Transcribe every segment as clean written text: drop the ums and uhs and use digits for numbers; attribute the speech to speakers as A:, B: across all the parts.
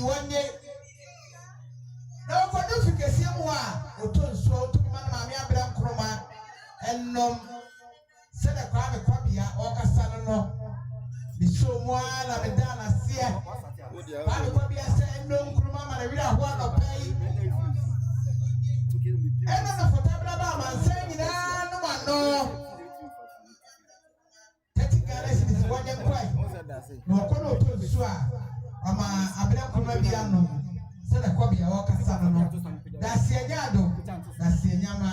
A: one year. Now, for no efficacy, or to so to Mamma Yaa Nkrumah and said a crime copia or Casano. The show one of the Dana Sia. I will be a saying no Nkrumah and I want to pay. And on the Tabla saying, no. Is one year quite. No, Kono to Sua. Abena Kumabiano. Said a copy of Casano. That's Yado. That's Yama.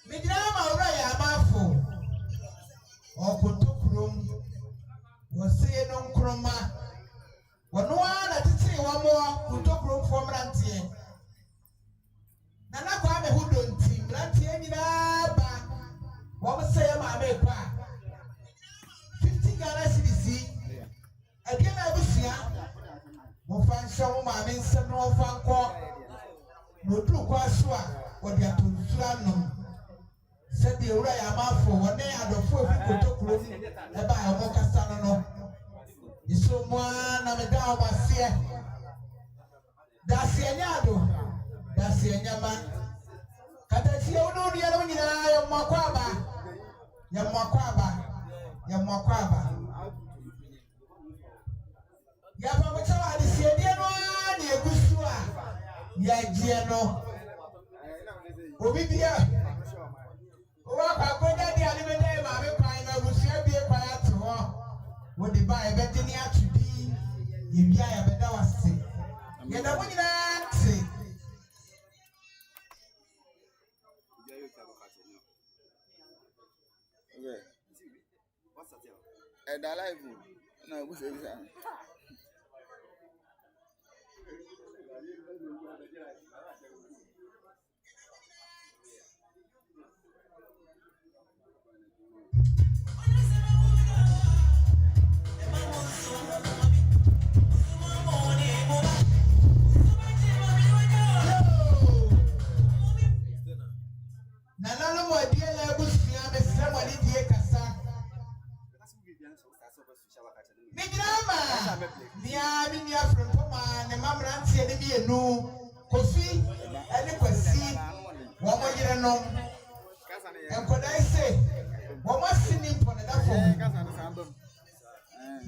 A: Midama Yaa Mafo or Kutokrum was saying no Nkrumah. One that is saying one more Kutokrum from Rantie. Nana Kwame who don't team Rantie Naba. What was say my make 50 Ghana CDC. Again, I was here. Mofan Shamu Mamin Sano Fanko. No true Kwasua. What they are to Flanum said the Yaa Mafo when they had a 4 people about a Mocasano. It's so one of the down was here. That's Yanyado. That's Yanyama. Katasio no the other Yamakwaba. Yapamuchawa the Sieno, Yagusua, Yagiano. Obibia. Go get the animated mammy pine. I will share be a quiet to her. Would they buy a Betania to be? If Yaya Bedawa say, yet I would not say.
B: What's that? And I like you. No, what's it?
A: Nana mo dia na busia me sema ni die kasa. Midama. Nia mi nia from poma ne mamrantie ne bi enu. Kofi ene kwasi. Wo mo yire no. Enkodai say, wo mo sini mpo na da fo.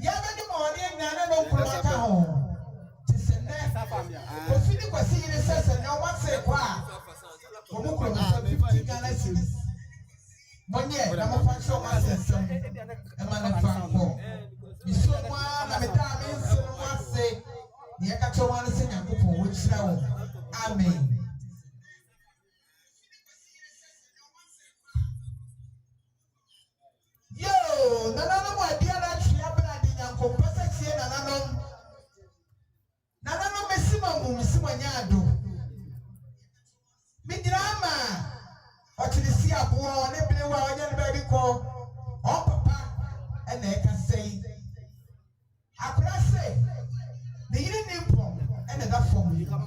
A: Ya be di mo ni nana no Nkrumah ka ho. Tisene. Kofi ni kwasi yire sese no what say kwa. Como Nkrumah 50 Ghana cedis. Monye na mo function ma sesem. E ma na fanko. Iso kwa na meta me nso no ase. Ye ka cho wan se Nyankopon wo kira wo. Amen. Yo, nana no mo dia na tria bra di Nyankopon se tie nana no. Nana no mesima nyado. Midama. Ochilisi abuo ne bele wa onye baby ko on papa and e can say akura say the yiri nimpo and that form you come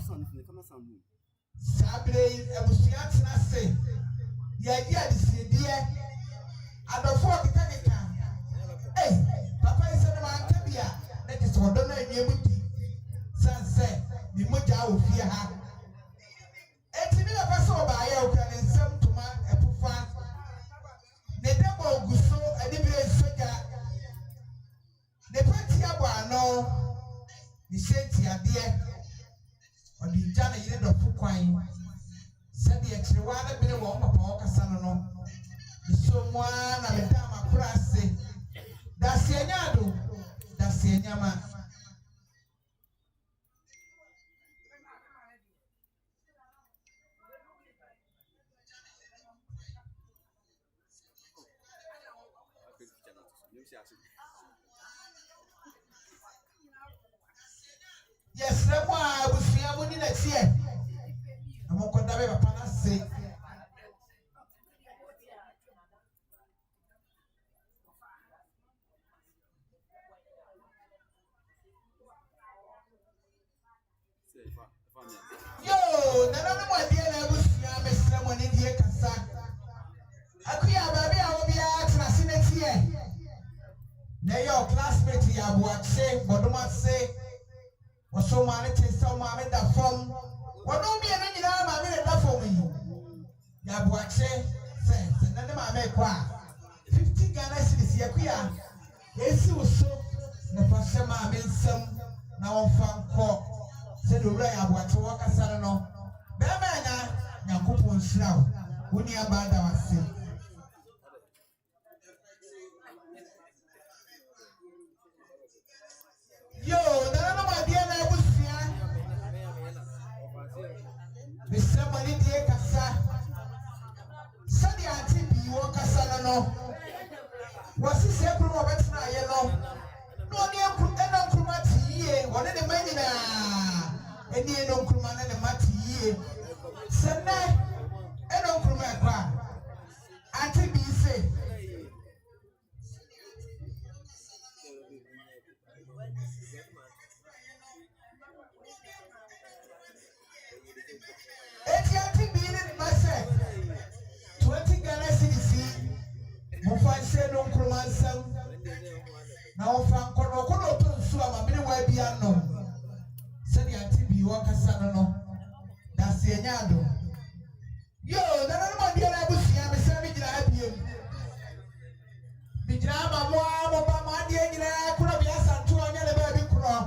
A: sabre ebusia tena say ya dia disi die adofo kekeka papa is na man kabia na ti so do na emuti sanse mi moja ofie ha etimi na paso ba ya o kan nsem tuma Jana yire do fukwan. Said the extra one a bit of one papa Casano. The so one and the dama crase. That's the Yado. That's the Yama. Yes, that's why I was here next year. I'm going to have a panacea. Yo, none of my dear neighbors, Mr. Money, dear Cassa. I could have a will be out next year. They your classmates, you have what say, but do not say, or so many things, so mammy that form. What don't be any mammy that for me? You have what say, sense, and then I make qua 50 Ghana cities, Yakuya. Yes, you so the first time I mean some now found court. Said the way I want to walk a salon. Bamana, Yakupon Slow, when you about our say. Yo, none of my dear neighbors here. Mr. Money, dear Cassa. Sunday, Auntie, you walk a salon. Was this April of it now, yellow? No, near Nkrumah tea, one of the men in a near Nkrumah and a matty. Sunday, and Nkrumah. Auntie, be safe. Auntie, be in myself. 20 Ghana cities. Mufan say Nkrumah. Now, Frank, Kono, Suama, many way be unknown. Said the Auntie be walk a salon. That's the Yado. Yo, none of my dear Abusi, I'm a savage. I have you. Bijama, Mama, dear, could have been ASANTE, and the baby crow.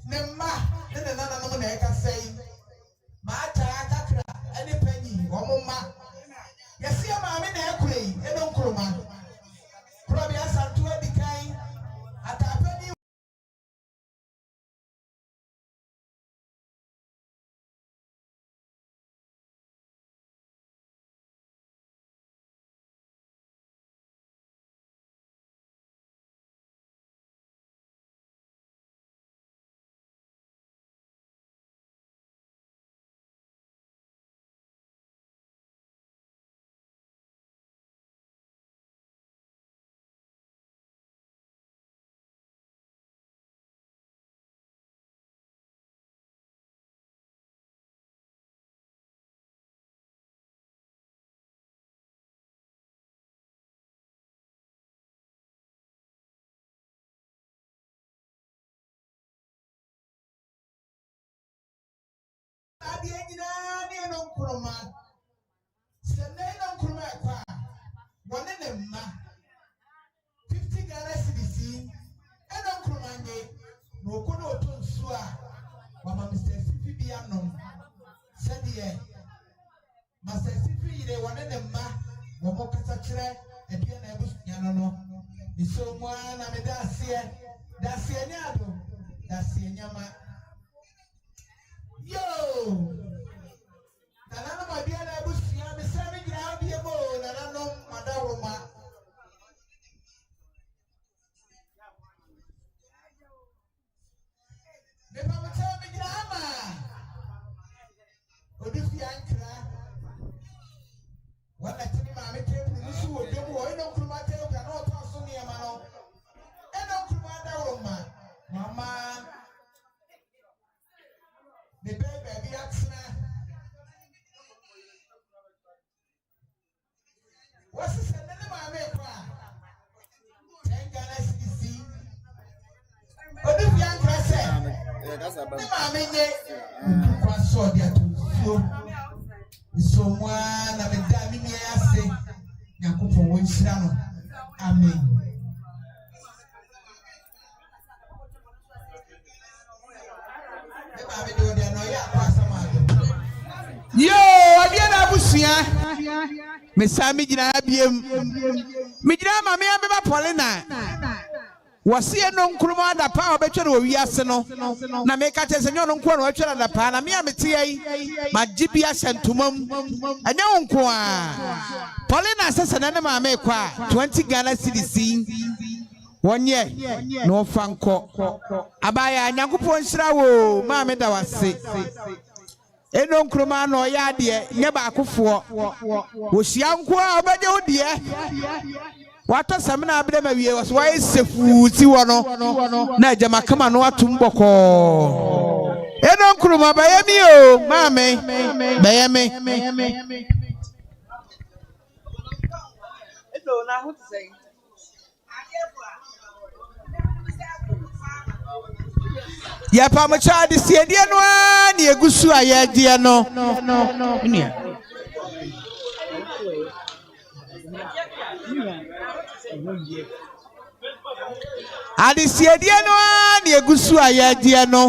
A: Nema, then another woman I can say, Mata, any penny, or Mama. Yes, your mammy, and Nkrumah. Probably ASANTE, the kind at a penny. Nkrumah. Sunday Nkrumah. One in them 50 Ghana cities. And Nkrumah. No kono to nsua. Mama Mr. Sifi bianom. Said ye. Master Sifi de one in them Womo kasa kire ebia na ebus nyano. Iso mo na me dasie nyado. Dasie nyama. Yo! Nana my dear Abusi, I'm a savage now, dear Mo, Nana, Madaroma. The Papa tell me, Grandma. What if the anchor? What I tell you, I'm a table, you should have been more. No Nkrumah tell you, no toss on your man. And Nkrumah, Mama. The baby accident. What's the name of my make? 10 Ghana cities. What do you say? That's about so one of the damning say, Yakupo Winchano. Amen. The baby do the Yo, adiana busia. Mesami jina abiem. Mijina mami ambeba Paulina. Wasi eno Nkrumah da pa obetwe no wiase no. Na meka che senyo no nko no atwe da pa na me amete yi. Magibi asentomam. Anya nko a. Paulina sese na ne ma me kwa 20 Ghana cedis. Wonye no fanko. Abaya Nyankopon hira wo ma me da wase. Eno Nkrumah no ya de nye ba akofo wo hia nko a obeje wo de wato samina abede mawie was why sefuti wono na ajama kama no atum boko Eno Nkrumah bayemi o mame bayemi
C: Edo na who say
A: ya pa mo cha de siedie no a na egusu aye die no nia adi siedie no a na egusu aye die no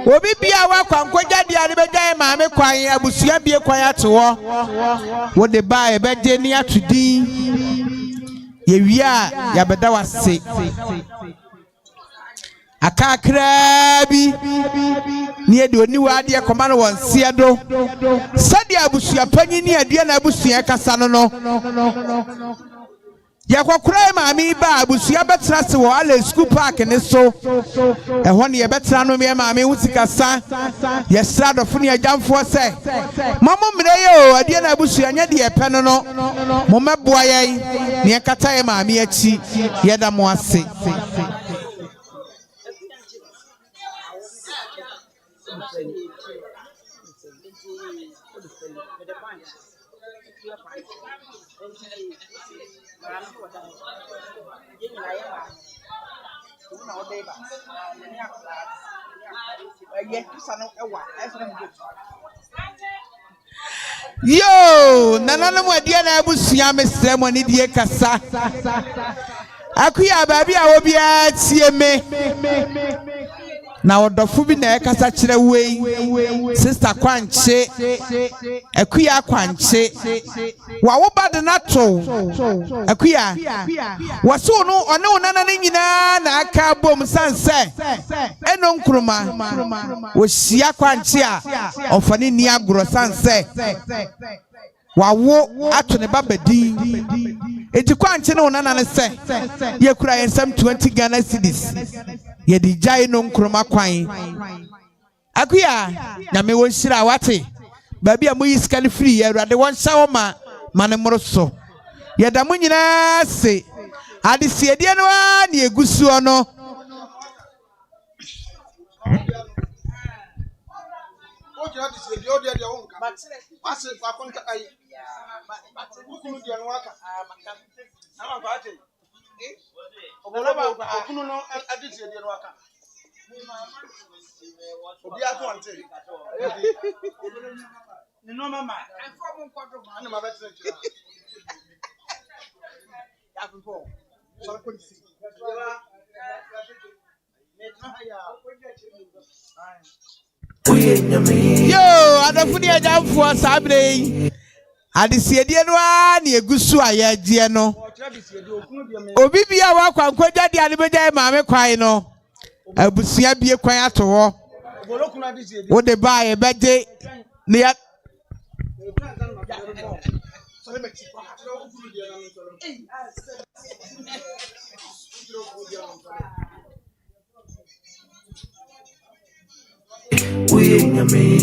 A: obi bia wa kwankogya de ade begyan maame kwan abusua bie kwan atewo wo de ba e beje ni atudin ye wi a ya beda wase akakrabi ni edi oniwa ade ekoma no wonse do sadi abusua panyi ni adua na abusua kasa no yakokura maami ba abusua betra se wo ala school park ne so ehwo ne ye betra no me maami wusikasa ye sra dofo ne agamfo se mamo mire ye o adua na abusua nya de epe no mo meboa ye ne kata ye maami achi ye da mo ase Yo, nana mo dia na abusua mesre mo ni die kasa. Akuya baabi a wo bia tie me. Na odofo bi na ekasa kire wei. Sister Kwanche. Akuya Kwanche. Wa wo bade na to. Akuya. Waso no one onana ne nyina na aka bom sanse. Eno Nkrumah. Wo hia Kwanche a ofane ni agro sanse. Wawo ato ne babadin. Eti Kwanche no onana ne se. Ye kura yensam 20 Ghana cedis. Ye di jai no Nkrumah kwan. Akuya na me won hira wate. Baabi a mo yiska ne free ye Awurade won hya wo ma mane moroso. Ye da mo nyina se. Ade siedie no a na egusu ono. Yo, adafuni ajamfu asabre. Adisiedie no a na egusu aye die no. Obi bia wa kwankogya de ade beja maame kwan no. Abusua bie kwan ato ho. Wo de ba e beje ne ya we nyame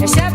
D: Chef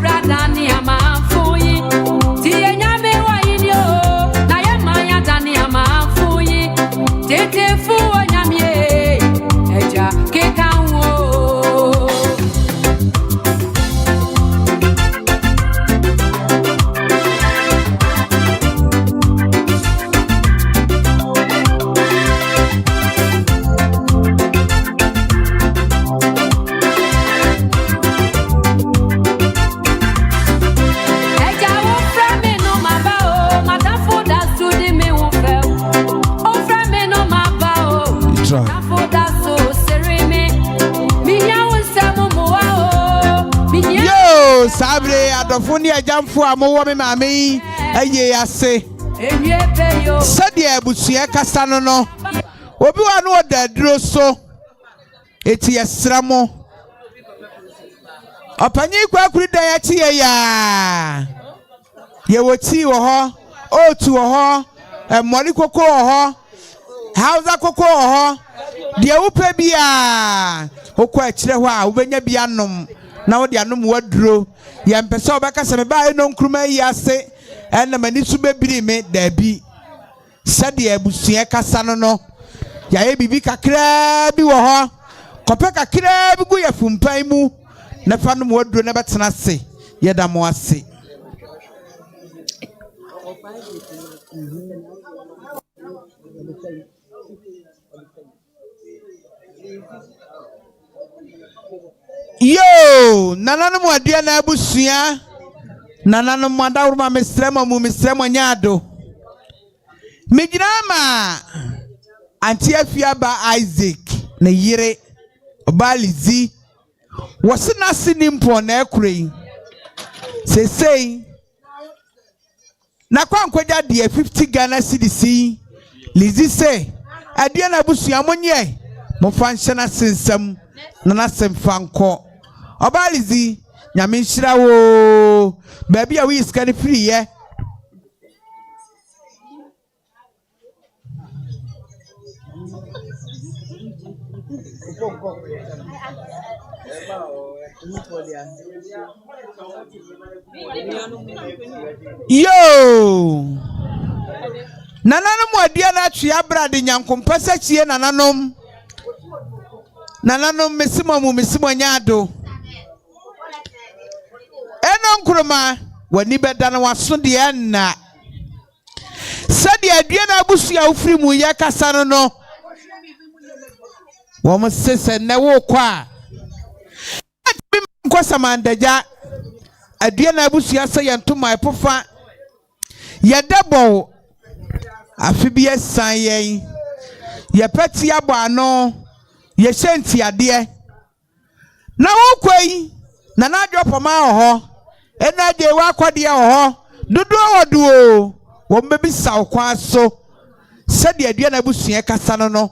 A: sabre adofo ne agyamfo amowo me maame aye ase sade abusua kasa no obi wa no odaduro so eti yesramo opanyi kwakuri da ya tie ya ye woti wo ho otu wo ho mori koko wo ho hausa koko wo ho de upe bia okwa akire ho a ubenya bia nom na wo de anom waduro ye mpese obekasa me ba eno nkruma yi ase ena mani su bebiri me da bi sade abusua kasa no ya ye bibi kakra bi wo ho kope kakra bi gu ye fumpan mu na fa no waduro na betena se ye da mo ase yo nananu mo adia na abusua nananu mo adawruma mesremo nyaado mejirama anti EFIE ba Isaac na yire obalizi wasina sinimpo na ekure sesei na kwankwaja de 50 Ghana cedis lizi se adia na abusua monye mo fanhyana sensam na nasem fanko obalizi nyame nhyira wo baby a we iska ne free ye yo nananom adia na atwea brade nyankompasa chie nananom mesimo nyaado eno Nkrumah wani beda na waso de na sade adua na abusua ofiri mu ye kasa no wo mo sese na wo kwa bi nko samandaja adua na abusua se yentoma epofa ye debo afibie san yen ye peti abo ano ye hyenti ade na wo kwai na na adwopoma ho ena je wa kwade ho dodo wodo wo mbebi saw kwa so sade adua na abusua kasa no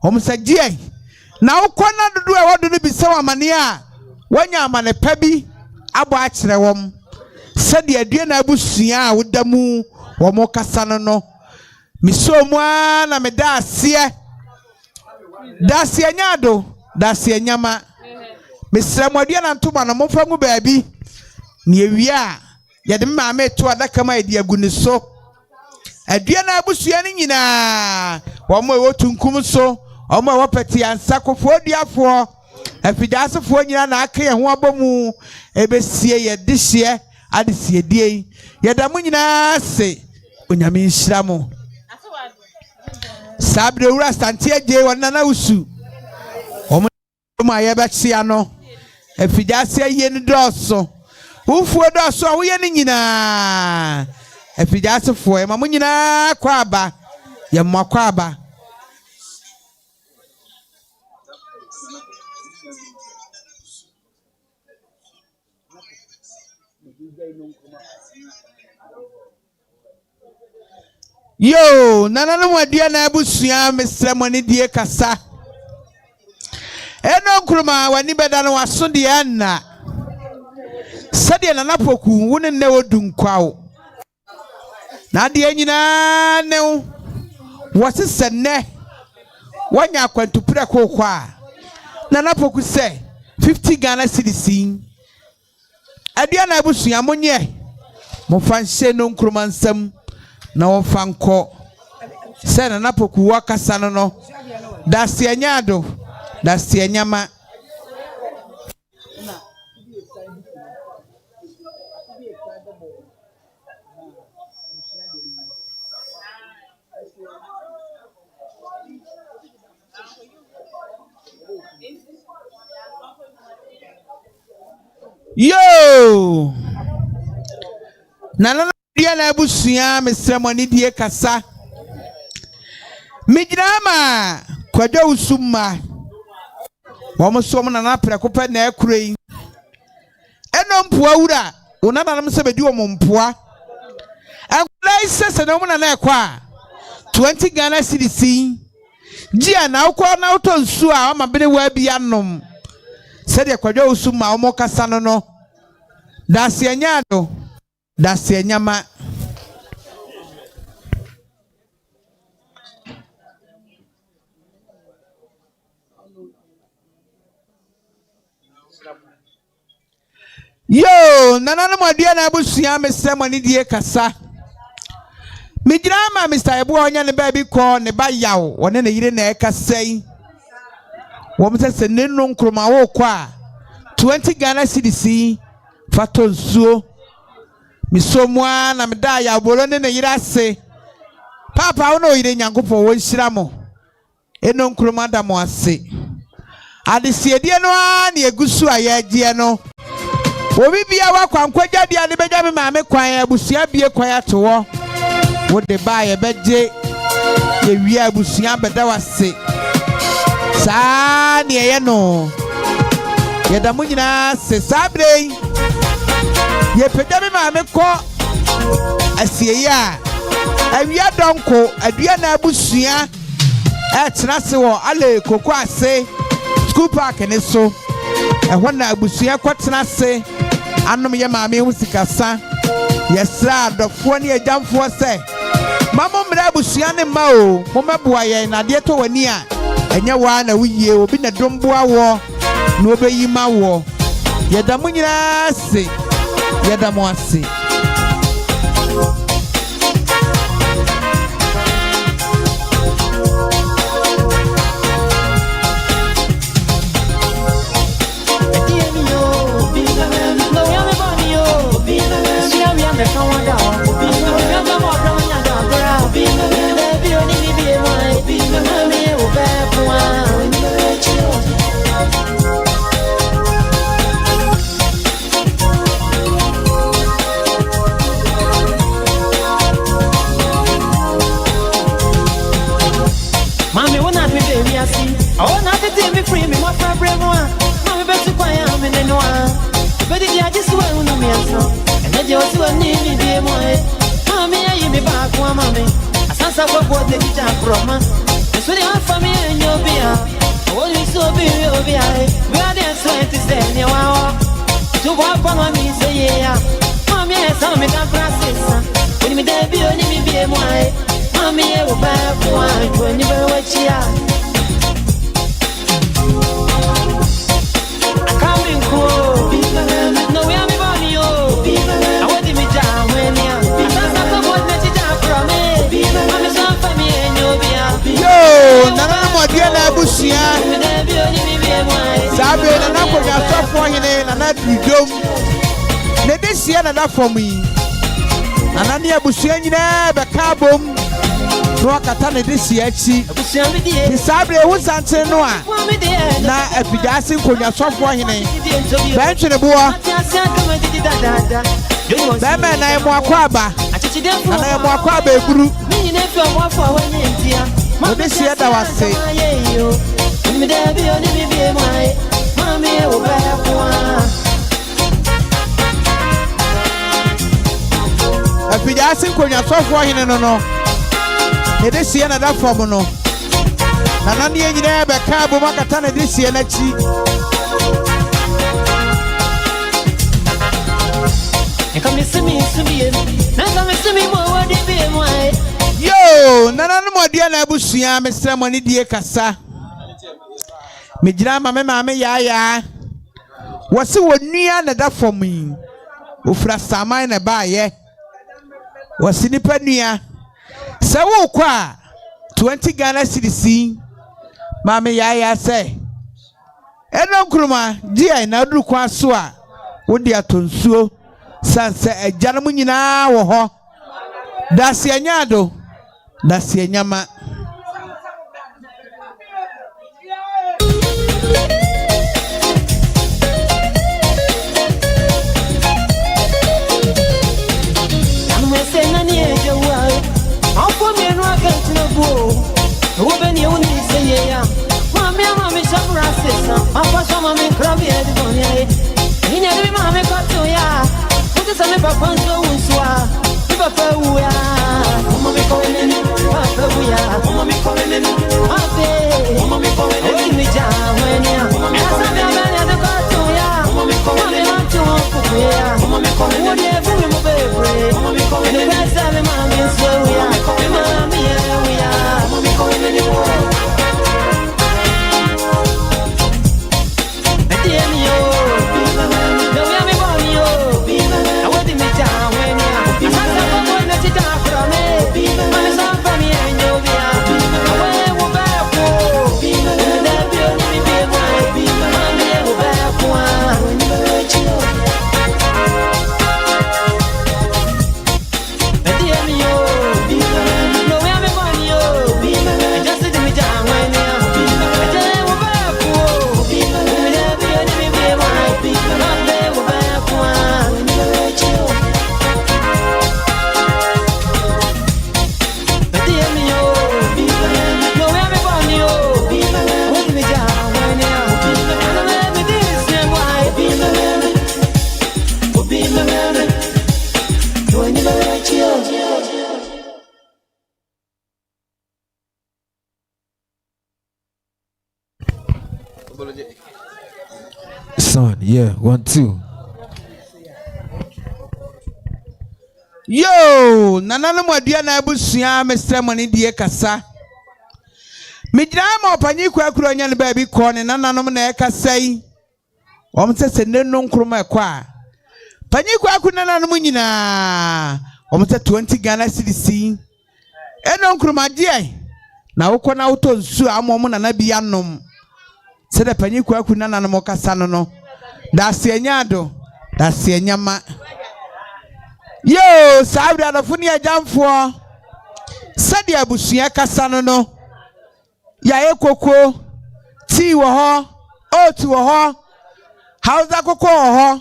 A: omsagie na ukona dodo e wodo no bi se wamane a wanya amane pa bi abo a kire wom sade adua na abusua a wodamu wo mo kasa no misomu na medase nyaado dase nyama mesramo adua na ntoma no momfa mu baabi ne ewia ye de maame to adaka ma edi aguni so adua na abusua ni nyina wo mo ewo tunkum so wo mo ewo peti ansakofo odiafo afidasefo nyina na aka ye ho abomu ebesie ye dehye adesie die ye da mu nyina se onyame nhyira mo sabre wura ASANTE aje wona na usu wo mo ayebe chia no afidase ye ni doso ufuo doso wo ye ni nyina afidasefo e ma mu nyina kwa aba ye mo kwa aba yo nananu adia na abusua mesremo ne die kasa eno Nkrumah wani beda no waso de na sade na napoku woni ne wodunkwawo na de nyina ne wosese ne wanya kwantupre kokwa na napoku se 50 Ghana cedis adia na abusua monye mo fanhye no Nkrumah nsam na wonfanko se na napoku wakasa no dase nyaado dase nyama yo nana dia na abusua mesremo ni die kasa mijirama kwadwa usumma wo mo so mo nana prekopa na akurai eno no mpua wura una na nam se bedi wo mpua akulai sese no mu na ekwa 20 Ghana cedis Gia na ukọ na uto nsu a ma bere wa bia nom se de kwadwa usu ma omo kasa no da se anyado da se anyama yo nananu modua na abusua mesemo ni die kasa Mijira ma Mr. Ebu onya ne ba bi ko ne ba yaw wone ne yire na ekasai wo mse ne no Nkrumah wo kwa 20 Ghana cedis fato nsuo misomwa na meda ya bolo ne yire ase papa wo no yire Nyankopon wo nhira mo eno Nkrumah da mo ase adesiedie no a ne egusu ayagie no obi bia wa kwankwaja dia ne beja me maame kwan abusua bie kwan ato wo de ba ye beje ye wi abusua beda wase sa ne ye no ye da munyina se sabre ye peja me maame ko asieyi a awia donko adua na abusua tena se wo ale koko ase school park ne so ehwo na abusua ko tena se anom ye maame hu sikasa yesra dofo ne agyamfo se mama mra abusua ne ma o mo meboa ye na de to wani a enye wa na wiye obi na domboa wo na obeyi ma wo yeda munyina se yeda mo ase
C: oh, not to take me free, me what for brave one. Mommy, better quiet, I'm in the noir. But if you just want to me, and then you also need me, be more. Mommy, I am back, one mommy. I sense I work what the teacher from us. It's really hard for me and you'll be out. I want you so be, you'll be out. We are there, so it is there, you are. To walk on me, say, yeah. Mommy, I saw me come process. When me there, be only me, be more. Mommy, I will back one when you better watch ya. No, we are me yo. I want me down when ya. I want me down from me. I'm so funny and you'll be
A: yo nana modua na abusua sabe na na konya sofo hene na na dudom ne desia na da fom yi nana ne abusua nyina be ka bom no akata ne desia chi ni sabe hu sante no a na EFFIDUASE konya sofo hene benche ne boa bema na emo akwaba na emo akwaba eburu Ode si ada wase mi de bi oni mi bi mai mami e wo ba kwa EFFIDUASE konya sofo hene no ede si na da fom no na ne nyina be ka bo makata na de si na chi e come see me na come see me mo wa de bi mai yo nananu modua na abusua mesremo ni die kasa mejira ma me maame yaaya wose wonua na da fom yi ofra saman na baaye wose nipa nua se wo kwa 20 Ghana cedis maame yaaya se eno Nkrumah dia na duru kwa so a wodi atonsuo sanse agyanum nyina wo ho da se anyado da se nyama amwe sena ni ejewa afọ mi no akati na bo wo be ni uni se ya mami shamra sesa afọ shama mi krabi e di bonia e ni ne bi mami ko to
C: Esa me papa so unswa. Me papa uya. Mama me calling me. Papa uya. Mama me calling me. Ape. Mama me calling me. Oyi me jawenya. Esa me abanya de kotoya. Mama me calling me. Mama to kuya. Mama me calling me. Wodi efu me bebe. Mama me calling me. The best of mama me so uya. Mama me uya. Mama me calling me. Dear me yo. No we am born yo. I want me down when ya. Asa ko mo na ti da from me. Man so from me and yo bia. I will back ko. That be only be boy. Man me go back ko. Dear me yo. No we am born yo. Just let me down when ya. I will back ko. That be only be boy. Man me go back ko.
D: Son, yeah, 1, 2.
A: Yo, nanano mwadua na abusuya Mr. Money die kasa. Mijira ma opanyi kwakuro nya ne baabi ko ne nananom na ekasai. Omse Yaa Nkrumah kwa. Panyi kwaku nananom nyina. Omse 20 Ghana cedis. Yaa Nkrumah die. Na wokọ na wuto nsu amom na bi anom. Se de panyi kwaku nananom kasa no. Da se nyado, da se nyama. Yo, sabri adofuni ajamfo. Sadi abusuya kasa no. Ya ekoko, ti wo ho, otu wo ho. Hausa koko wo ho.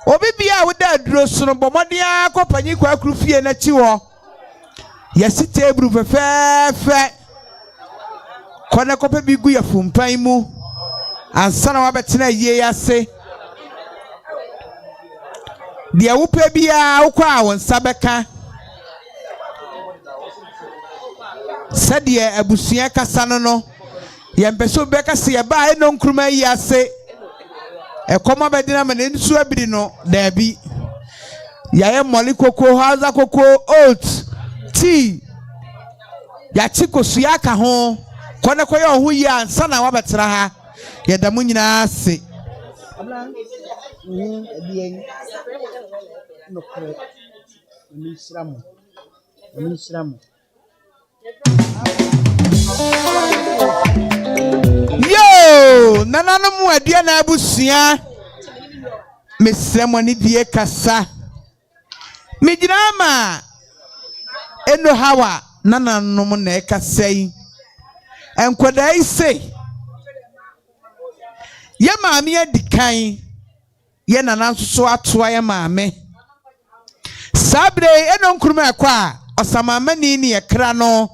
A: Obi bia woda aduro so no bomodia akopanyi kwakuru fie na chi wo. Yesi tebru fefefe. Kone kope bigu ya fumpan mu. Ansana wabetena yie yase. Dia wupe bia wokwa wonsa beka. Sadia abusuya kasa no. Yempeso beka se ba Yaa Nkrumah yase. Ekoma bedina mane nsu abiri no dabi. Yaye moli koko Hausa koko oat tea. Ya chikosu ya ka ho. Kone koye ohu ya ansana wabetera ha. Yeda mu nyina ase. Yo, nananum adua na abusuya Mr. Money die kasa. Mijira ma eno hawa nananum na ekasai. Enkwada ise. Ye maame adikan. Ye nananso so atoa ye maame. Sabre Yaa Nkrumah kwa osamamani ni ekra no.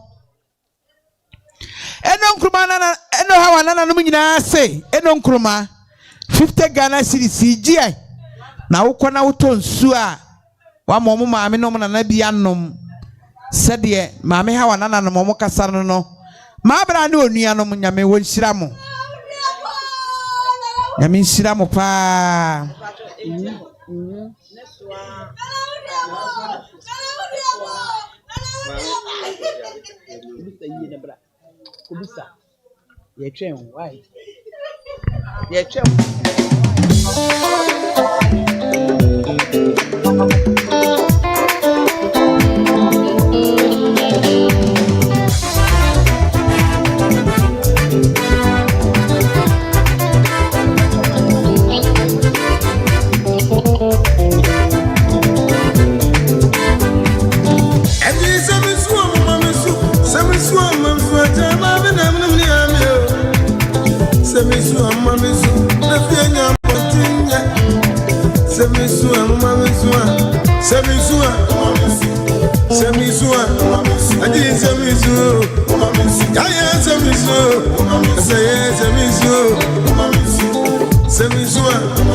A: Yaa Nkrumah na eno hawa nananum nyina se. Yaa Nkrumah 50 Ghana cedis gie. Na wokọ na wuto nsu a wa momo maame no na bi anom. Sede maame hawa nananum mo kasa no. Ma bra ne onuanom nyame wonhyira mo. Nyame nhyira mo pa.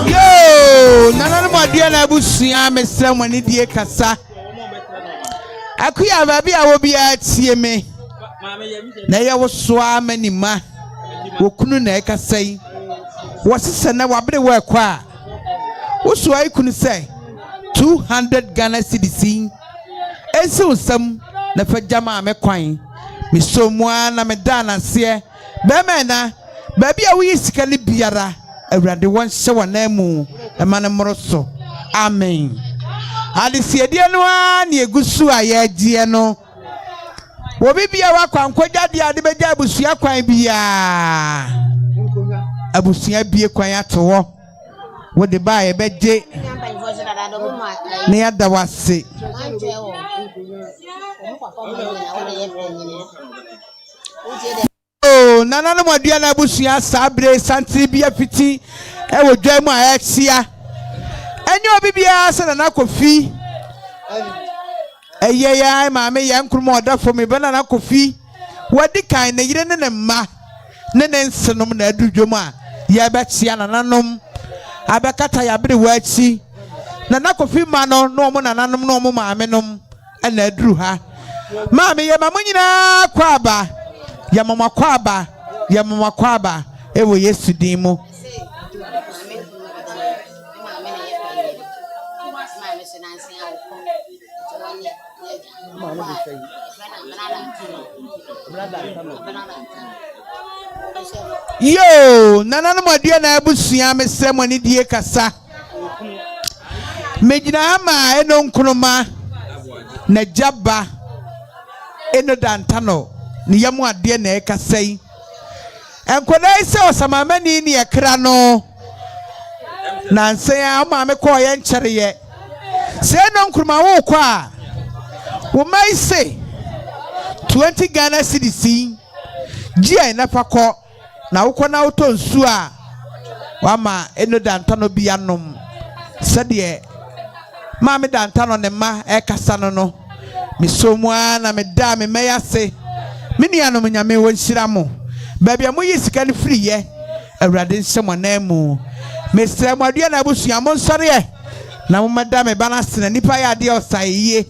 A: Yo, nananum adia na busia mesra mwani die kasa akuya babi a wo bia tie me na ye wo soa manima wo kunu na ekasai wo sese na wabere wo ekwa wo soa ikunu sai 200 Ghana cedis ense usam na fajama me kwan mi somua na me dana se be me na babi a wo yisika ni biara awrade won hye wonamu e mane moroso amen adisiedie no a na egusu aye die no wo bibia wa kwankwadwa de ade beja abusua kwan bia abusua bie kwan ato wo de ba ye beje ne yada wase oh nana no modua na abusua sabre santi bia fiti e wo dwam a exia enyo bibia se na kofi eye ya maame Yaa Nkrumah oda for me bana na kofi wadi kan na yire ne mma ne nsenom na adudwom a ya betia nananom abekata ya bere wachi na kofi ma no mo nananom no mo maame nom na aduru ha maame ye mamunyina kwaba ya mama kwaba ewo Yesu din mu yo nana no modua na abusua mesra mwani die kasa mejina ama eno Nkrumah na jaba eno dantano ni yamu ade na ekasai enkodai se osamamani ni ekra no na nsen a maame ko ye nkyere ye se eno Nkrumah wo kwa wo mai se 20 Ghana cedis gia na pakọ na wukọ na uto nsu a wama eno dantano bia nom sede maame dantano ne ma ekasa no misomua na meda me meyase minianom nyame wonhyira mo babia mo yisika ne free ye awrade nhyemanamu mesra modua na abusua mo nsore ye na mo meda me bana sena nipa ya de osaye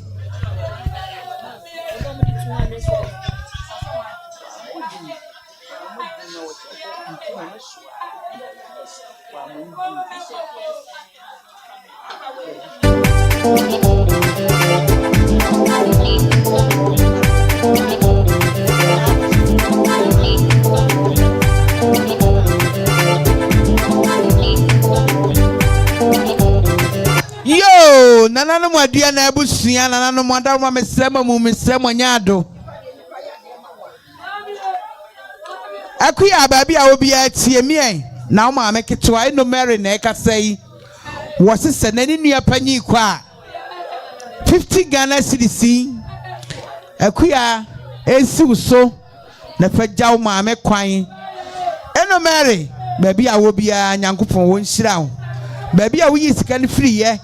A: yo nana mo adua na abusua nana mo adama mesrama mu mesrama nyaado akuya babi a obi atie mi na o ma meketwa eno Mary na ekasai wo sese nani nua panyi kwa 50 Ghana cedis akuya ensi so na fajaw ma me kwan eno Mary babi a obi a nyankopon won hyira wo babi a wo yisika ne free ye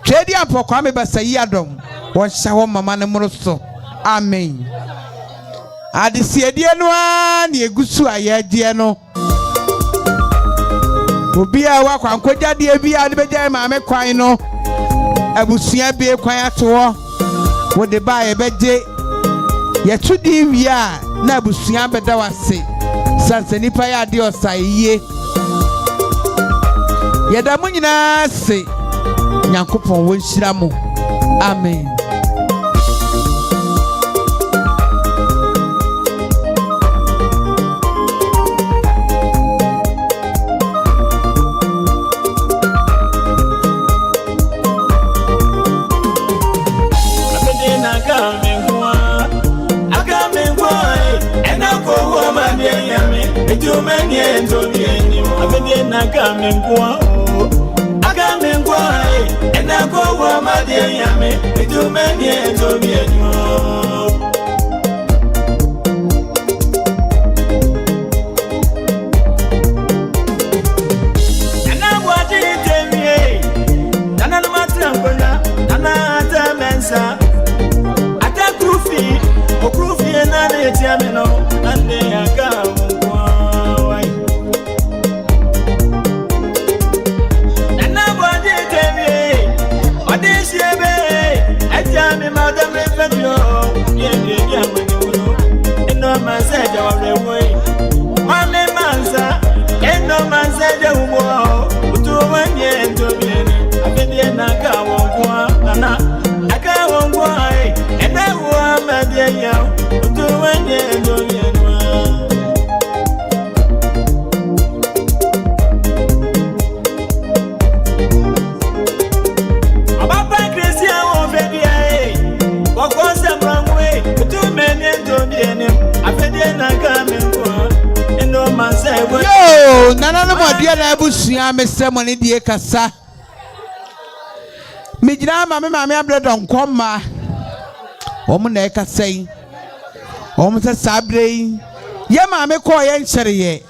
A: twedi apokwa me basayi adom won hya wo mama ne moroso amen adisiedie no a na egusu ayadie no obi a wa kwankodwa de bia de beja maame kwan no abusua bie kwan ato wo de ba ye beje ye tudi wia na abusua beda wase sanse nipa ya de osaye ye da munyina se nyankopon won hyira mo amen
D: Nana
C: to be in it. I feel the Naka won't go, Naka won't go, and I want my dear young to when you do it.
A: Yo, nana no modia na abusua mesemoni die kasa. Mijina mame abredo nkoma. Omo na ekasa yi. Omo se sabre yi. Ye mame ko ye nkyereye.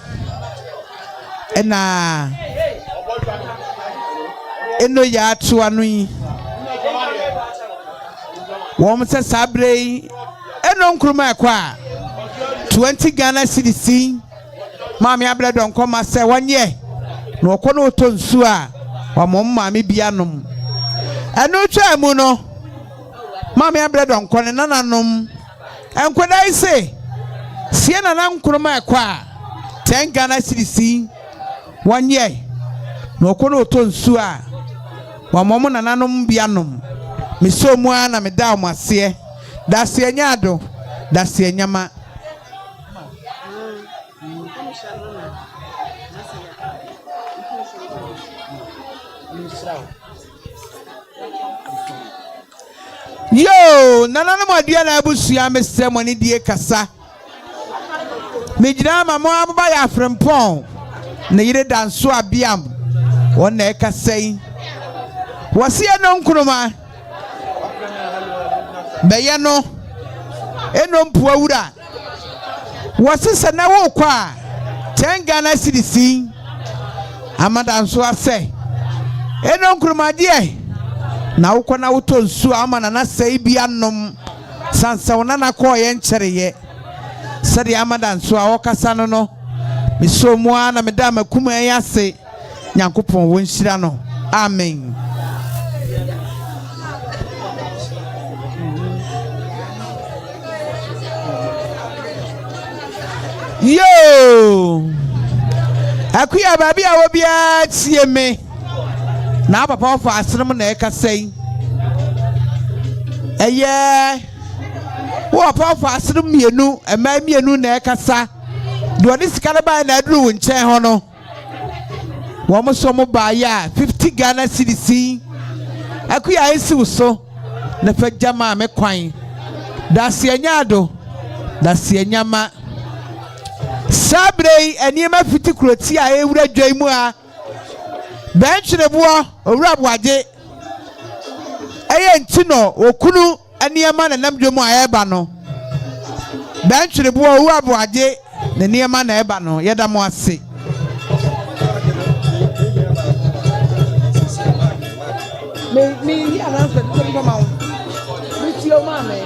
A: Ena eno ya atu anu yi. Omo se sabre yi. Eno Nkrumah ekwa 20 Ghana cedis. Mami abredo nkoma se wanye na okono otonsu a wamom mami bianom eno twa mu no mami abredo nkone nananom enkoda ise sie na Nkrumah ekwa 10 Ghana cedis wanye na okono otonsu a wamom nananom bianom misomu a na meda omase da se nyado da se nyama Yo, nana no modia na abusua mesemoni die kasa. Mejina mama ababa ya frempon. Na yire danso abiam. Wona ekasai. Wasi eno Nkrumah. Beye no. Eno mpuwa wura. Wasi se na wo kwa 10 Ghana cedis. Amada nso ase. Eno Nkrumah die. Na uko na utonsu ama na sei bia nom sansa wona na ko ye nkyereye sede amada nso a wokasa no no misomu a na meda makuma yase Nyankopon wonhyira no amen. Yo akuya babi a wo bia tie me na papa fa asrem na ekasai eye wo papa fa asrem mienu ema mienu na ekasa do ni sikale ba na aduru nchen ho no wo mo so mo ba ya 50 Ghana cedis akuya esi so na fa jama me kwan da se anyado da se anyama sabrei eniema fiti kroti a ewura dwan mu a benchirebo owurabo age eye ntino okunu aniema na namdwemu ayeba no benchirebo owurabo age na niema na eba no yeda mo ase me announcement ko ni mama me ti o ma me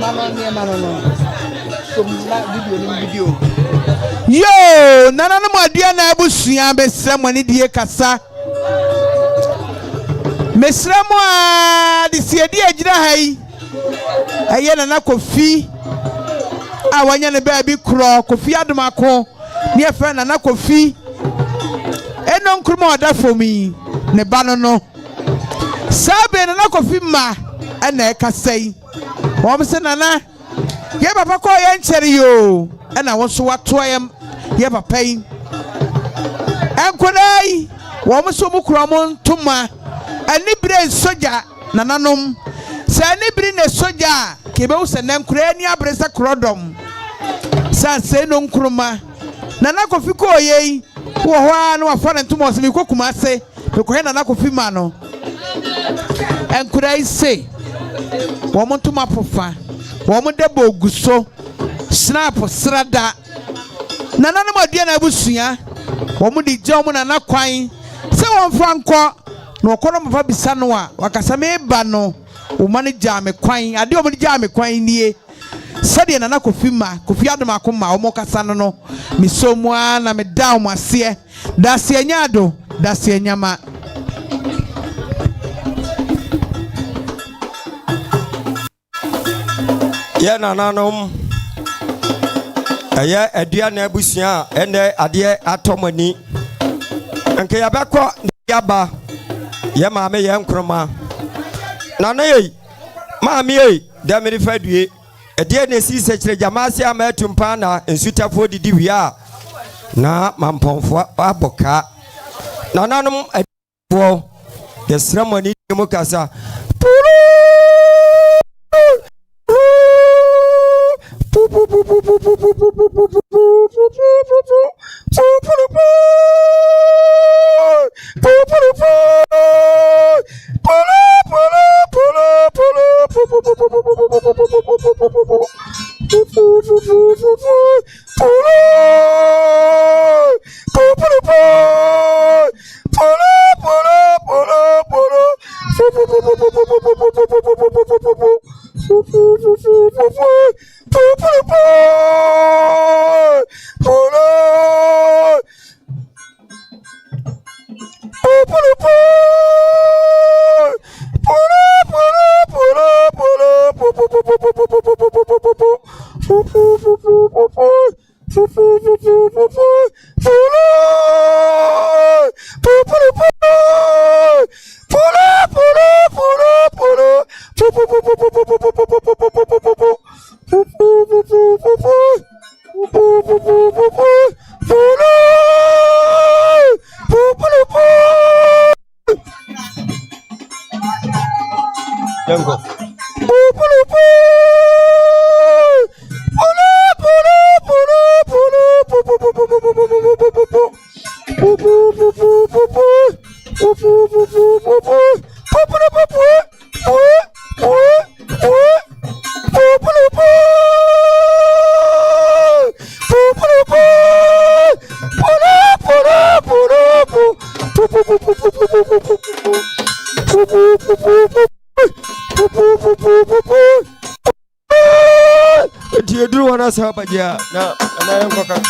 A: mama niema no so video yo nana no modua na abusua besemoni die kasa mesremo a de siedi agira hai aye nana kofi a wanya ne ba bi kro kofi adomako ne efe nana kofi eno Nkrumah oda fomi ne ba no sabe nana kofi ma ana ekasai wo se nana ye papa ko ye nkyere yo ana wo so wato ye papa yi enkodai wo mo so mu kura mo ntoma ani bre soja nananom se ani bre ne soja kebe wo se nankura ni abresa krodom sa se no Nkrumah nana kofi ko ye wo ho a no afa ne ntoma o se mi kokuma ase me ko he nana kofi ma no enkodai se wo mo ntoma pofa wo mo debo guso snap srada nana no modua na abusua wo mo di gya wo nana kwan se wo mfa nko na okono mfa bisa no a wakasa me ba no wo mane gya me kwan ade wo mo gya me kwan nie sade nana kofi ma kofi adoma ko ma wo mo kasa no no misomu a na me da wo ase da se anyado da se anyama
D: ya nananom Aya aduane abusua ene ade atomani anke yabekọ yaba ye maame Yaa Nkrumah nana ye maame ye da me fadue ede ne si Sekyere jamase ama atumpa na ensutafo didi wia na mamponfo aboka nananom adifo the ceremony mu kasa Dia wana sahabat ya na yankoka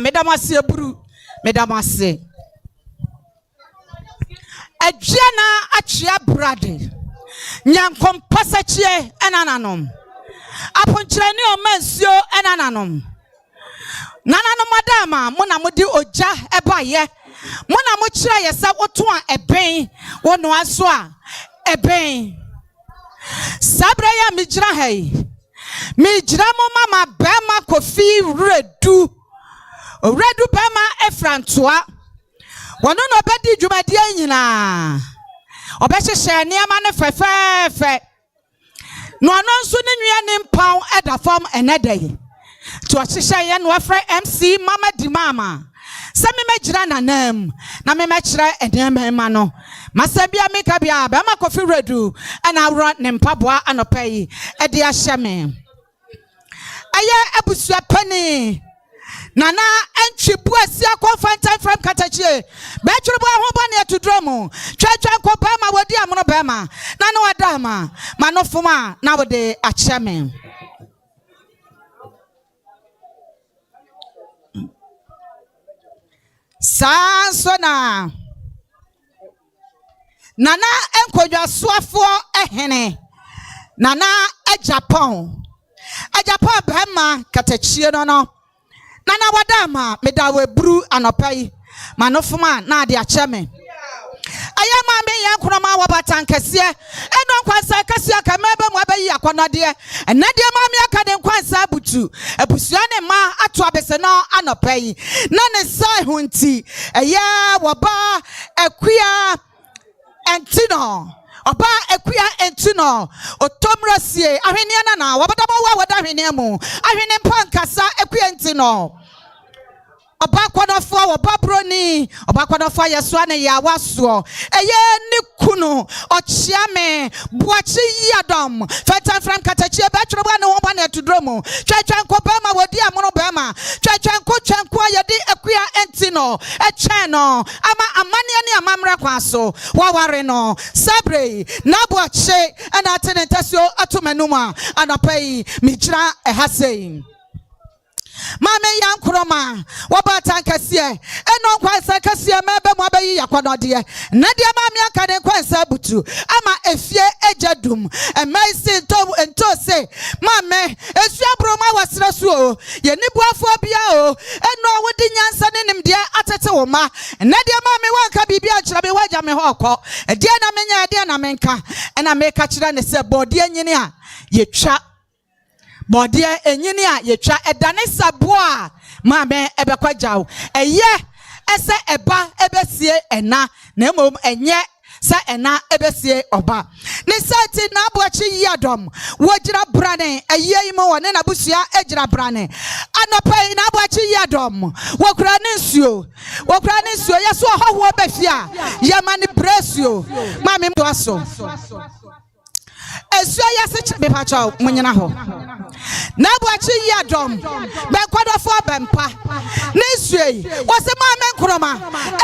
E: Medamase buru medamase adwana achia brade nyankompasachie enananom aponkyerani omansuo enananom nananom madama mo na modi oja ebaye mo na mo kyerɛ yesa woto a eben wono aso a eben sabre ya migyina hai migyina mo mama bema kofi redu bema efrantoa wono no bedi dwumadi nyina obehyehyɛ nneɛma ne fɛfɛɛfɛ no ano nso ne nwia ne mpaw ɛda fam enedai to ɔhyehyɛ yɛ no afrɛ MC mama di mama sɛ me mɛgyira nanam na me mɛkyerɛ nneɛma ma no masabia meka bia bema kofi redu ana awro ne mpaboa anɔpa yi ɛde ahyɛ me ayɛ abusua pani Nana entry buasi akɔfanta from Katachie. Betru bo ho bɔ ne atudromu. Twatwa nkɔpa ma wodi amono bɛma. Na no wadama. Manofuma na wode akyeme. Sansona. Nana enkodwa soafo ehene. Nana Japan. Japan bɛma Katachie no. Nana wadama medawe bru anopai manofuma na ade akyeme ayama me Yaa Nkrumah wabatan kese eno nkwansa kese aka mebe mu abayi akonode enade ma me aka de nkwansa butu abusua ne ma ato abese no anopai na ne sai hunti eye woba akuya entino Oba ekuya entino otomrasie ahwene na wabadama wa wada hwene mu ahwene pankasa ekuya entino oba kwadofo oba broni oba kwadofo yeso na ya waso eye ni kunu ochiame buachi yadom fatan fram katachie betro bwa ne ho ba na tudromu twatwan ko ba ma wodi amono ba ma twatwan ko yedi ekuya entino eche no ama amane ne amamra kwaso waware no sabre na buache ana tenentasio atomanuma anapai migira ehasei Mame Yaa Nkrumah wabata nkase eno kwansa kase mebe mo abayi yakwadode na de mame aka ne kwansa butu ama efie ejadum emesi ento se mame esu abroma wasra so ye nibuafo bia o eno wodi nyansa ne nimde atete wo ma na de mame wanka bibia kira be waja me hokọ de na menya de na menka na meka kira ne se bode anyini a yetwa body enyini a yetwa edane saboa mame ebekwajaw eye ese eba ebesie ena na emom enye sa ena ebesie oba ne sati na aboachi yadom wogira brane eye imo wone na busua egira brane anopai na aboachi yadom wokura ne nsuo yeso hoho befia yamani bresio mame mdoaso Esua yase be pacha munyina ho na boachi yadom be kwadofo bempa nesue wose Mame Nkrumah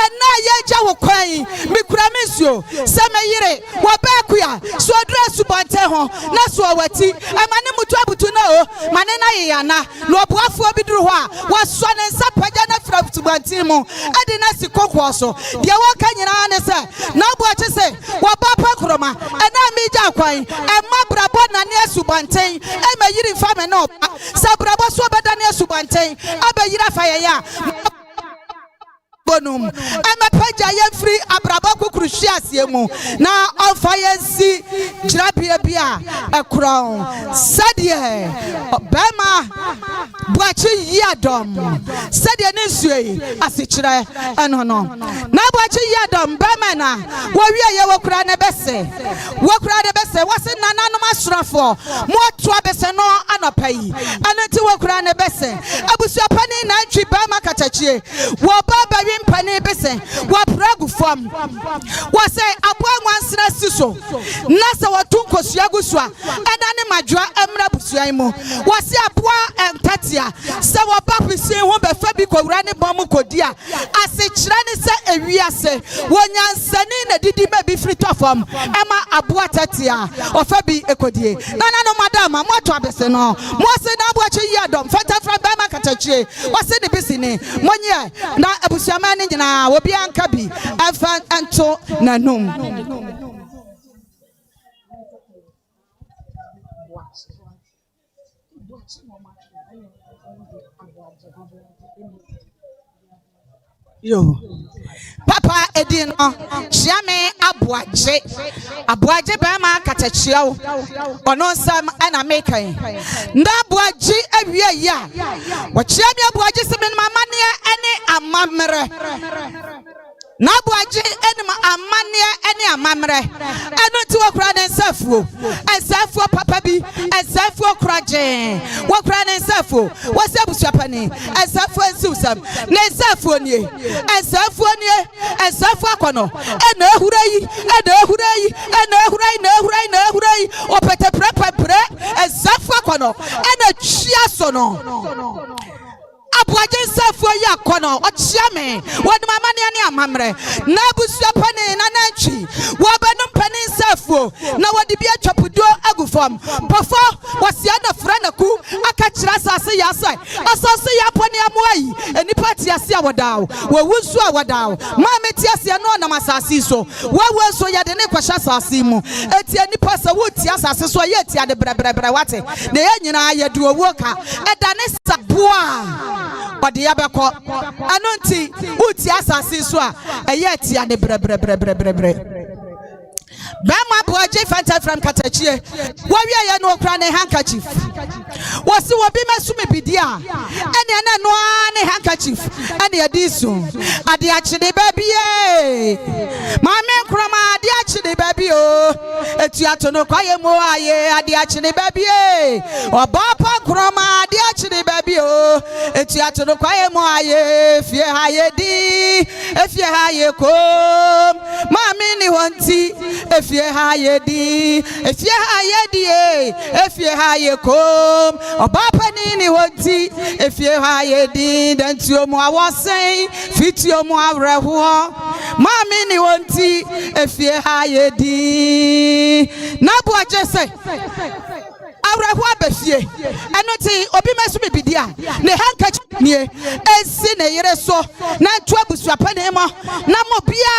E: ena yeja wo kwan mi kura mesuo se meyire wo ba kuya so adresu bante ho na so awati amane mutu abutu na o mane na yeyana no boafo biduru ho a wo so ne nsa paja na fra bante mu ade na sikokwo so de wo ka nyina ne se na boachi se wo ba pa Nkrumah ena mi ja kwan ma brabo na ne subanten e ma yiri fa me no sa brabo so beda ne subanten aba yira fa ya bonum ema paja ye free abrabo kukuru hyiasie mu na onfa yensi girabia bia ekron sadie bema boachi yadom sadie ne sue asikire eno no na boachi yadom bema na wo wie ye wokura ne bese wase nananom asrafo mo to bese no anopai anenti wokura ne bese abusuapani na ntwi bema katachie wo baba mpane bese wa pragu fam wa say aboa nwansena siso na se watunko suagu so eda ne madwa emra busuan mu wa say aboa entatia se wa bapisi ho be fa bi kowura ne bom kodia ase kire ne se ewiase wonyansani na didi ba bi frito fam ema aboa tatia ofa bi ekodie nana no madam mo to abese no mo se na aboa chi yadom fata fra ba makatachie wa se ne bisi ne monye na abusuama ne nyina obi anka bi afa anto nanum yo papa edin no chiame aboaje ba ma katachia wo ono sam ana mekan nda aboaje awie ya wo chiame aboaje semen mamane ene amamre na boaje enima amane ene amamre eno ti wokura ne nsafuo papa bi nsafuo kuraje wokura ne nsafuo wose abusuapani nsafuo nsiusam ne nsafuo nie nsafuo akono eno ehurai opete pre nsafuo akono eno chiaso no aboaje nsafuo ya kono ochiame won mamane ane amamre na busuapane na nanchi wobanum pane nsafuo na wodi bia twapudo agufam pofo wasia na frana ku aka kira asase ya asase ya pone amoyi enipa tiase awodawo wawusu awodawo mame tiase no na masase so wawo ya de ne kwasha asase mu eti enipa sa wo ti asase so ye ti ade brebre wate na ye nyina ye duowo ka edane saboa odi yabeko anonti uti asase so a eye tia ne brebre Bama Boaji Fanta from Katachie. Warrior no crown handkerchief. Was the Wabima Sumi Bidia? And no handkerchief. And the Adisu. Adi actually baby. My man Krama, the actually baby. Etiato no Kayamo, Adi actually baby. Or Bapa Krama, the actually baby. Etiato no Kayamo, if you hire D, if you hire come. Mammy, ni wanti. If you hire D, if you hire D, if you hire come, or Papa Nini wanti, if you hire D, then to your more was saying, fit your more revoir. Mammy ni wanti, if you hire D. Nabua just say. Awrahwa befie enoti obi mesu bidia ne handkerchief nie esi ne yere so na tuabusu apane mo na mo bia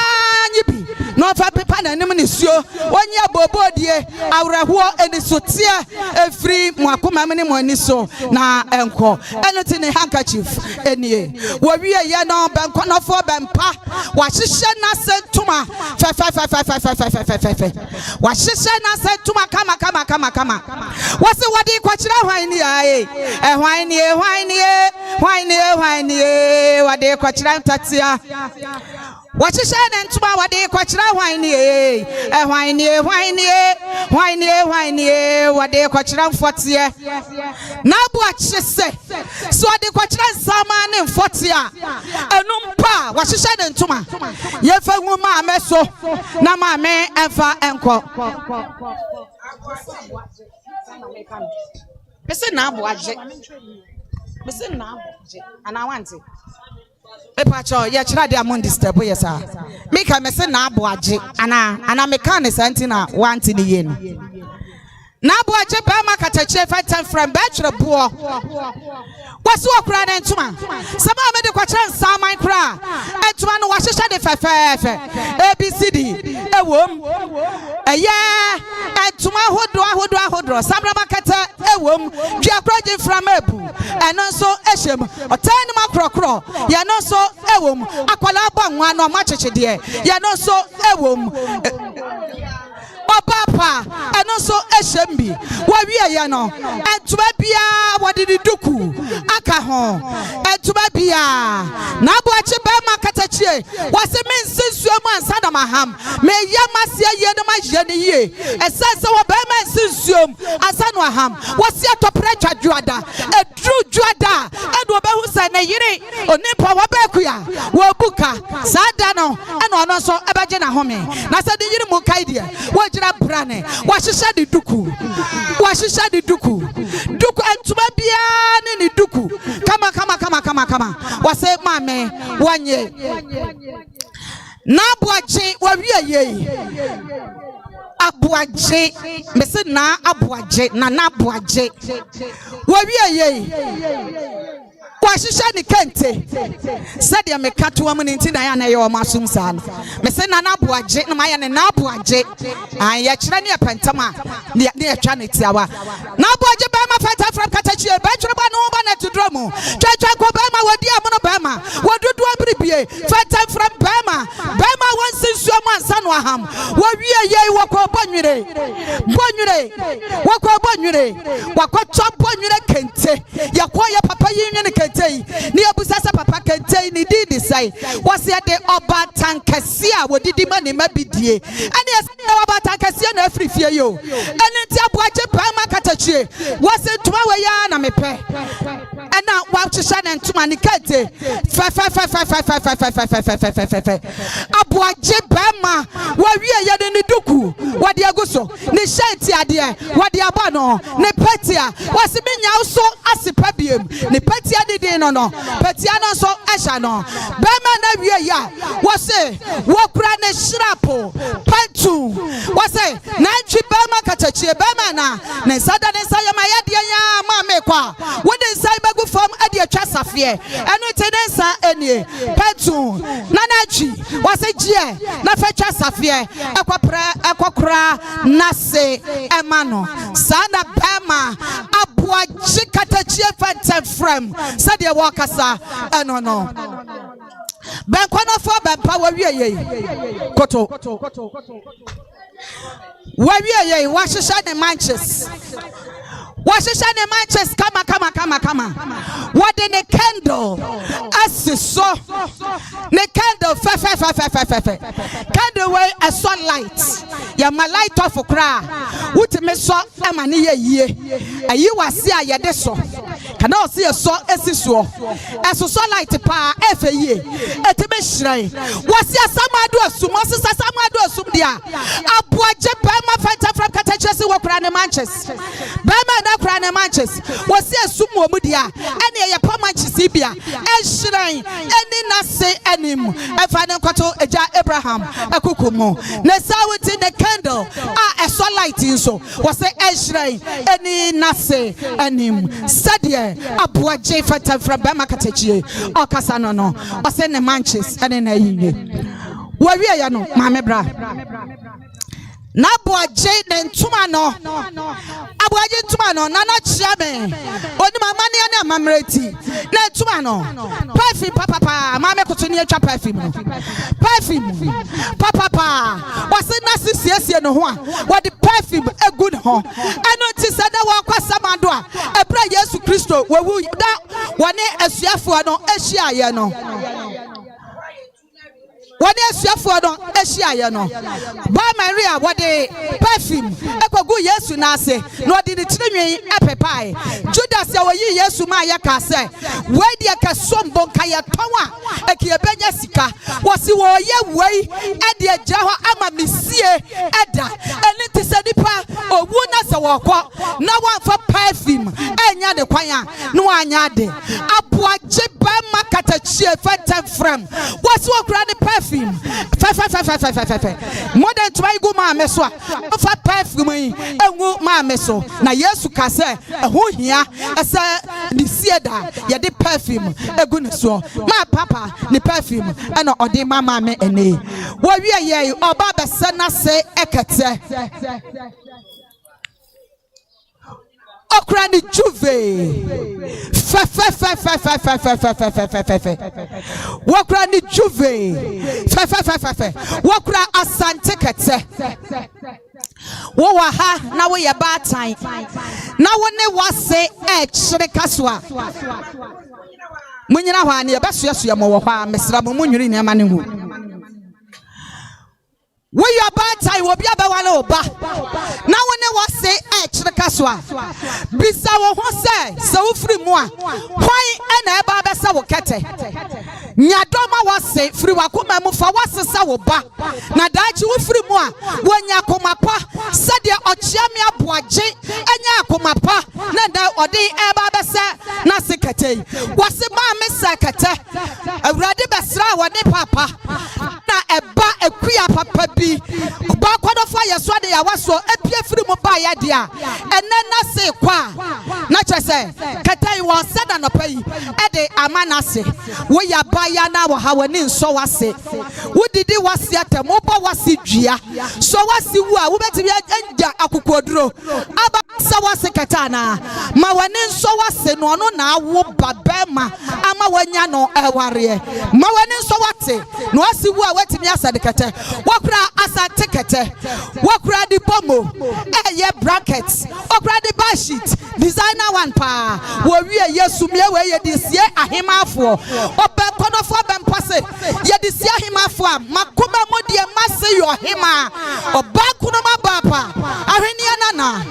E: nyibi no fa pepa na nim ne suo onye bobodie awrahwo eni sotia efri mo akoma me ne mo ani so na enko enoti ne handkerchief enie wo wie ye no benko no fo bempa wa hihye na sentuma fe wa hihye na sentuma kama what's the what you watch now? Why what they watch around Tatia? What you said and to what they watch around? Why what they watch around 40 years? Now what you say? So they watch around someone in 40 years. And no, what you said and to ma. Yes, a woman, meso, Nama me ever enco. Listen now, boaje. Listen now, and I want it. Epacho, ya chira dia mon disturb yes sir. Make a message na boaje, and I mechanic antina want in the yen. Na boaje ba makatache fight from bachelor boy. What's what crying and tuma? Some of the question Saman cry. And to one was a shady ABCD. A womb. A yeah. And to my hodra. Some Ramakata. A womb. Giaproject from Ebu. And also Eshem. Or 10 macro. Yano so a womb. Aqualaba one or much dear. Yano so a womb. Papa, and also Eshembi. Why we are yano, and to Babia, what did you do? Akahon, and to Babia. Nabuache Bama Katache, was a man since you man Sadamaham, may Yamasia Yanama Jenny, and says our Bama since you, Asanwaham, was yet to pressure Juada, a true Juada, and Wabahusa Nayiri, or Nipa Wabakuya, Wabuka, Sadano, and also Abajana Home. Nasa the Yirmukaidia, what brane washisha di duku duku antubabia ni duku kama wase mame wanye na boaje wawie ye abuaje mese na abuaje na boaje wawie ye washisha ni kente said ya mekatu wa mninti na ya na yo masum sana mese na boaje na maya na boaje ya chira ni pentama ni etwa ne tiawa na boaje ba ma fata from katachie ba chira ba no ba na tudromu twatwa ko ba ma wodi amono ba ma wodudu abribie fata from ba ma won sinsu amansa no aham wo wie ye wokọ bonwire wakọ bonwire kente yakọ papa yinwe ne kente ni abusasa papa kente ni didi sai wase de oba tankasia wodidi ma ne mabidie ane ese oba tankasia na afrifie yo ene ti aboaje pa ma katachie wase tuma we ya na mepe ena wa hyehyɛ ne ntuma ne kente aboaje ba ma wa wie ya de ne duku wade aguso ne shanti ade wade aba no ne petia wase menya so asipa biem ne petia de no petia no so ehya no ba ma na wie ya wase wokura ne shrapo pantu wase na ntwi ba ma katachie ba ma na ne sada ne sayama ya de ya ma me kwa wode nsai bagu fam ade atwa safie eno tenensa enie pantu na ntwi wase gie na fatwa safie ekokura nase emano sana bema aboaje katachie fantem frem said ya wakasa no benkono fo bempa wa wie ye koto Where ye washisha the manches. Washisha the manches, come. What in the candle? As you saw the candle, candle way a sunlight. Ya my light off for cry. What me saw a man ye. And you was see ya deso. Cannot see a saw as you saw. As a sunlight pa EFIE. Et me shrine. Was ya Samadu Sumos Samadu Sumdia. A boy Japan fighter from Catachas walk around the manches. Bama Crane Manches was a sumo mudia, any a pomanches Sibia, and shrine, any nase anim, a final cattle, a jar Abraham, a kukumo. Nesawit in the candle, a sunlight in so was a shrine, any nase anim, Sadia, a boy J Fata from Bamakachi, or Casanono, or send the manches and in a union. Where no, Mamma Bra. Nabwa Jaden Tumano Abwaji Tumano Nana Chame Onima Mani and Mamreti Ne Tumano Perfume Papa Mame Cotunia perfume Papa was it Nassi no one what the perfume a good home I noticed that I walk Samadua a prayer Yesu Christo where we that one a Siafuano Asia Yano. What is your photo? Asia, no. By Maria, what a perfume. Echo good yes, Nase, nor did it tell me apple pie. Judas, our yes, Maya Case. Where the Casombo Kaya Tawa, a Kiabenya was you all your way at the Jawa Ama Missie Edda, and it is a nipa or wounders a walk. No one for perfume, and yada choir, no one yade. Abwa Jeba Makatachi, Fat from. What's what granny perfume? More than 2 go ma meso fa perfume enwu ma meso na Yesu ka se eho hia ese ni sieda ye de perfume egu ne so ma papa ni perfume e na ode mama me ene wo wie ye oba be se na se ekete Okrani juve Wokrani juve Wakra asante kete Wo wa ha na wo ye bad time na wo ne wase chire kaswa Munyina hwa ne ye besoasoa mo wo hwa mesra mo munwiri ne ma ne hu We your bad time will be about oba. Now when they was say chire kaswa. Bisa wo ho say so free moi. Why na e ba besa wo kete. Nyadoma was say free wakoma mu fa wasesa wo ba. Na dachi wo free moi. Wo nyakoma pa said ya ochia me aboaje enya akoma pa na da ode e ba besa na sekete. Wase ma me sekete. Awurade besra wo ne papa. Na eba ekuya papa ba kwado fa yeso de ya waso epie firi mu ba ya dia enena se kwa na chese katai wo sada no pai e de amana se wo ya ba ya na wo ha wani nso wase wo didi wase atem wo ba wase dua so wase wu a wo beti anja akokoduro aba sa wase katana ma wani nso wase no no na wo babema ama wanya no eware ma wani nso wate no wase wu a watimi asadekete wakra ASANTE kete wakra di pomo ye brackets okra di bashit designer one pa wo wie Yesu me we ye di sie ahemafo oben konofo ben pase ye di sie ahemafo makoma modie mase yo hema oba kunoma bapa ahweni anana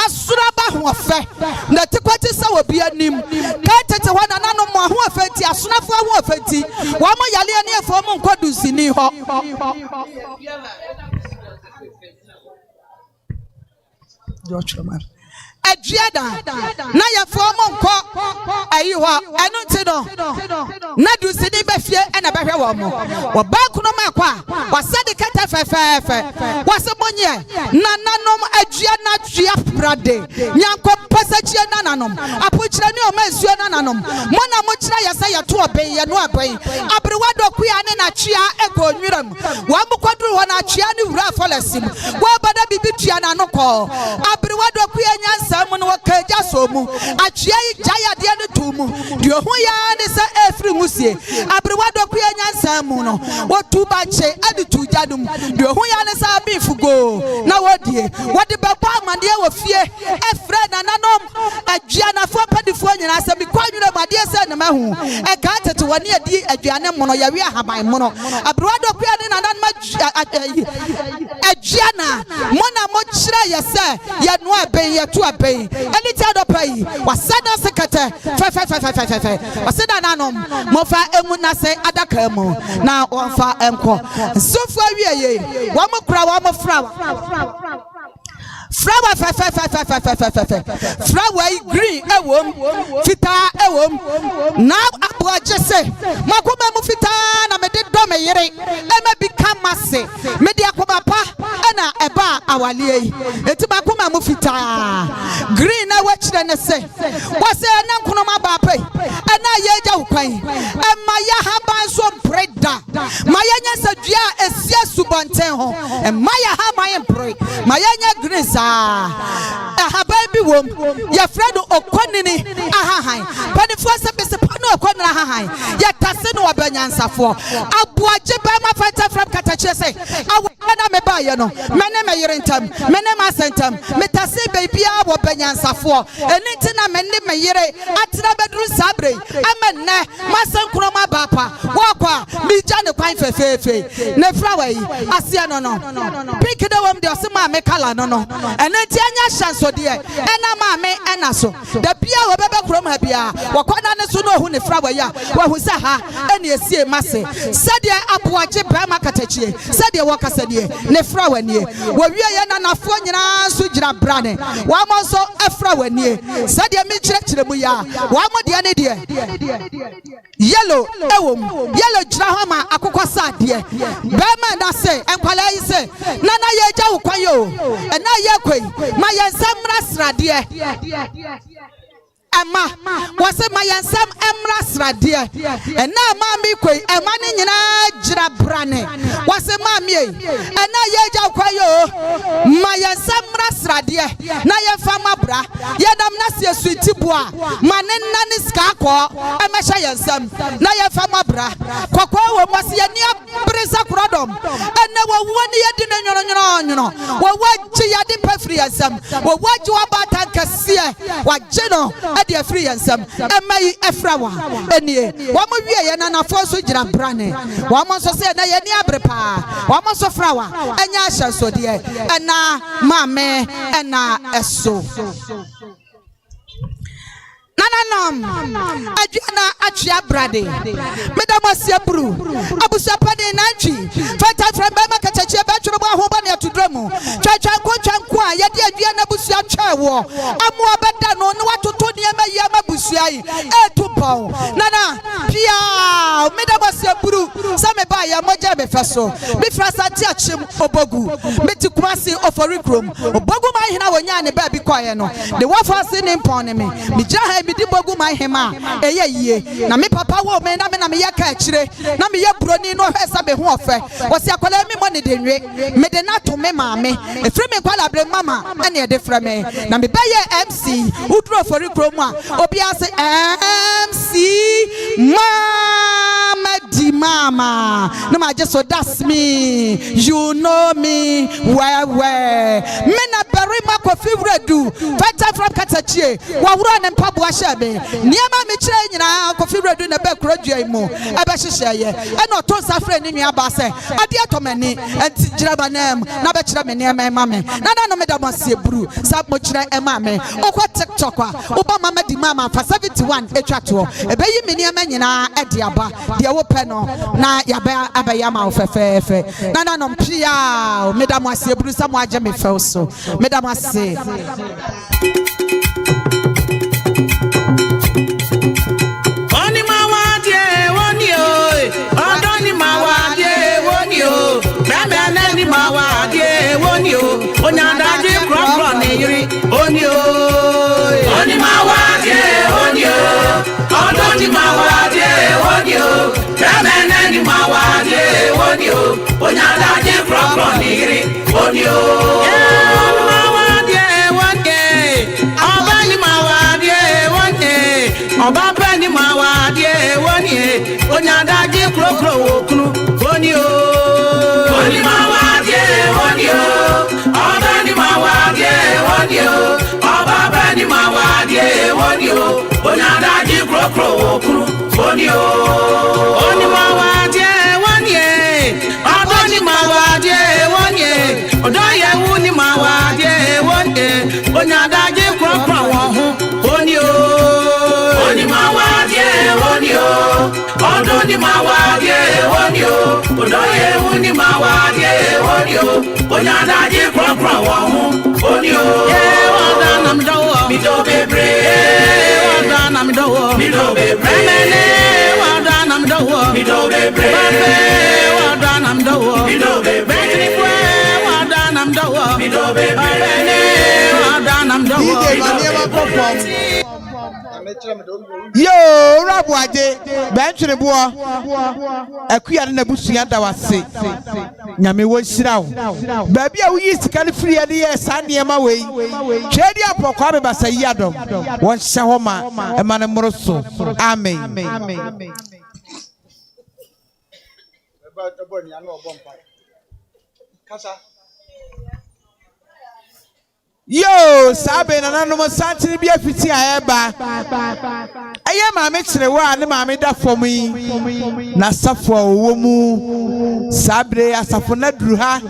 E: asura ba ho fe na tekwati sa wo bia nim ka tete wana nano mo ho afenti asonafo ho afenti wo mo yale ne efo mo nkodu sini ho Adriada na ya formo nko ayi ho enu nti no na du sini be fie e na be hwe wo mo wo ba kuno ma kwa wasade kata fefefe wase monye na nanom adua na dua brade nyanko pasachie na nanom apochira ni o mansuo na nanom mo na mo kira ya say to oben ye no aben abrewa dokuya ne na twia ego nwiram wa mo kwaduru ho na twia ne wura folasim wa bada bibi twia na no ko abrewa dokuya nyansa mu no wakaja so mu atwia yi jaya de ne to mu de ho ya ne sa efri musie abrewa dokuya nyansa samu no what two bache adi two jadum the huyane sa beef go na wodie what the baba man there wo fie e friend ananom aduana fo padifo nyina se bi kwadwere ma de se na mahu e ka tete woni adi aduane mono ya wi ahaban mono abroado kwa ne nanan ma aduana mona mo kira ye se ye no aben ye to aben eni ti adopai wasana sekete fe wasana nanom mo fa emu na se adaka mu na on fa enko sofo awieye wo mo kura wo mo fra flower green ewom fita ewom na aboaje se makoma mu fita na me de do me yere e ma bi kamase me de akoma pa na eba awale eti makoma mu fita green na wachire ne se wose na nkonoma ba pai na ye ja ukwan e ma ya haban so breda ma ya nya sadua esia subonten ho e ma ya ha ma ye mpre ma ya nya green aha baby wom ya fredo okonini ahahan panifo se bese pano okonira ahahan ya tase no wabanyansafo aboaje ba ma fanta from katache se awona me ba ye no mene me yerentam mene ma sentam me tase baby a wabanyansafo enti na mene me yere atira bedru sabre amenne masankro ma bapa wakwa mi jane kwan fefefe ne frawa yi asia no pick the wom de osema me kala no enti anya chance de ena ma me ena so da bia wo bebe krom ha bia wakwana ne so no hu ne frawa ya wa hu sa ha ena esie mase sade aboaje ba makatachie sade wo kasa die ne frawa nie wo wie ye na nafo nyina so gira brane wa mo so afrawa nie sade me kire mu ya wa mo de ne die yellow ewom yellow gira ho ma akokọ sa die ba ma na se enkwala yi se nana ye ja wo kwan yo ena ye kwai ma yansam rasrade Emma was a my yansam emras radie and now mammy quay a man in jira brane was a mammy and now ye kwayo my yansam rasradie na ye fama bra yadam nasia sweetie bois manen nani skako a mesha yansam na ye fama bra kwakwa was ye near brisa crodom and now one year dinner what yadi pefri yansam what you about Tankasia what Geno dear free and some Emma Efrawa enie wamo wie na na fo so gira brane wamo so se na ye ni abrepa wamo so frawa enya hya so de na mame na eso Nananam Adriana Achia Brade Medamosia Bru Abusa Pade Nanchi Fata from Bama Katachi Bachelor Hobania to Dremo Chankwa Yadi Adriana Busia Chawo Amua Bada no what to Tony Yama Busiai Etupo Nana Pia Medamosia Bru Samebaya Mojabe Faso Bifrasa Tiachim Obogu Metikwasi Oforicrum Obogu Mahina Wanyane Baby Koyano the Wafas in Imponeme Mijaha di bogu my hema ye na me papa wo me na me yaka akire na me ye broni no hwesa be ho ofe wosi akola me money de nwe me de na to me maame efre me kwala bre mama ene e de frɛ me na me ba ye MC udro for krom a obi ase MC mama di mama no ma just so that's me you know me where me na beri makofi wredu fata from katachie wa wuro ne mpabo Niama me kire nyina kofi redu na be krodua mu ebe hyehye ye e no to safre ni nua ba se ade atomani enti giraba nam na be kire me niama ma me na no me da masie buru sa mo kire e ma me okwa TikTok a oba mama di mama fa 71 etwa to ebe yi me niama nyina e de aba de wo pe no na ya ba abaya ma ofefefe na no mpia me da masie buru sa mo age me fe so me da masie
F: Onyadaji krokro neyiri onio oni mawade onio odoni mawade onio remene ni mawade onio onyadaji krokro neyiri onio mawade wonke obani mawade wonke obapeni mawade wonie onyadaji krokro okunu o onyada ji krokro okru oni o oni mawade wonye odoni mawade wonye odoye wuni mawade wonye onyada ji krokro won ho oni o oni mawade woni o odoni mawade woni o odoye wuni mawade woni o onyada ji krokro won ho oni o wadanam dawo mi do bebre wadanam dawo mi do bebre mene wadanam dawo mi do bebre wadanam dawo mi do bebre wadanam dawo mi do bebre mene wadanam dawo
A: yo rabu aje benchire boa akuya na busuya da wase nyame wo hirawo baabi a wuyi sika ne free ade ye sanema wei twedi apokwa abebasa yi adom won hye ho ma e ma ne moroso amen yo sabe na nanom santini bi afiti a eba aye maame kirewa ne maame da fom yi na safo owo mu sabre asafo na duru ha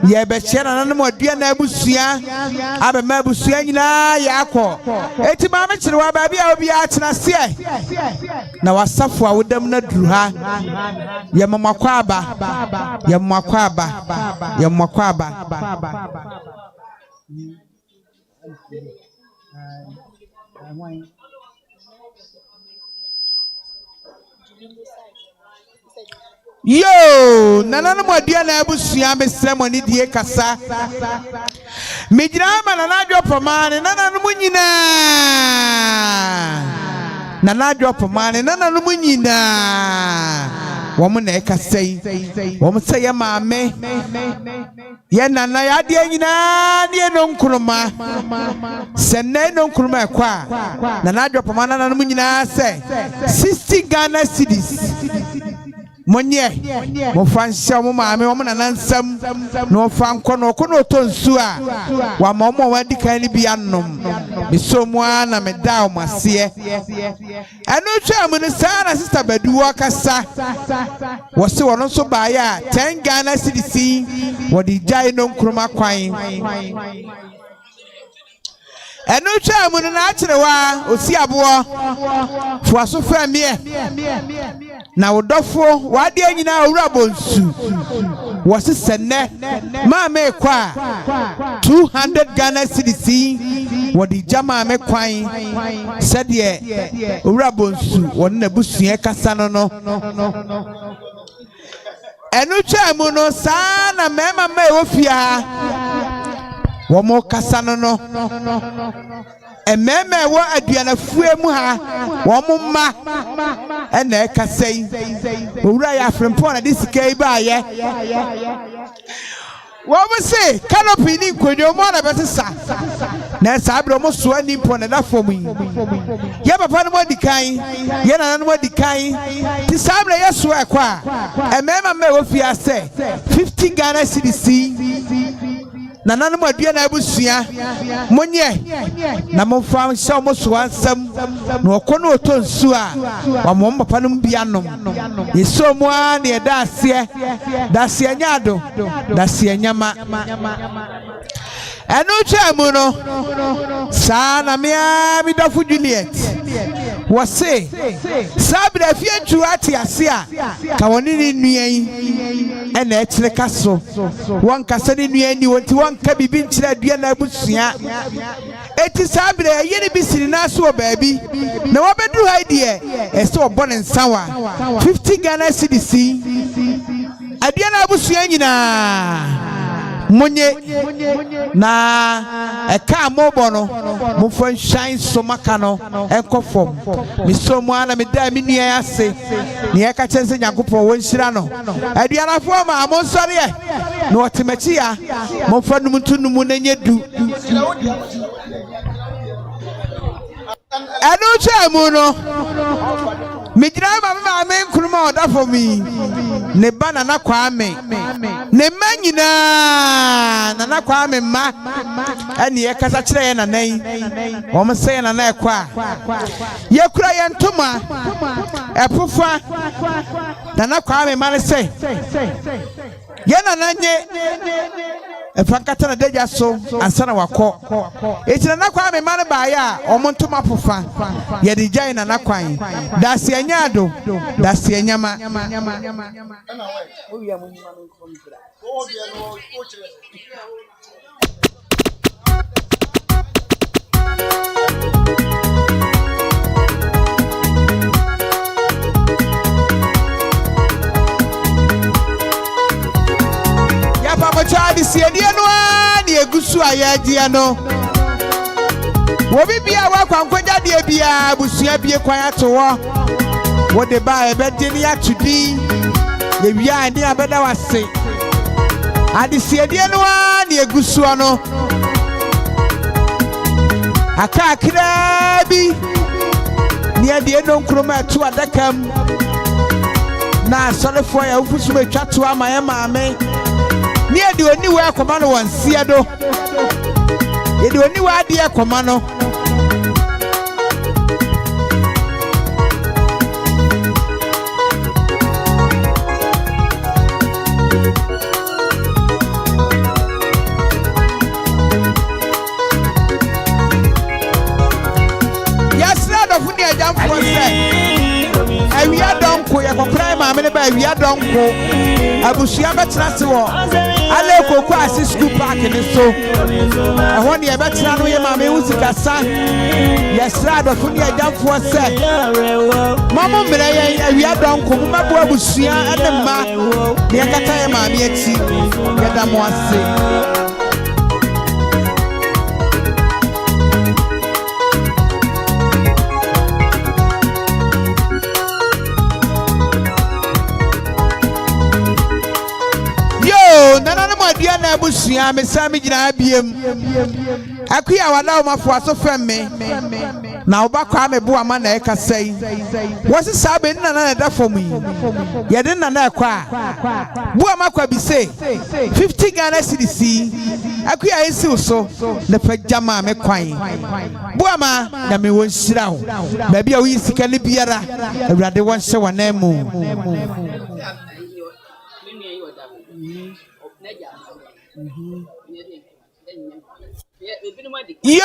A: ye be che na nanom adua na abusua abe ma abusua nyina ya akọ eti maame kirewa ba bia obi a tena se na wasafo a wodam na duru ha ye mamakwa aba ye mamakwa aba ye mamakwa aba yo nana mo dia na abusua mesremo ni die kasa mejira ma nana adwopomane nana no munyina nana adwopomane nana no munyina womo na ekasai womo se ya maame ye nana ya de nyina ne no nkruma se ne no nkruma kwa nana adwopomane nana no munyina se 60 Ghana cedis monye mo fansha mo maame wo na nansam no fanko no ko no tonsu a wa mo wadi kan ni bia nom misomu na meda o mase enu twa mu ni sana sister badu wakasa wo se wono so ba ya 10 Ghana cedis wo di jai no nkruma kwan enu twa mu na acherewa osi abo fo aso fa mie na wodofo wade anyina owura bonsu wose senne ma me kwa 200 Ghana cedis wodi jama me kwan sede owura bonsu won na busua kasa no enu twa mu no saa na mema ma efia womo kasa no ememe wo aduana fue mu ha womo ma ena ekasai owura ya frempon na disika iba ye womo se canopy ni nkonyo mo na betesa na sabro mo so ani pon na fom yi ye papa no modikan ye nana no modikan ti sabro ye so ekwa ememe ma wo fia se 50 Ghana cedis nana no adua na abusua monye na momfa nhyɛ mo so ansam na okono otonsu a wa mom papa no bia nom yeso mo a na eda ase nyado da se nyama enu twa mu no sa na me dafo Juliet wose sabra fie tu ati ase a ka woni ni nuan ena ekire kaso won kasa ni nuan ni wonti won ka bibi nkire adua na abusua eti sabra ye ni bisiri na so baabi na wobedru haidie ese obone nsawa 50 Ghana cedis adua na abusua nyina monye na eka mobo no mo fon shine so maka no enkofom misomu ana meda mi nua ase ne eka chense nyankopon won hira no aduanafo ma mo sore e no otemachi ya mo fa num tunum na nyedu enu chemu no Mijira mama me Nkrumah oda for me. Ne ba Nana Kwame. Ne ma nyina Nana Kwame ma. Ani e kasa kire ye nanan. Omo se ye nana ekwa. Ye kura ye ntoma. Efufa. Nana Kwame ma ne se. Ye nananye efankata na deja so ansana wako. Eti Nana Kwame ma ne ba ya omo ntoma fufa. Ye di jai Nana Kwan. Dasi anyado. Dasi anyama. Chadi siedie no ani egusu ayadia no wobi bia wa kwankwagya de bia busua bie kwan ato wo wo de ba ebedi ni atudi ye wia ani abeda wase adi siedie no ani egusu no akakra bi ni ade no Nkrumah tu adakam na sorefo ya ufusu betwa to amaye maame ni edi oni we akoma no wansia do edi oni we ade akoma no yasra do funi ajamfo se awia donko ya kokra maame ne ba awia donko abusia betra se wo ale koko asi school park ni so ehwo ne betra no ye maame usika sa yesra do funi ajamfo se mama mre ye awia donko mumabo abusia ene ma ne kata ye maame ati yeda mo ase nana mo adia na abusua me sami gina abiem akuya wada o mafo aso femme na obakwa me bo ama na ekasai wose sabe nana na da fomu ye de nana ekwa bo amakwa bi say 50 Ghana cedis akuya esi so na pajama me kwan bo ama na me won hira ho ba bia wo yisika ne biara awurade won hye wanamu yo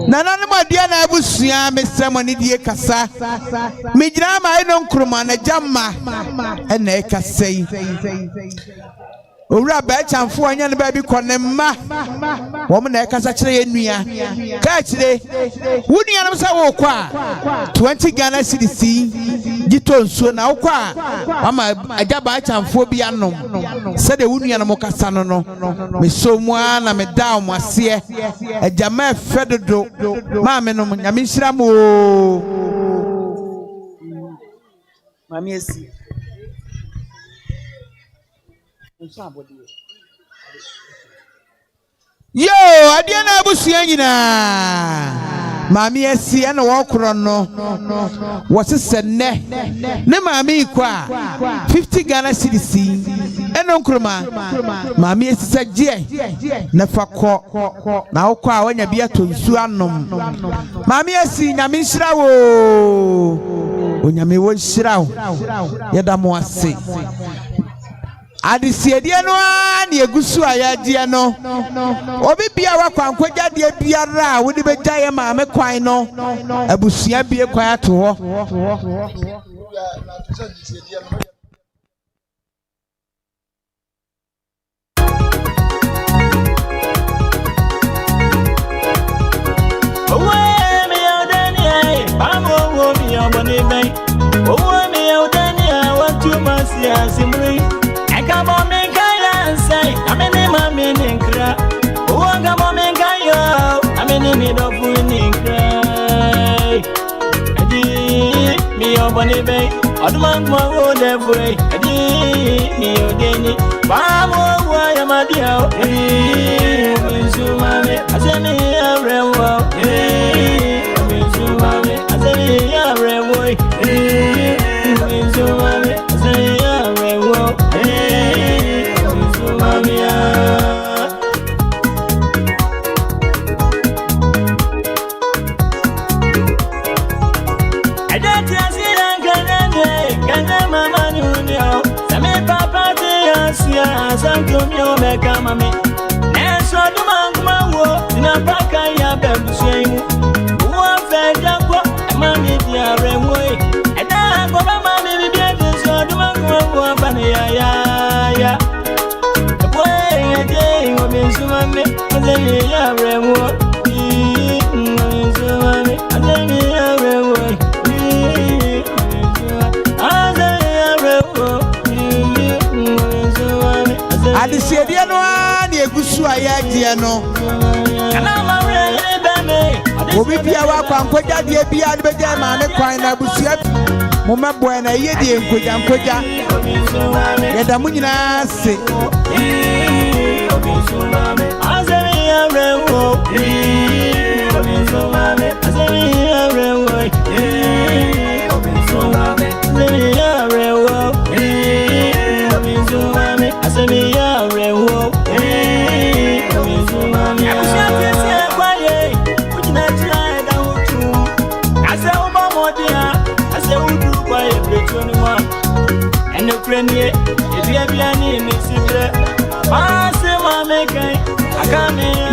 A: nana no madia na abusua mesemo ne die kasa mejira ma eno Nkrumah na jamma ena ekasai owura ba chamfo anya ne ba bi konemma wo mo na ekasa kire ye nua ka kire wunua no sa wo kwa 20 Ghana cedis gito nsuo na wo kwa ama ajaba chamfo bi anom se de wunua no mo kasa no me so mu na me da mo ase ajama efedodo ma me no nyame nhira mo mami esi yo adiana abusua nyina mami esi na wo kro no wose ne mami kwa 50 Ghana cedis eno Nkrumah mami esi sagie na fakọ na wo kwa wanya bia tonsu anom mami esi nyame nhira wo onyame wo nhira wo yeda mo ase adisiedie no ani egusu ayadie no obi bia wa kwankwagya de biara wo de beja ye maame kwan no abusua bie kwan ato ho
C: Come on, make I say, I'm in my meaning cry. Oh, come on, make I I'm in the middle of winning cry. Me, your bunny bay, I'd want my road every day. Me, your Danny, Bamo, why am I dear? I said, me, a real well. I said, me, a real boy. santo mio meka mami neso dumanguma wo na paka ya bebusuimu wo feja ko mami diare moi eda ko mami bibi so dumanguma wo bana ya boy ede wo besumame azemi ya remo besumame azemi ya remo
A: Adisiedie no ani egusu ayagye no. Obi bia wa kwankwaja de bia de beja ma me kwan na busia. Mo mebo na ye de nkwaja. Yeda mu nyina se.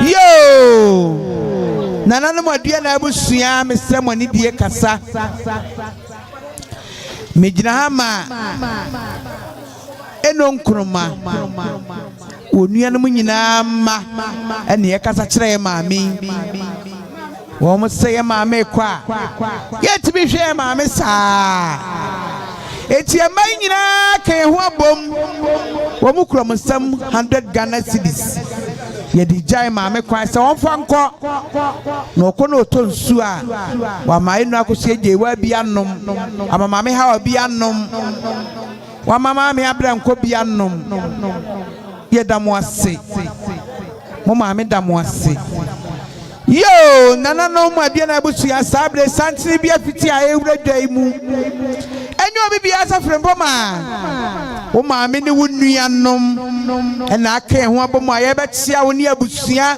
A: Yo nana no modua na abusua mesem oni die kasa mejina hama eno nkruma onua no nyina ma ene ye kasa kire maami wo mo sey maami kwa yet bi hwe maami saa eti amai nyina kan ho abom wo mu krom sam 100 Ghana cedis ye di jai maami kwa se won fa nko no ko no to nsu a wa mai no akosie je wa bi anom ama maami ha wa bi anom wa mama me abra nko bi anom ye damo ase mo maami damo ase yo nana no mu abia na abusua sabre santini bia fiti a ewura dwai mu enyo obi bia safrempo ma wo maami ne wo nuanom na aka ho abomu aye be tia wo ne abusua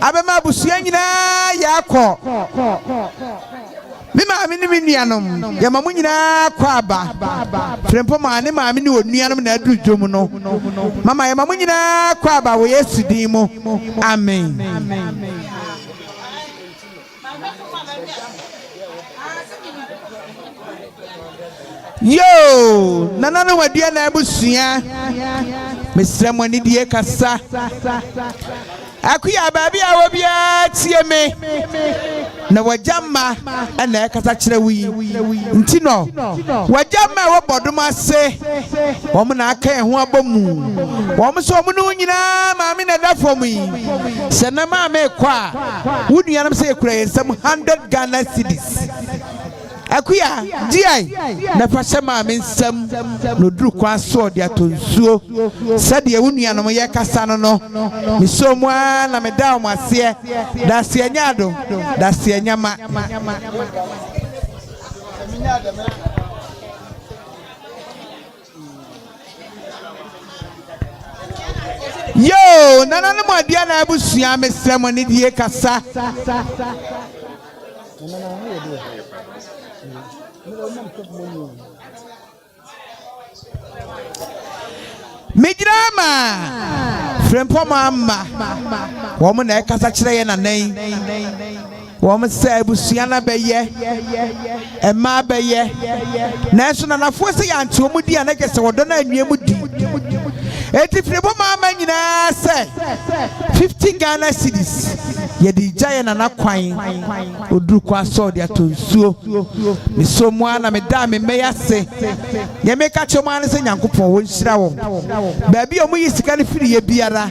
A: abema abusua nyina ya akọ mi maami ne mi nuanom ya mamu nyina akọ aba frempo ma ne maami ne wo nuanom na adu dwom no mama ya mamu nyina akọ aba wo Yesu din mu amen yo nana no wadua na abusua mesramo ni die kasa akuya baabi a wo bia tie me na wajama na kasa kire wi nti no wajama wo bodom ase wo na aka ho abomu wo so mo no nyina maami na dafom yi se na maami kwa wo nuanam se ekura yensam 100 Ghana cedis akuya diai na fashe maami nsam no duru kwa so de atonsuo sade wo nuanom ye kasa no misomu na meda o ase da se nyado da se nyama yo nana no modua na abusua mesramo ne die kasa Midrama Frempo mama woman na kasa kire ye na nan woman say abusua na beye ema beye na so na nafo se ya nti omudi ana kese wodo na anwie mudi eti Frempo mama nyina say 50 Ghana cedis ye di jaye na nakwan oduru kwa so de atonsuo misomu ana meda me meyase ye meka choma ne se nyankopon wo nhira wo baabi omu yi sika ne firi ye biara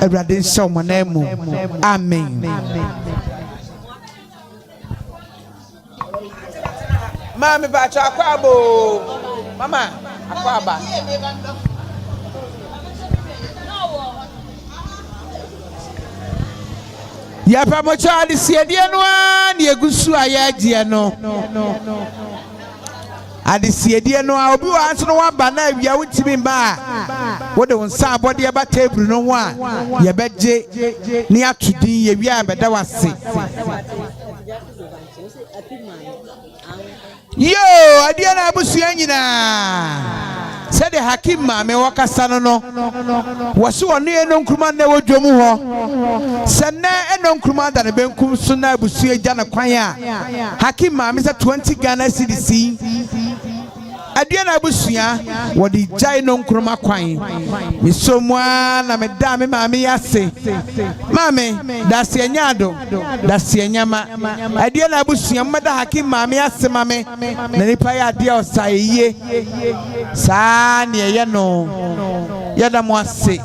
A: awurade nhyɛ mo na mu amen mama ba cha akwabo mama akwaba ya pa mo cha adisiedie no a ne egusu ayagye no adisiedie no a obi wa anso no wa ba na awia wutimi ba wo de wonsa abode ba table no ho a ye beje ne atudin ye wi abeda wase yo adie na abusua nyina se de hakim maame wakasa no wose woni Yaa Nkrumah na wodwomu ho sene Yaa Nkrumah da ne benkum so na abusu agya na kwan a hakim maame sa 20 Ghana cedis adua na abusua wodi Yaa Nkrumah kwan misomwa na meda me maame yase maame da se anyado da se anyama adua na abusua mmada hakim maame yase maame na nipa ya ade osaye saa ne ye no yada mo ase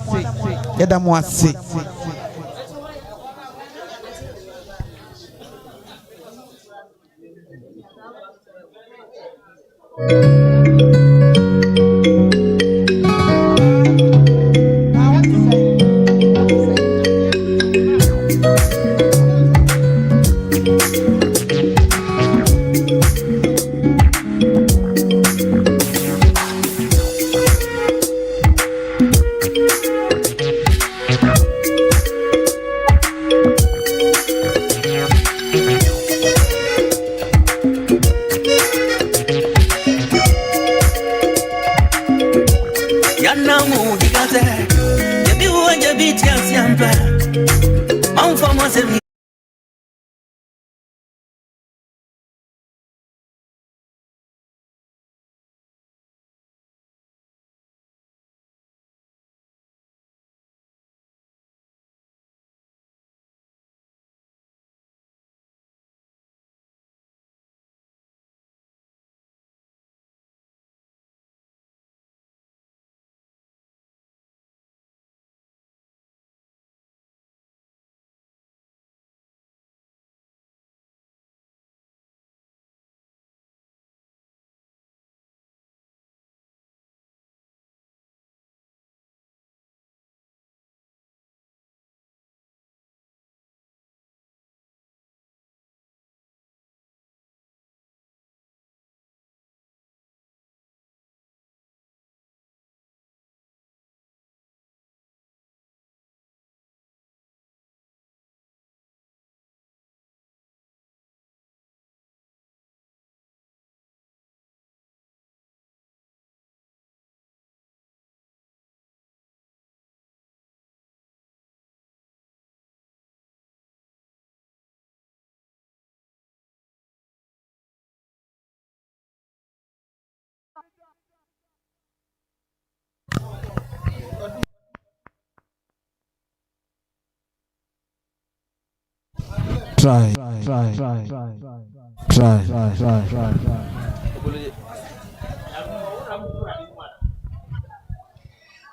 G: Try.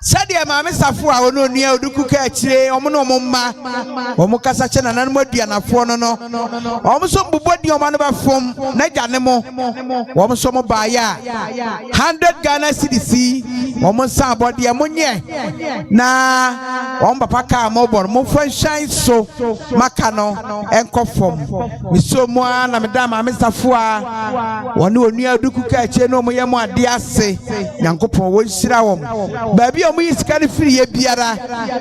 A: Sadia maame safo a ono nua oduku ka akire omo no momma omo kasa che na nan moduanafo no omo so bubodi omo no ba fom na gane mo omo so mo ba ya 100 Ghana cedis omo sa body e monye na omo papa ka mo bor mo fan shine so maka no enko fom misomo na medam maame safo a ono onua oduku ka akire no mo ye mo ade ase nyankopon wo nsira wom baabi omo yiskani free ye biara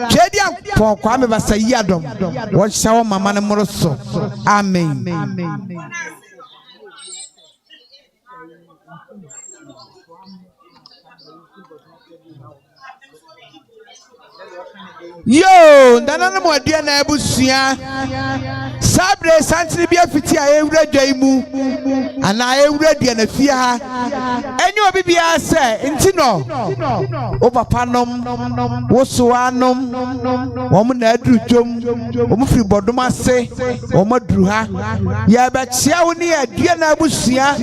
A: twedi ampon kwa me basa yi adom wo hyawo mama ne moroso amen yo ndana mo adua na abusua sabre santri bia fiti a ewura dwaimu ana ewura dia na fie ha enyo obi bia se ntino o papa nom wo so anom wo mo na aduru dwom wo mo firi bodom ase wo mo aduru ha ya ba chia wo ni adua na abusua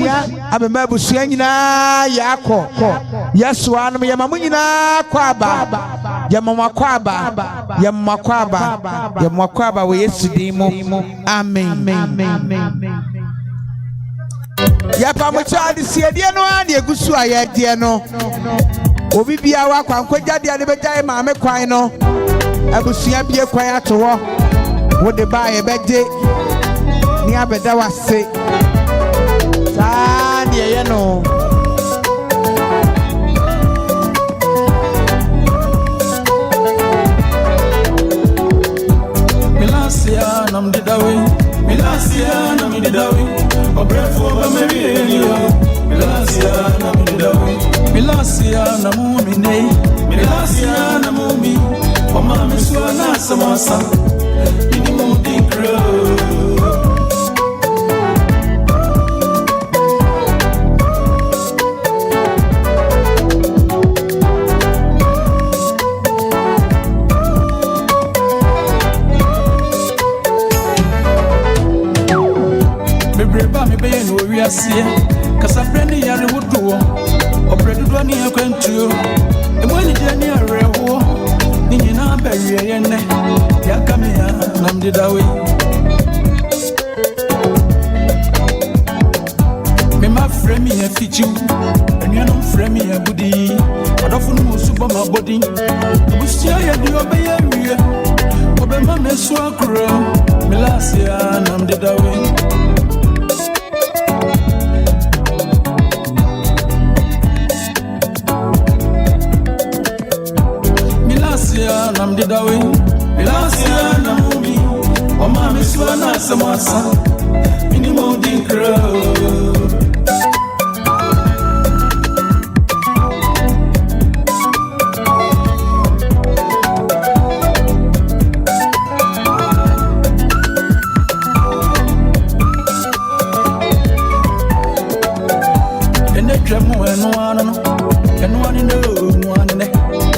A: abema abusua nyina ya akọ ya so anom ya mamu nyina kwa aba ya mama kwa aba ya mwakwaba we Yesu dimo amen ya pamocha adisiedie no ani egusu ayedie no obi bia wa kwankwagyade ade bejae maame kwan no abusua bie kwan ato ho wo de ba ye beje ni abeda wase saa ne ye no
H: Milasia nam didawi, Milasia nam didawi, obrefo ba meri elio. Milasia nam didawi, Milasia. Milasia na mumi nei, Milasia na mumi. Oma miswa na samasa, minimum dinkro. Bebreba me be no wiase, kasa brandi yare wodo, obredu ni akwantuo. Emoni jani arewo, ninyi na beriye yene, yakamia namdidawe. Me ma frame ye fichu, enu no frame ye budi. Odofunu musuba ma body. Busia ye di obeye wiye. Obe ma mesu akro, Milasia namdidawe. Namdidawe, Milasia na mumi. Oma miswa na samasa, minimum dinkro. Ene tremo eno no.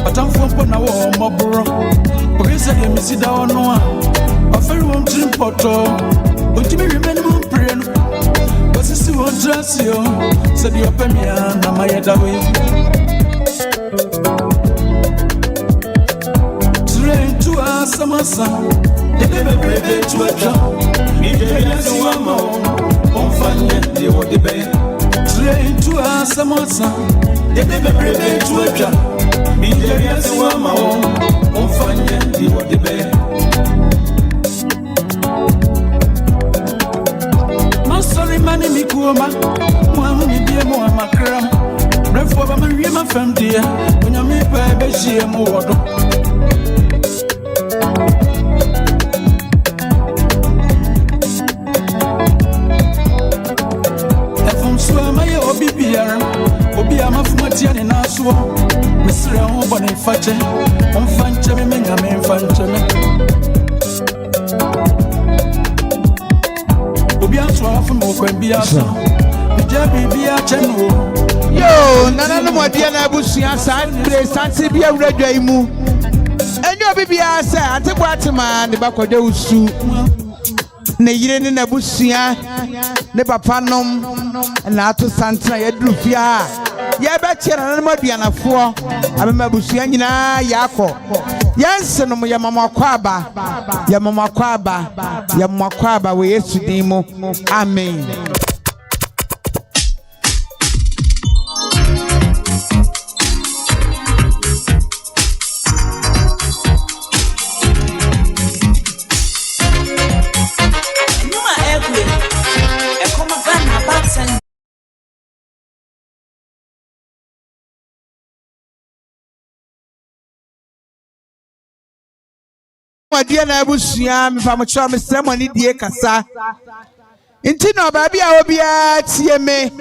H: Atamfo na wo mobro. Ogese ye misida ono a. Aferi won trim poto. Ontimi remeni mo pre no. Osisi won trasio. Se di opemia na mayedawe. Train to asamasa. Dede bebe to acha. Mi de yasi wa ma. On fanye de wo de be. Train to asamasa. Dede bebe to acha. Mijeria siwa mao, umfanye di wadibe. Masori mani mikuoma, mwamu nibie mwa makram. Refo ba mariye mafamdia, unyami pa ebeshie muwodo. Efum suwa maye obi biyara, obi amafumatia ni nasuwa. Misre on bone fache, on fanche me ngame fanche me. Obi anso afu mo kwa bia so. Bijabi bia chenu.
A: Yo, nana no modia na abusua Sunday santi bia wradwa imu. Enyo bibia se atebo atema ne bakwode usu. Ne yire ne abusua ne papa nom na ato santra yedru fia. Ya be chira na maduanafo abema busua nyina yakọ yanse no ya mama kwaba we Yesu din mu amen. Wadia na abusua mfamocho mesemani die kasa nti no baabi a obia tie me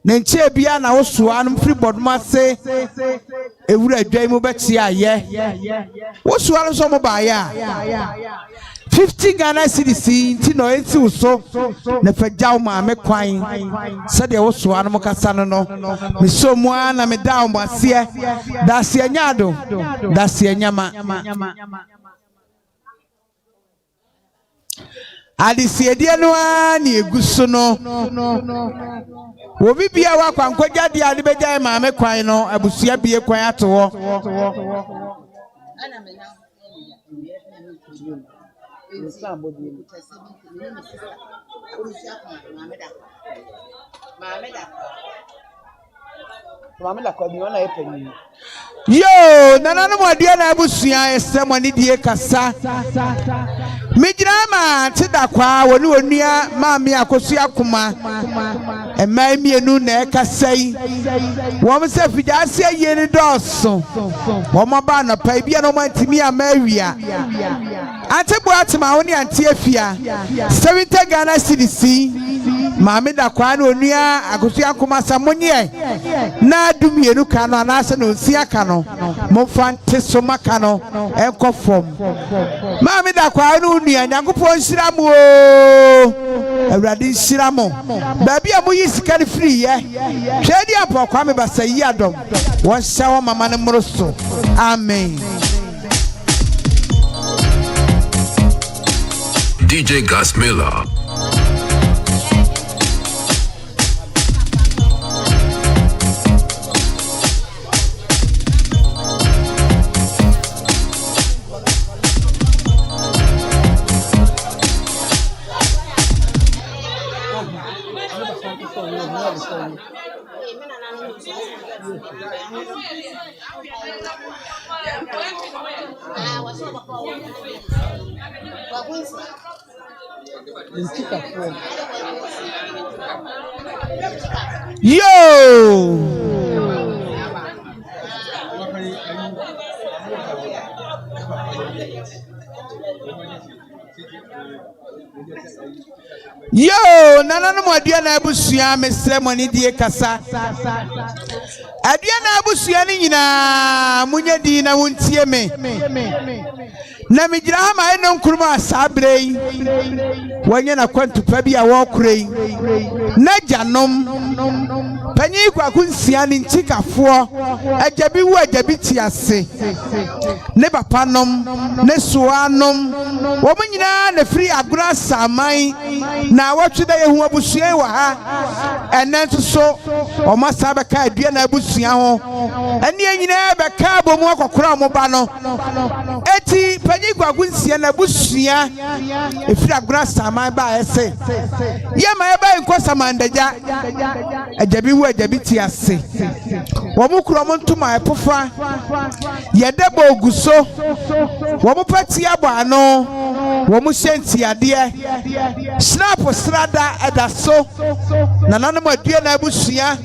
A: na nche bia na wosoa no free board mase ewura adwan mu betia ye wosoa no so mo ba ya 50 Ghana cedis nti no enti wo na fajaw ma me kwan sade wosoa no kasa no mesomu na me daw mo ase da se anyado da se anyama adisiedie no ani eguso no wo bibia wa kwankwaja dia de beja ma me kwan no abusua bie kwan ato ho yo nana no modia na abusua esemani die kasa Mijirama tida kwa woni onua maami akosu akoma Emma mienu na ekasa yi. Wo se Efiduase ye ni doso. Wo ma ba na pa bia no mantimi amawia. Ante bo atema wo ni ante afia. 70 Ghana cedis. Maame da kwa na onua akosu akoma samonye. Na dumienu ka no anase no nsia ka no. Mo fante so maka no enkofom. Maame da kwa na onua Nyankopon hira mo. Awurade hira mo. Ba bia mo yi sika ni free ye. Twedi apo kwa me basa yi adom. Won hya wo mama ne moroso. Amen.
G: DJ Gas Miller.
A: Yo! Yo, nana no modua na abusua mesre moni die kasa. Adua na abusua ni nyina munya di na wontie me. Na migira ha ma eno Nkrumah asabrei. Wanya na kwantu pa bia wo kurei. Na janom panyi kwaku nsia ni nchikafo. Ajabi wu ajabi tiase. Ne papanom, ne soanom. Wo nyina na free agura samai. Na watweda yehu abusua wa ha. Enenso so o masaba ka adua na abusua ho. Ene nyina be ka bomu akokora mo ba no. Eti panyi kwaku nsia na abusua efiri agura samai ba ese. Ye ma eba enko samandaja. Ajabi wu ajabi tiase. Wo mu kuro mo ntuma epofa. Yedebo oguso. Wo mu pati abo ano. Wo mu senti ade. Snap strada edaso. Nanano mo adua na abusua.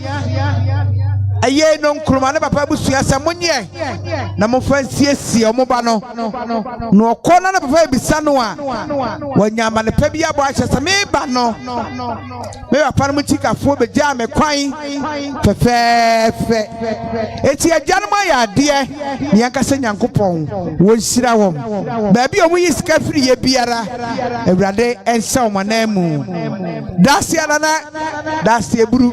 A: Aye no Nkrumah ne papa abusua samonye. Na mo fansiesie omo ba no. No okona na papa ebisa no a. Wanyama ne pa bia bo ahyesa me ba no. Me papa no mutikafo be gya me kwan. Fefefe. Eti agyanoma ya ade. Nyankase Nyankopon wo nhira wom. Ba bia omo yisika firi ye biara. Ewurade ensa omanamu. Dasi alana. Dasi eburu.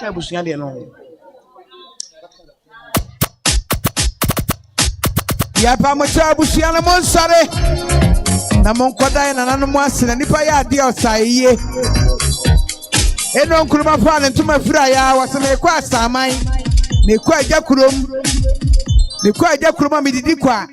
A: Abusua de no. Ya pa mo cha abusua no monsare. Na monkodan na nanu mo asena nipa ya ade osaiye. Eno Nkrumah fa ne ntuma fira ya waseme kwa asaman. Ne kwa ajakurom. Ne kwa ajakurom mididi kwa.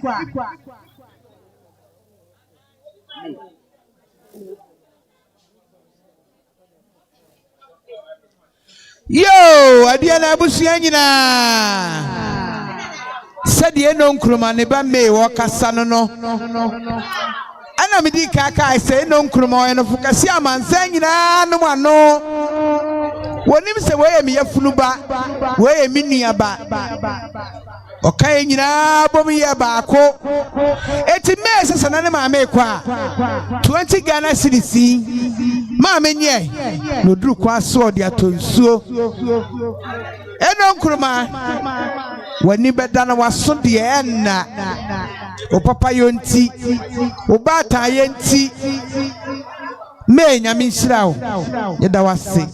A: Yo, adia na abusua nyina. Sadi eno Nkrumah ne ba me wo kasa no no. Ana midi kaka ese eno Nkrumah eno fukasi amansa nyina no ano. Wonim se wo ye me yafunu ba, wo ye me nua ba. Okay nyina bom ye ba ko. Eti me sesa na ne ma me kwa. 20 Ghana cedis. Ma menye no duru kwa so de atonsuo eno Nkrumah wani beda na waso de enna o papa yonti o bata yenti me nyame nhirawo yeda wase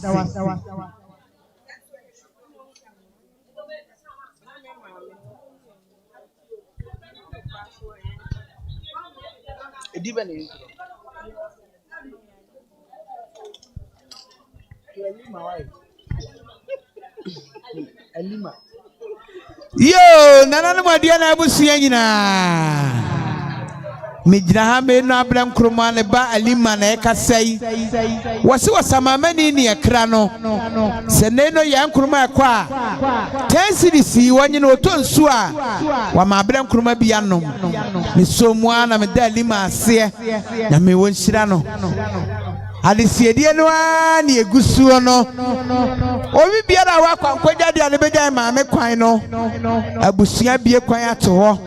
A: edibane Yo, nana mo dia na abusua nyina. Mijina ha me no abra Nkrumah ne ba Alima na ekasai. Wasi wasamamani ni ekra no. Se ne no Yaa Nkrumah kwa. 10 cedis wanyi no otonsu a. Wa ma abra Nkrumah bia no. Me somua na me da Alima ase. Na me wonhyira no. Adesiedie no ani egusuo no. Obi biara wa kwankwagya de ane begya maame kwan no. Abusua bie kwan ato ho.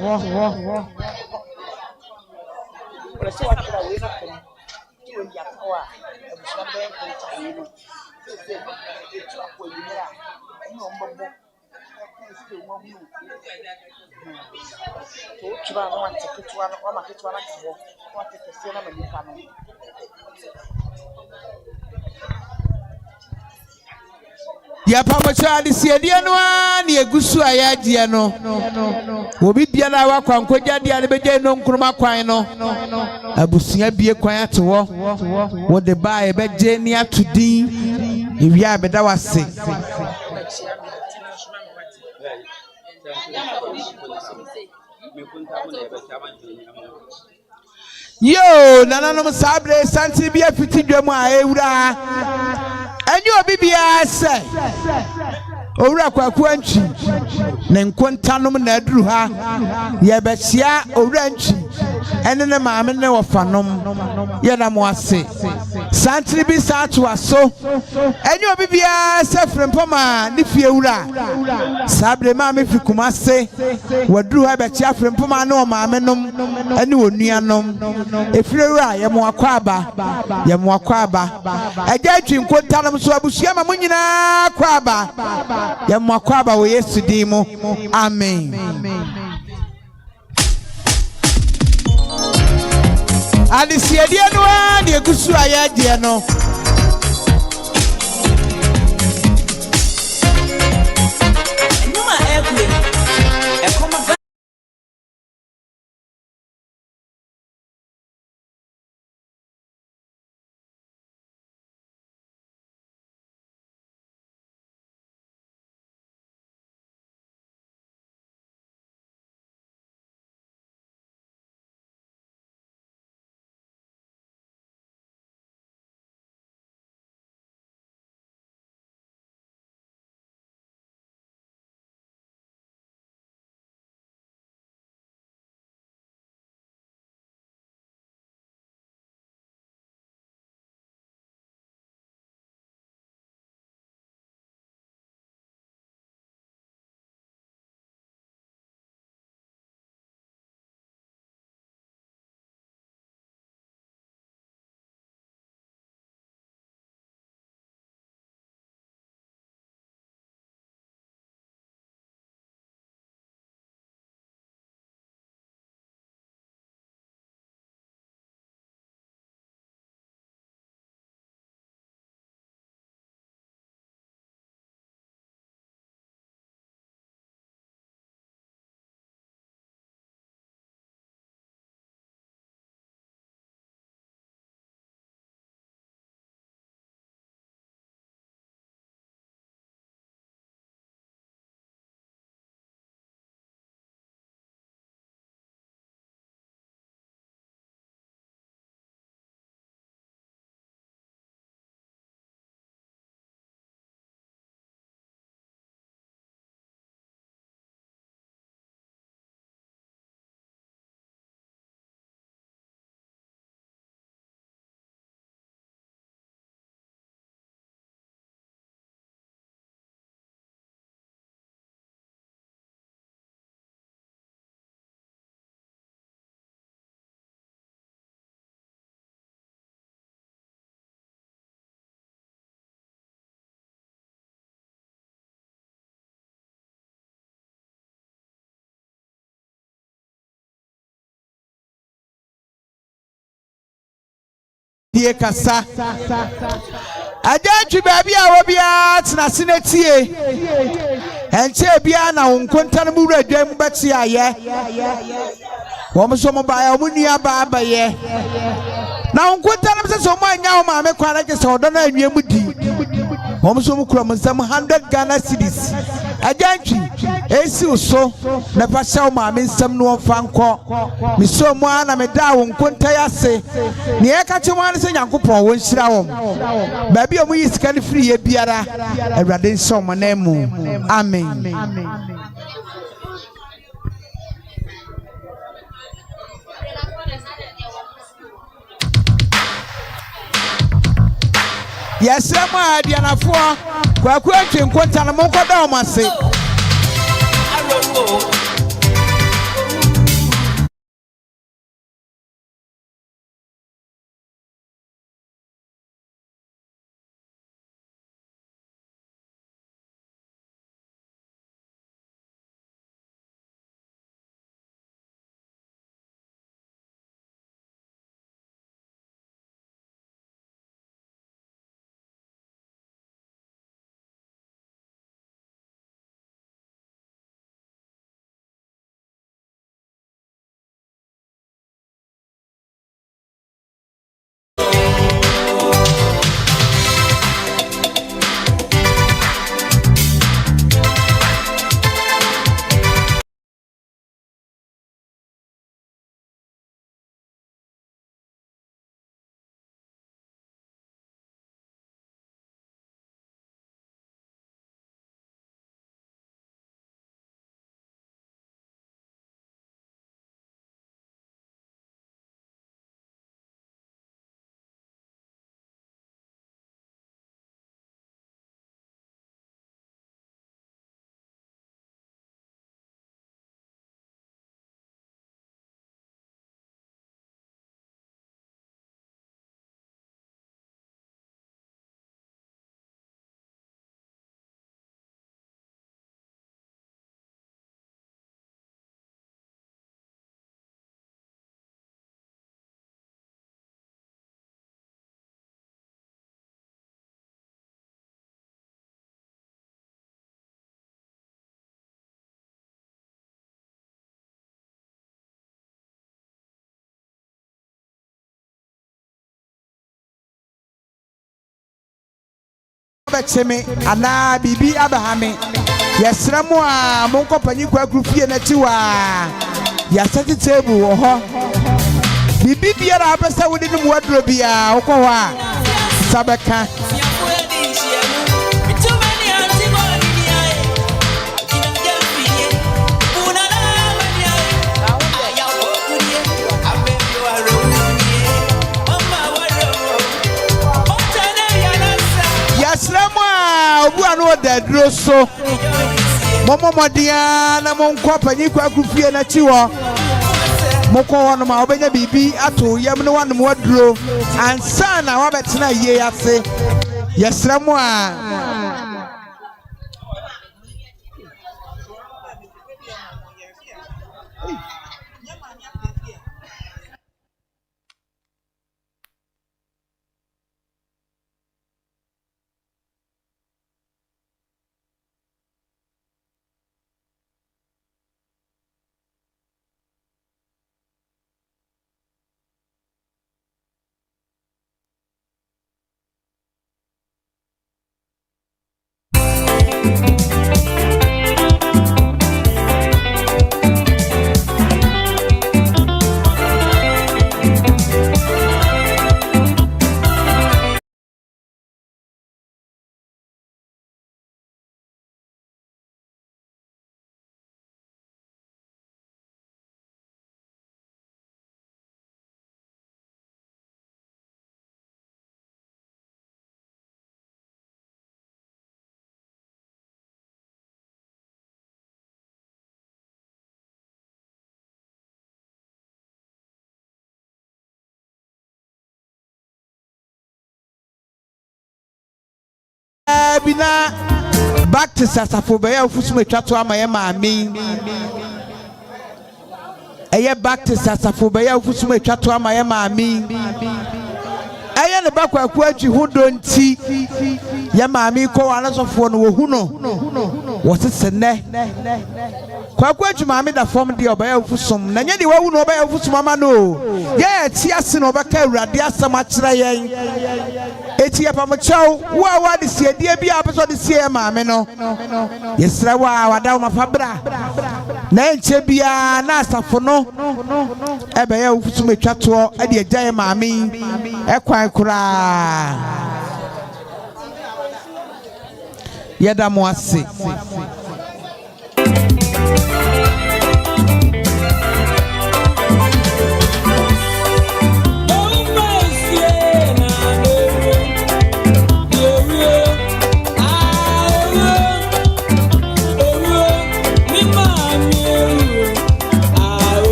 A: Ya pamocha adesiedie no ani egusu ayagie no. Obi biara wa kwankwagya de ane begya no Nkrumah kwan no. Abusua bie kwan ato ho. Wo de ba e begye ni atudin. Ewi abeda wase. Yo, nananom sabre santi bi afiti dwam a ewura. Enyo obi bia se. Owura kwaku antwi. Ne nkontanom na aduru ha. Ye behia owura antwi. Ene ne maame ne wofanom. Ye na mo ase. Santi bi sa to aso. Enyo obi bia se frempoma ne fie ewura. Sabre maame fi Kumase. Waduru ha behia frempoma ne o maame nom ene onuanom. Efirewura ye mo akwaba. Ye mo akwaba. Eja atwi nkontanom so abusua ma munyina akwaba. Ye mo akwaba wo Yesu din mu. Amen. Adesiedie no ani egusu ayagie no.
F: Numa ekwe. Ekoma
A: die kasa. Ajantu baby a wo bia tena senetie. Enche bia na wonkontan mu wuradwam beti aye. Wo mso mo ba ya mo nua ba ba ye. Na wonkontan se so mo anya wo ma me kwara ke se odo na anwem di. Wo mso mo kura mo nsam 100 Ghana cedis. Ajantu esi uso na pasha wo ma me nsam no fa nko. Mi so mo ana me da wonkontan ase. Ne e ka che mo an se Nyankopon wo nhira wo. Baby o mu yisika ne free ye biara. Awurade nso mo na mu. Amen. Yes, I'm Diana for Quaquin Quantana Mokodamase. Betcheme, Anna, Bibi Abahame. Yes, Ramwa, Monko Panikwa Groupie Natiwa. Yes, at the table, oh, Bibi Biara Abasa within the wardrobe, Okoa, Sabaka. Obuano de droso momo modia na monko panikwa kufie na chiwo moko wono ma obenya bibi ato yam no wan mo aduro ansa na wabetena ye ase yesramo a bina back to Sasafobeya Fusme Chato Amayama me. Aye back to Sasafobeya Fusme Chato Amayama me. Aye the back where Quachi who don't see Yamami ko another phone who was it Sene? Quachi Mammy that formed the Obey Fusum. Nanya the one who obey Fusmama no. Yeah, Tiasin Obaka Radia Samachra. Etia Pamacho, what is here? Dear be episode this year, Mameno. Yes, Rawa, Wadama Fabra. Nanchebia, Nasa Fono, Ebea Fusume Chato, Edia Jay Mami, Equacra Yadamoasi.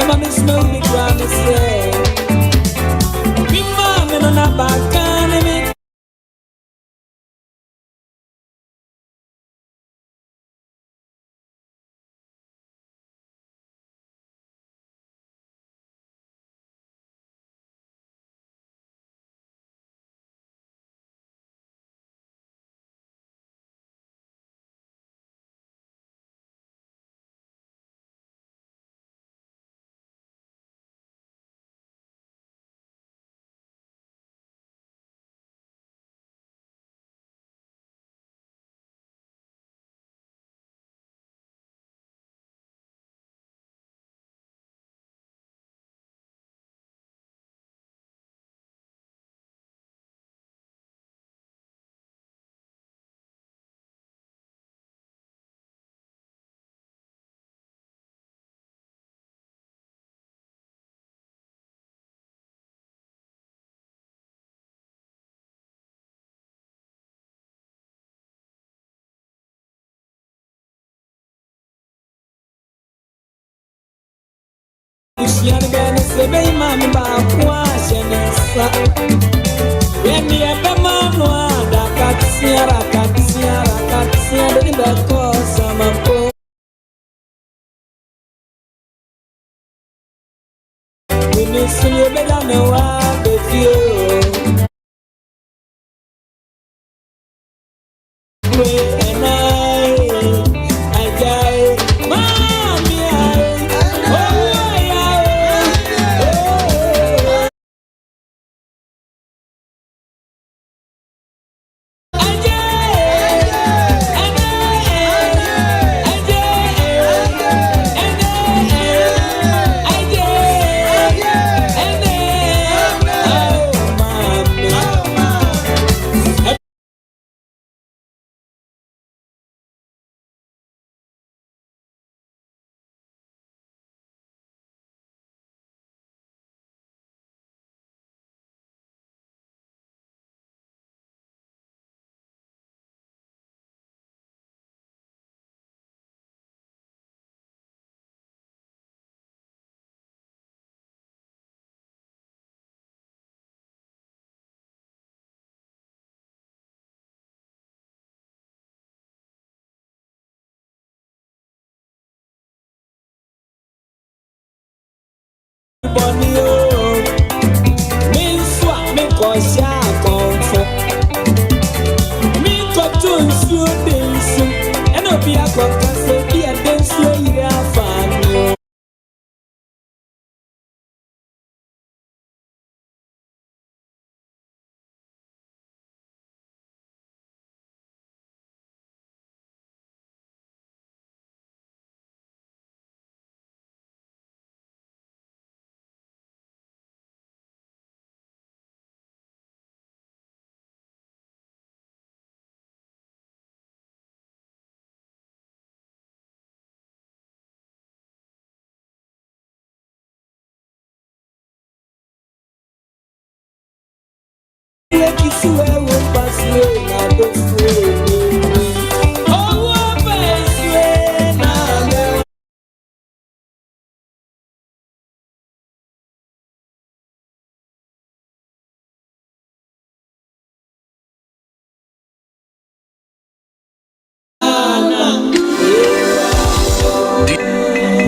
C: Mama miss me with the promise. Me mama no na back me. Usiani bene sebe mami ba kwa shenesa. Yemi ebe manwa da katsiara deni beko samampo. Unisuni ebe dame wa befio.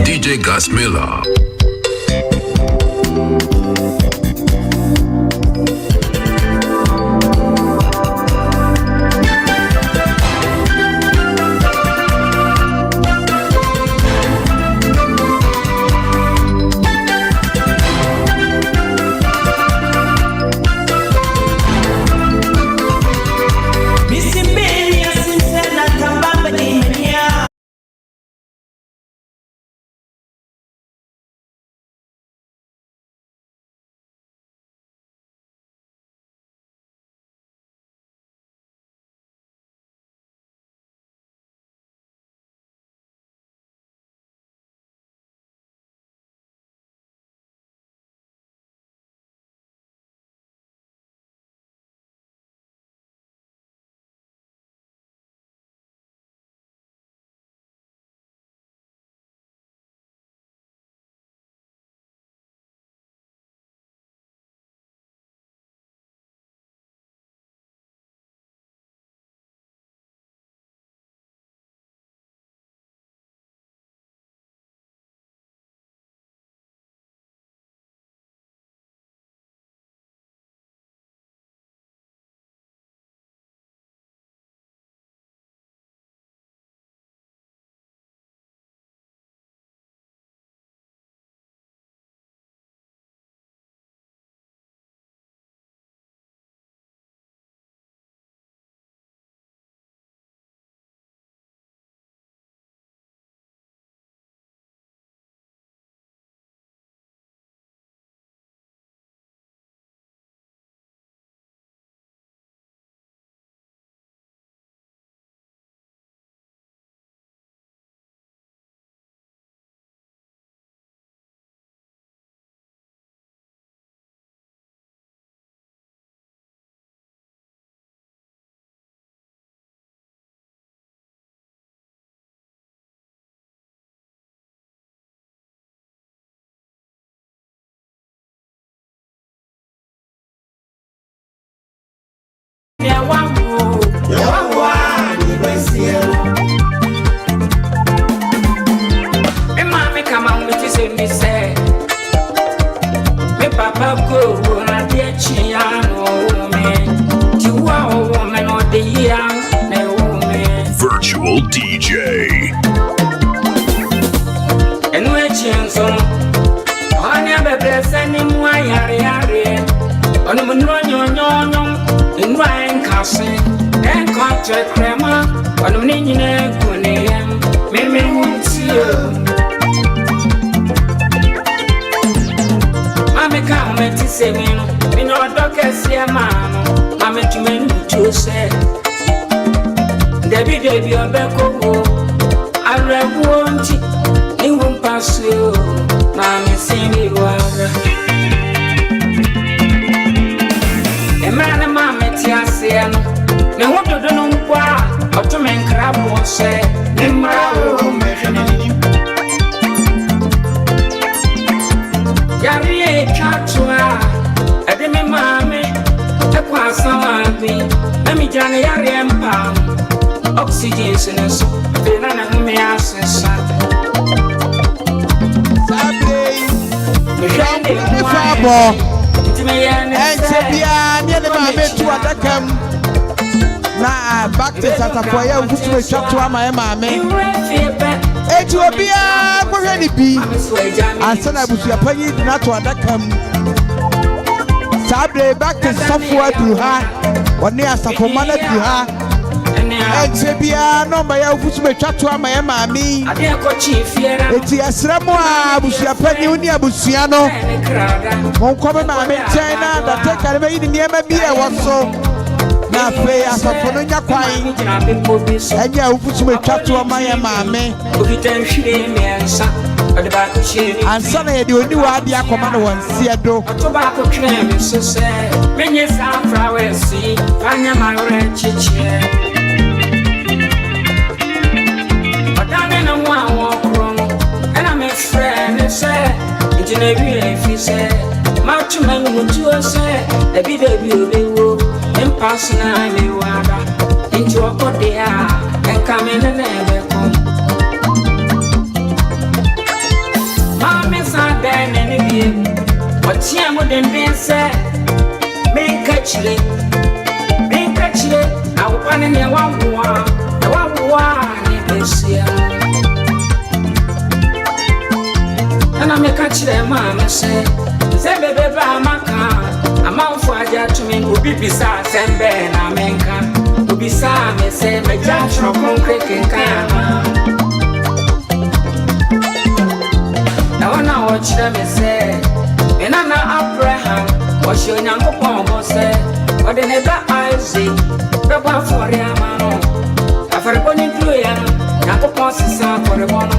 G: DJ Gas Miller. Unstoppable DJ.
F: And we're changing. On your baby, sending my yare. On the moon, in Ryan Castle, and contract crema. On the Nina Kuneam, Mimi won't see you. Mamma come to say me, we know a doctor see a man. Mamma to men to say. Debbie on Becco, I read won't it won't pass you. Mamma see me water. A man and mamma Tiasian. Now what do you know? Or to men crab or say, Yari Chatua, a demi mammy, a quasami, let me journey Yari and oxygen, then I may ask and
A: na back to Satapoya, which will shop to my mammy. Ethiopia, for any be. And son, I was your penny not to come. Saturday back to software to her, or near Sapomana to her. Ethiopia, no, my which will shop to my mammy. It's a Sramwa, which your penny near Busiano. Won't come my China that take a lady near me. I was so. Na fe asafo nya kwan enya ufusu metwatu amaya maame ansa na yede oni wa ade akoma na wonse edo
F: otoba ko twene me so se menye sa flowers anya mare chichie odane na mo awon kro ena me friend se engineer EFIE se ma tuma no mutuo se ebi baby obewo Impersonal, me wada into a body, and come in and never come. Mamma's not there in any view, but Tiam wouldn't be said. Make catch it, I will find in the one this year. And I may catch them, Mamma say, baby, my car. I'm out for a jet to me, who be beside Sam Ben, Amenka, who beside me, say, my judge from Concrete can. Now, when I watch them, say, and I'm not Abraham, what's your young Pomo say, but they never Isaac, the one for the Amano. I've heard one in 2 years, Uncle Ponsis for the one.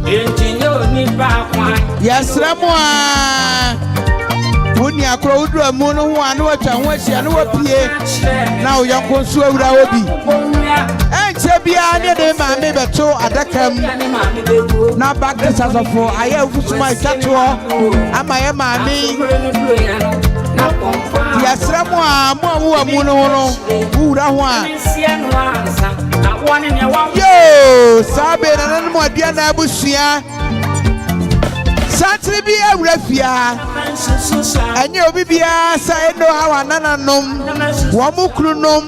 F: Engineer, need back wine.
A: Yes, Ramwa. Wuni akro udu amu no ho anu atwa ho ahia no wapie na o yanko so awura obi enche bia ne de ma me beto adakam na back the sasofo aye ofusuma itato ama ye ma mi yasramo amu amu no no wura ho a yo sabe na nanu mo dia na abusua Satri bi awrafia enye obi bia sa eno hawa nananom wo mukrunom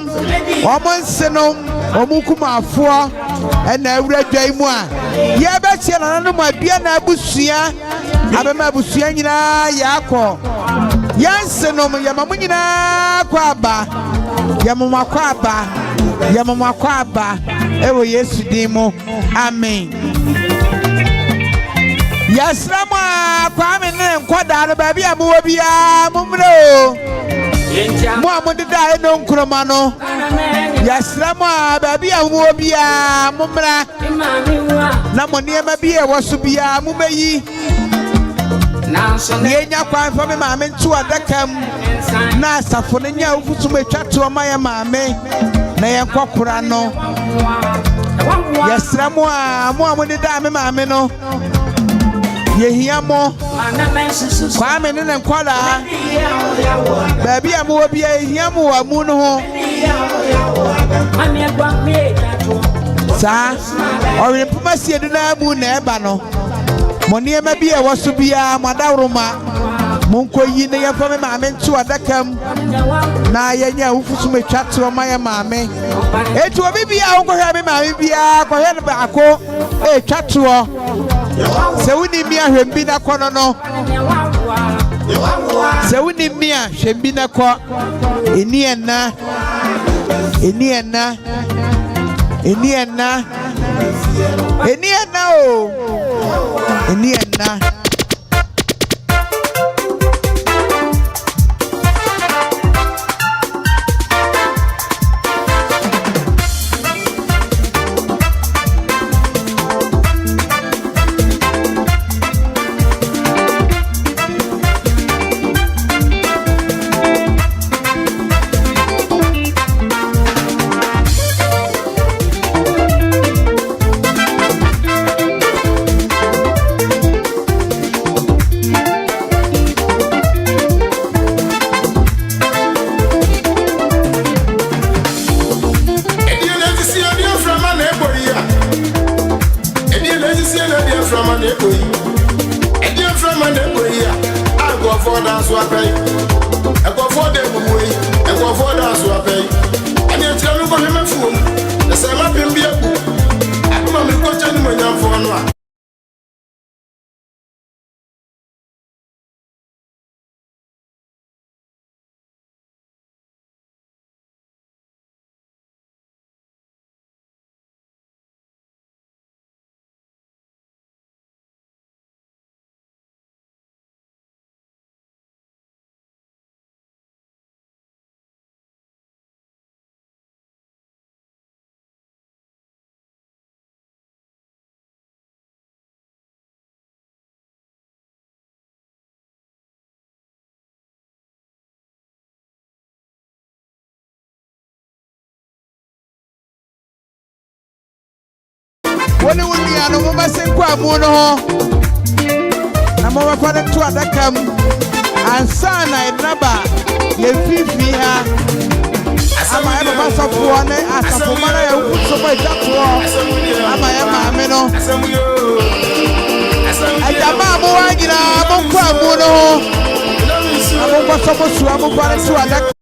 A: wo monsenom wo mukumafo ena awradwai mu a ye be tie nananom abia na abusua abema abusua nyina yakọ yansenom yamamu nyina kwa aba yamamu kwa aba ewo Yesu dimo amen. Yes, Rama, Kwame, and Quadar, baby, I'm over here, Mumro. Mamma died no Cromano. Yes, Rama, baby, I'm over here, Mumra. Namonia, maybe I was to be a Mumay. Now, so near Yaquan from a mamma to a decam. Nasa for the new to make chat to a Maya Mame. Naya Quaprano. Yes, Rama, Mamma died, Mamma. Yehiamo Kwame ne nkwala baby amu bi yehiamo amu no ho sa ori puma sie du na amu na eba no moniema bi e woso bia madawroma Munko yi ne yɛfa me maame nto adaka mu na yɛnya wofusu metwa to ma yɛ maame etu obi bia wonkɔhwɛ me maame bia kɔhwɛ no baako twa to sɛ woni mi ahwɛ mbi na kɔ no sɛ woni mi ahwɛ mbi na kɔ eni enna o eni enna Woni woni ano mo masenko amu no ho na mo ba fa to adaka mu ansa na idaba ye fifi ha ama ya baba sofo ne asafo mara ya wuso ko itato ama ya maame no ajama mo wagira mo ko amu no ho amo ko so mo su amo ko to adaka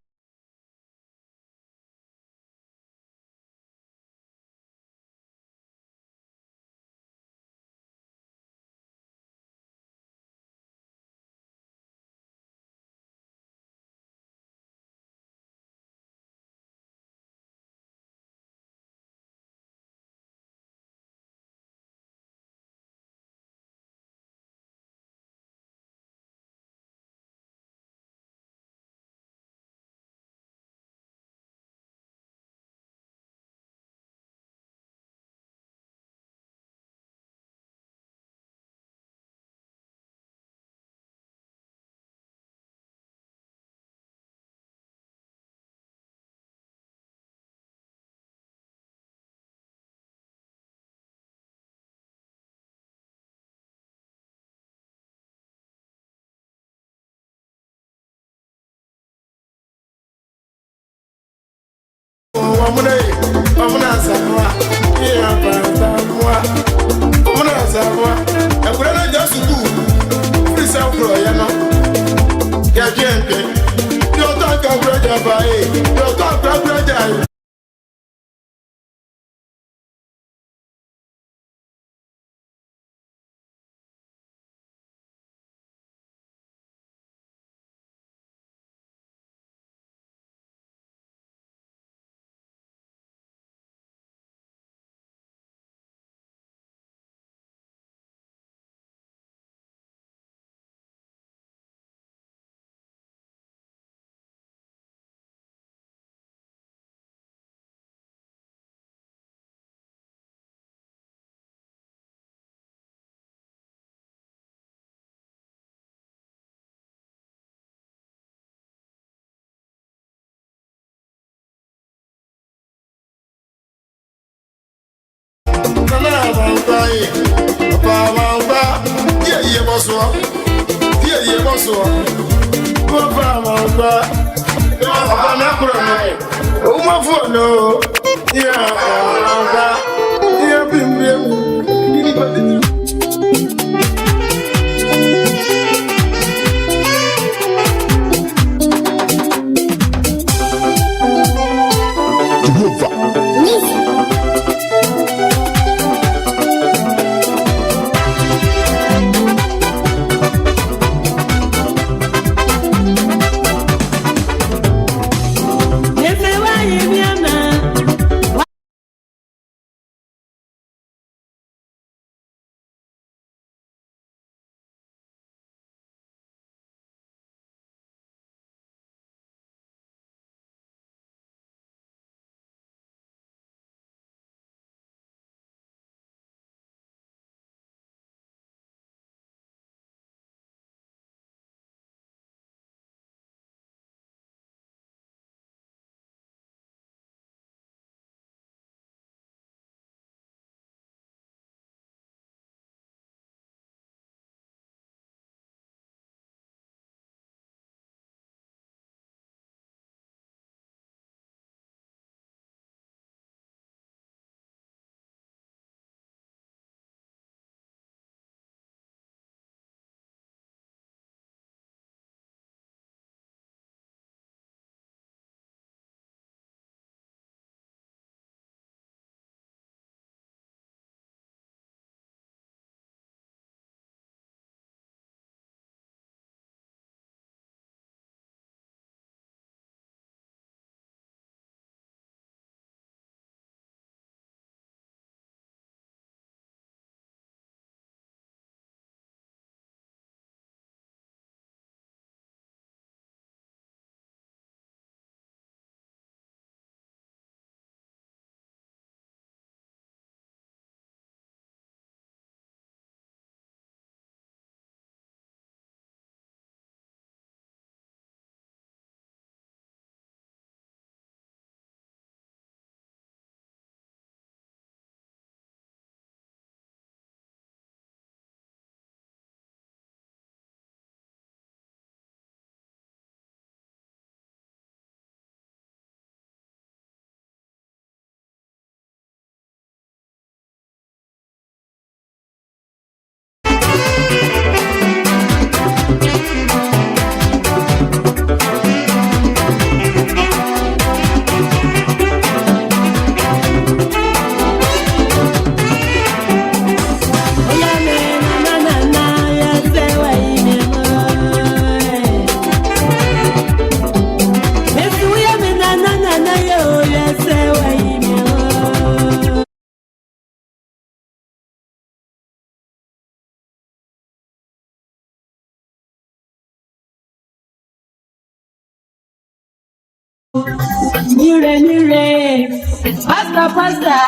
C: Pasta.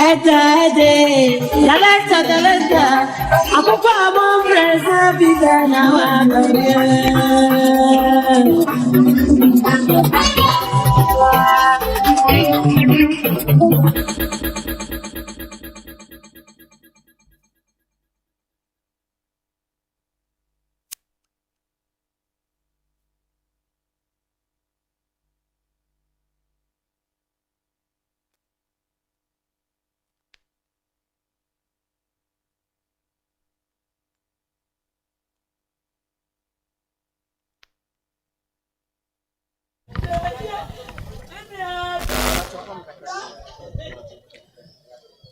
C: Ede. Daleta. Apopa mon presa vida na wa.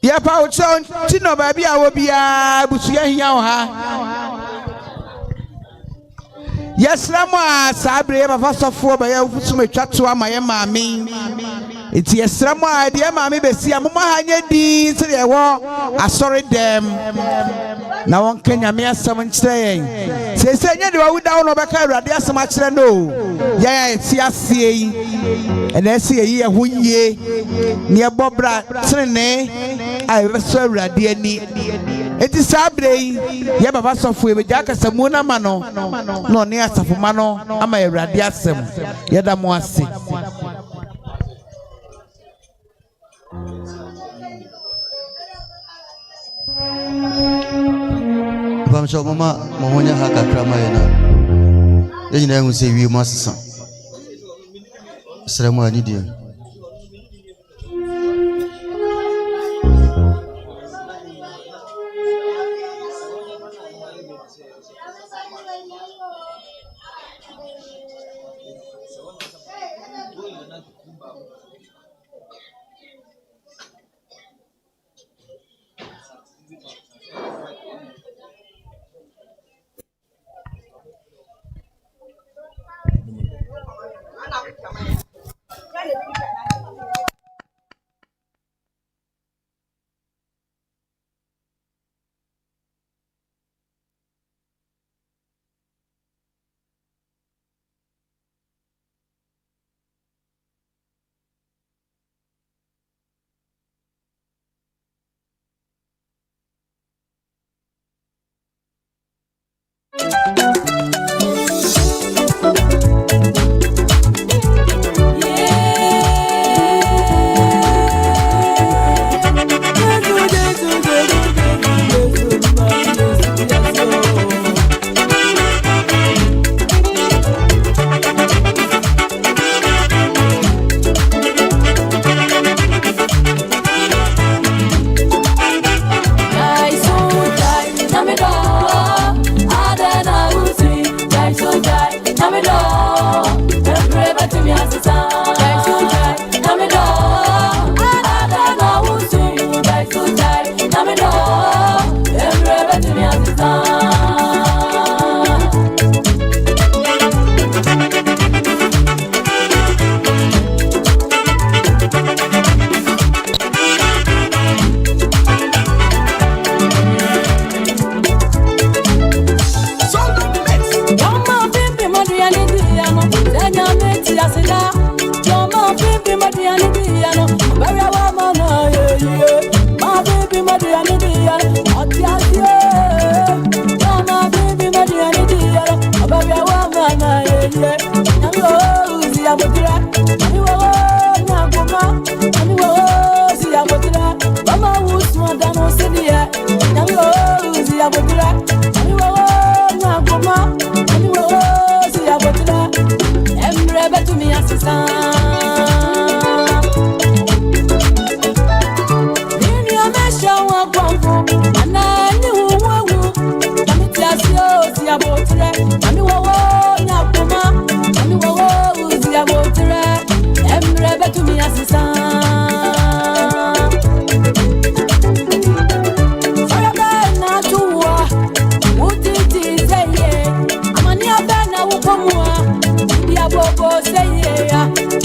A: Ya pa uchon tino baby awo bia busuya hiya ha. Yesramo a sabre ba fasofo ba ya fusume twato ama ye maami. Iti yesramo a de maami besi amoma ha nya din se de wo asori dem. Na won kanya me asam nkyere yen. Se nya de wa da wo no beka awurade asam akyere no. Ya eti asie yi. Ene asie yi ho yie. Ne ebobra trene ai beso awurade ani. Eti sabre ye baba sofo e beja kasamu na ma no no ne asafoma no ama awurade asem ye da mo ase.
I: Bamsho mama mahonya haka krama yana yina hu se wi mo asesa sremu ani die
C: Say yeah.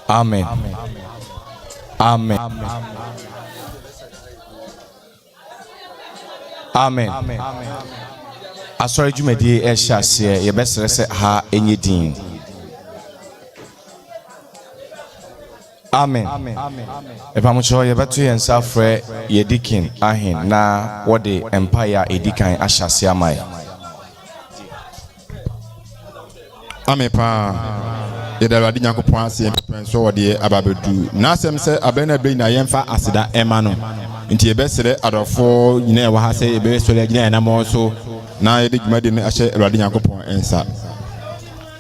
J: Amen. Amen. Amen. Asori jumedi e hyase ye besere se ha enyedin. Amen. Epamucho ye betu ye nsa frɛ ye dikin ahin na wode empire edikan ahyase amai.
K: Amen pa. Yedawadi Nyankopɔn ase penso wode ababedu. Na asɛm sɛ abena be na yɛmfa aseda ema no. Nti yebesere adɔfo nyina ɛwɔ ha sɛ yebesole nyina na mo so na yede dwumadi no ahyɛ Awurade Nyankopɔn ensa.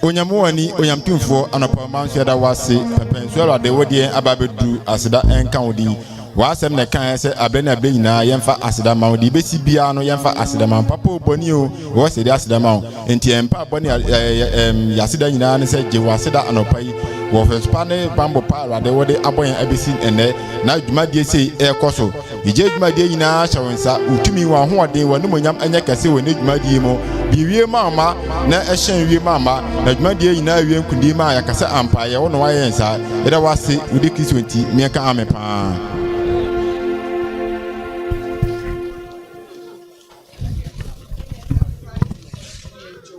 K: Onyamwani onyamtumfo anɔpa manso yɛda wase penso Awurade wode ababedu aseda enka wodi. Wasɛm ne kan sɛ abena be nyina yɛmfa aseda ma wodi besi bia no yɛmfa aseda ma papa oboni o wo sɛ de aseda ma nti empa boni yaseda nyina ne sɛ je waseda anɔpa yi wo fespa ne bambo pa Awurade wode abɔyɛn abesi ene na dwumadie sei ɛkɔso ije dwumadie nyina hyɛ wonsa utumi wa hoɔden wa numonyam anya kɛse wɔ ne dwumadie mu biwie mama na ɛhyɛn wie mama na dwumadie nyina wie nkundi ma yakasa ampa yɛ wo no wayɛ nsa ɛda wase wudi Kristo nti miɛka ame pa.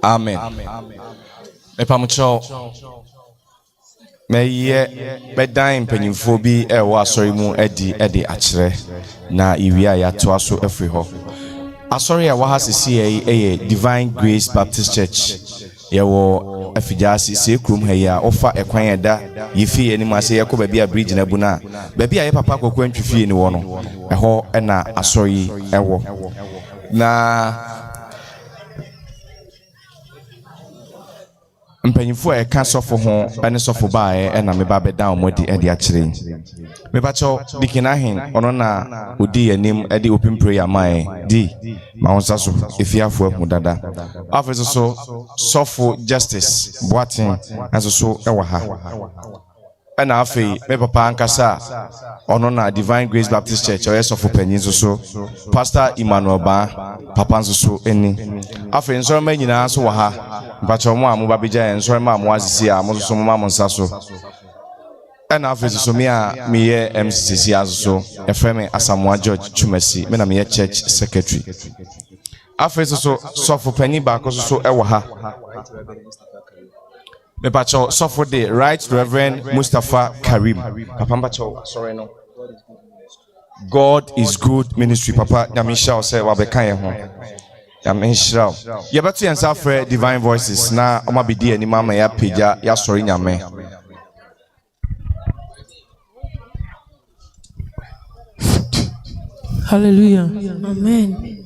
J: Amen. Epamucho meye bedan mpanyimfo bi ewo asori mu edi akyere na iwia ya to aso afri ho. Asori a waha sisi eye Divine Grace Baptist Church yewo EFFIDUASE se krum ha ya ofa ekwan eda EFIE ni mase ye ko ba bia bridge na bu na ba bia ye papa kokwa ntwifie ni wo no eho na asori ewo na mpanyimfo e ka sofo ho ene sofo baae na me ba beda omodi e de akyere me ba cho dikinahin ono na odi anim e de open prayer mai di ma wonsa so efiafo ahu dada afeso so sofo Justice Boatin aso so e wa ha ena afei me papa ankasa ono na Divine Grace Baptist Church o sofo panyin so Pastor Emmanuel Ba papa so eni afei nso ma nyina so wa ha bacho mo amu babija enso ma amu asisi a mo so mo ma mo nsa so ena afeso so me a me ye MCC aso efreme Asamoah George Chumasi me na me ye church secretary afeso so sofo panyi ba ko so e wo ha me bacho sofo de Right Reverend Mustafa Karim papa bacho sorry no God is good ministry papa nyamisha o se wa be kan ye ho Yamenshra. Yabatu yansa for Divine Voices na omabidi ani mama ya peja ya sori nyame.
L: Hallelujah. Amen.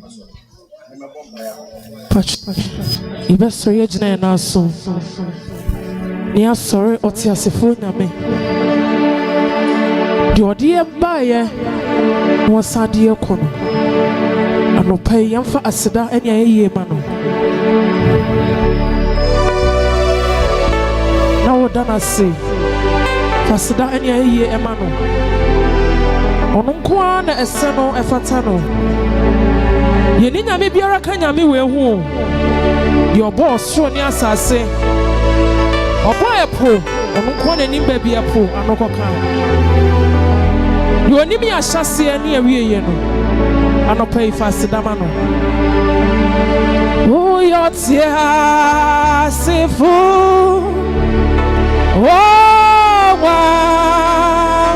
L: Patch. Ibe sori jina na so. Ni asori oti asefo nyame. Di odi e ba ye won sade kono. No pay yamfa asida eni ayeye ma no na wodana se fasida eni ayeye e ma no ono nko na ese no efata no ye ni nyame biara ka nyame we hu di obo so ni asase obo epo ono nko na ni ba bi epo anokoka yo ni mi ahyase eni awieye no anopai fasidama no o yotia sefu o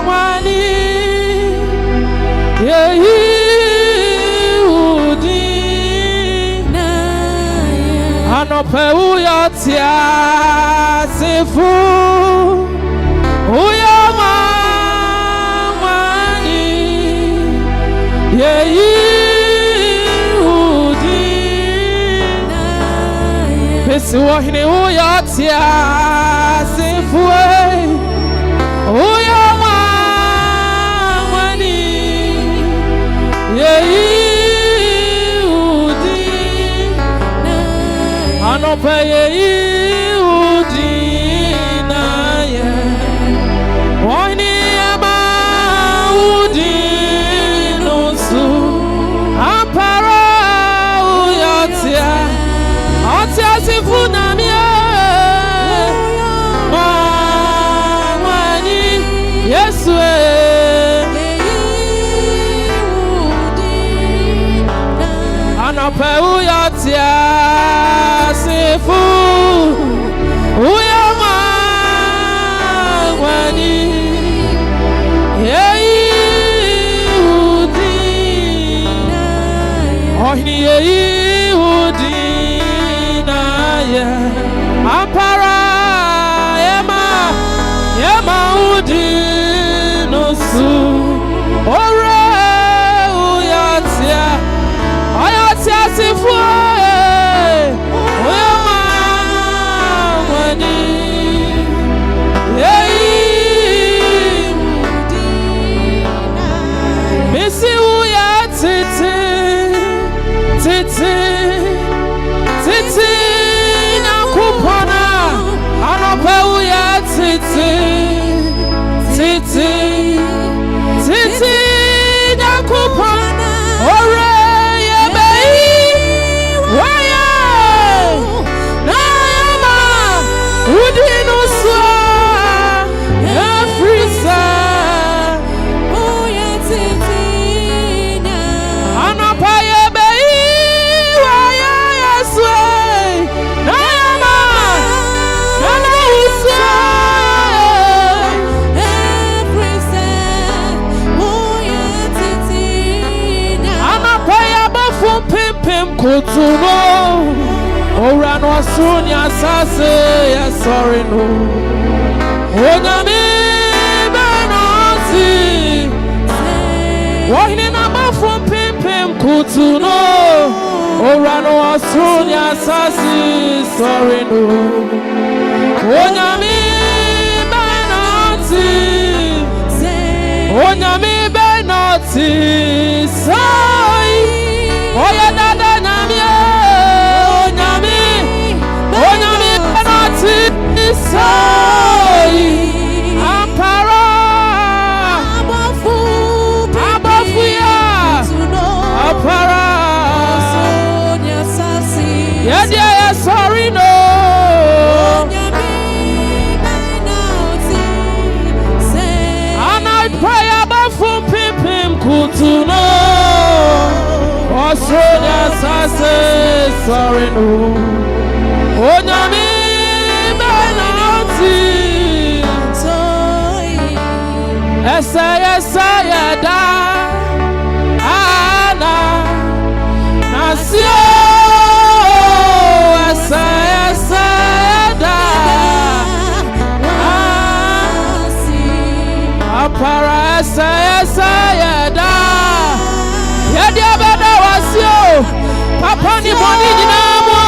L: wani yehi udi anopai o yotia sefu o wani yehi Pesi wahine uya tia sifue uya wani yehi udi anope yehi udi na ye wahine ama udi nusu ampara uya tia Sifuna mie wani Anope uyatia sifu uyama wani yei udina ohini yei udina ye ampara yema udino su ore uyatia sifu uyama wani yei misi uya titi na kupona anope uya titi na kupona ore Kutuno Orano Asunya Sase ya sorry no Onyami Benoti Wahine namba from Pim Kutuno Orano Asunya Sase sorry no Onyami Benoti Onyami Benoti Sai Oya dada Onyami penalty sai ampara abafu ya ampara sonya sasi yeah sorry no Onyami penalty say ana pray abafu pim kutuno sonya sasi sorry no Onyami benoti Esa da ana nasio esa da apara esa da yadi abada wasio papa ni boni dinamo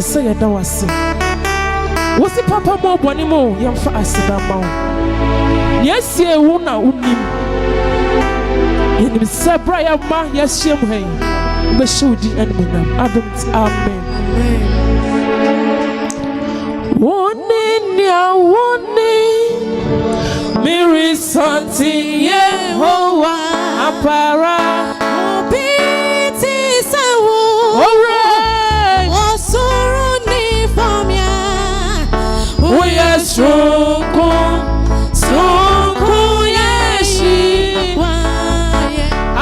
L: Say da wase wosi papa mo boni mo yemfa asida ma yes ye wu na unim yenim sebra ya ma yehyem hen be shudi enmunam abemt amen woni miri santi Yehowa apara obiti sawo Sunku yeshi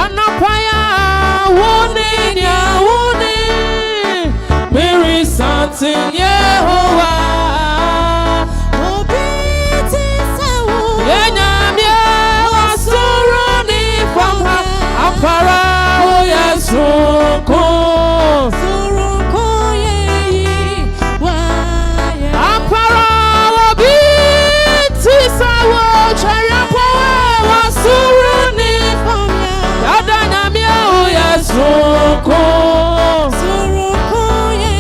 L: anapaya wone Mary something Yehowa obiti sawo yenyamye wasuruni from apara yesunku Suruko ye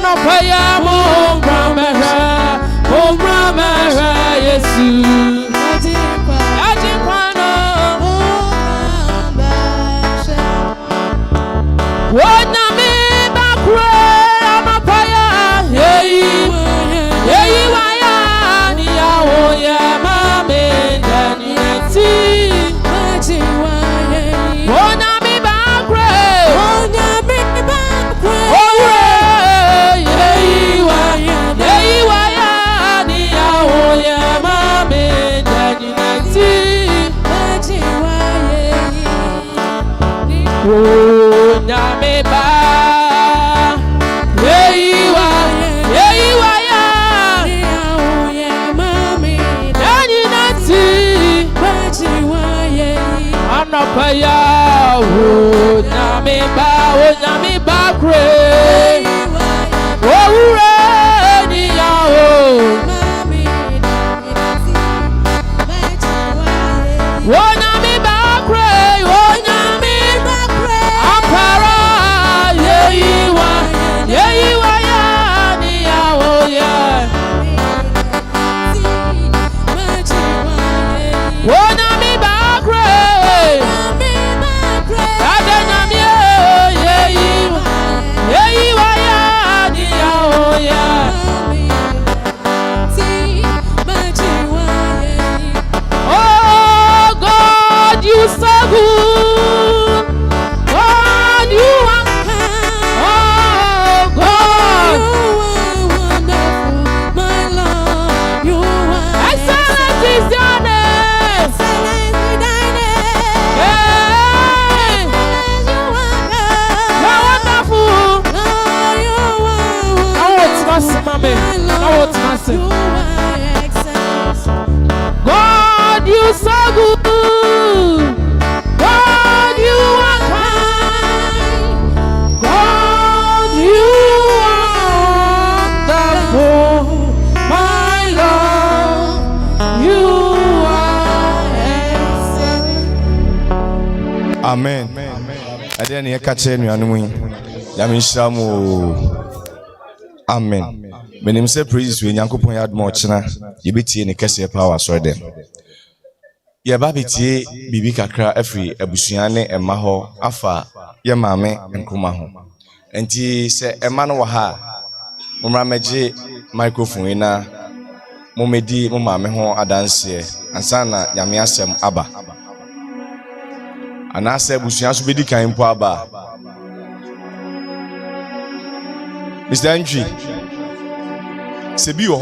L: Anopaya mo bromera Yesu Ajikwano Wona me bakwe Anopaya Yeyi waya ni yawo ya mame danieti Wona me bakwe Anopaya wo nyame ba kre wo ure ni yawo wo nyame ba kre ampara yeyiwa ya ni yawo ya wo nyame ba kre God, you so good. God, you are kind. God, you are wonderful. My Lord, you are excellent.
J: Amen. I didn't hear catch any anyway. Yamishamu. Amen. My name is Praise when Yankupon had more china. You be tea in a case power so them. Ya baby tea, Bibi Kakra, every Ebusiane and Maho, Afa, Ya Mame and Nkrumah. And tea say Emmanuel Ha Mumrameji microphone in a Mumedi Mumame Adanse and Sana Yamiasem Abba. And I said Busians be the kind of Abba. Mr. Entry. Sebi yo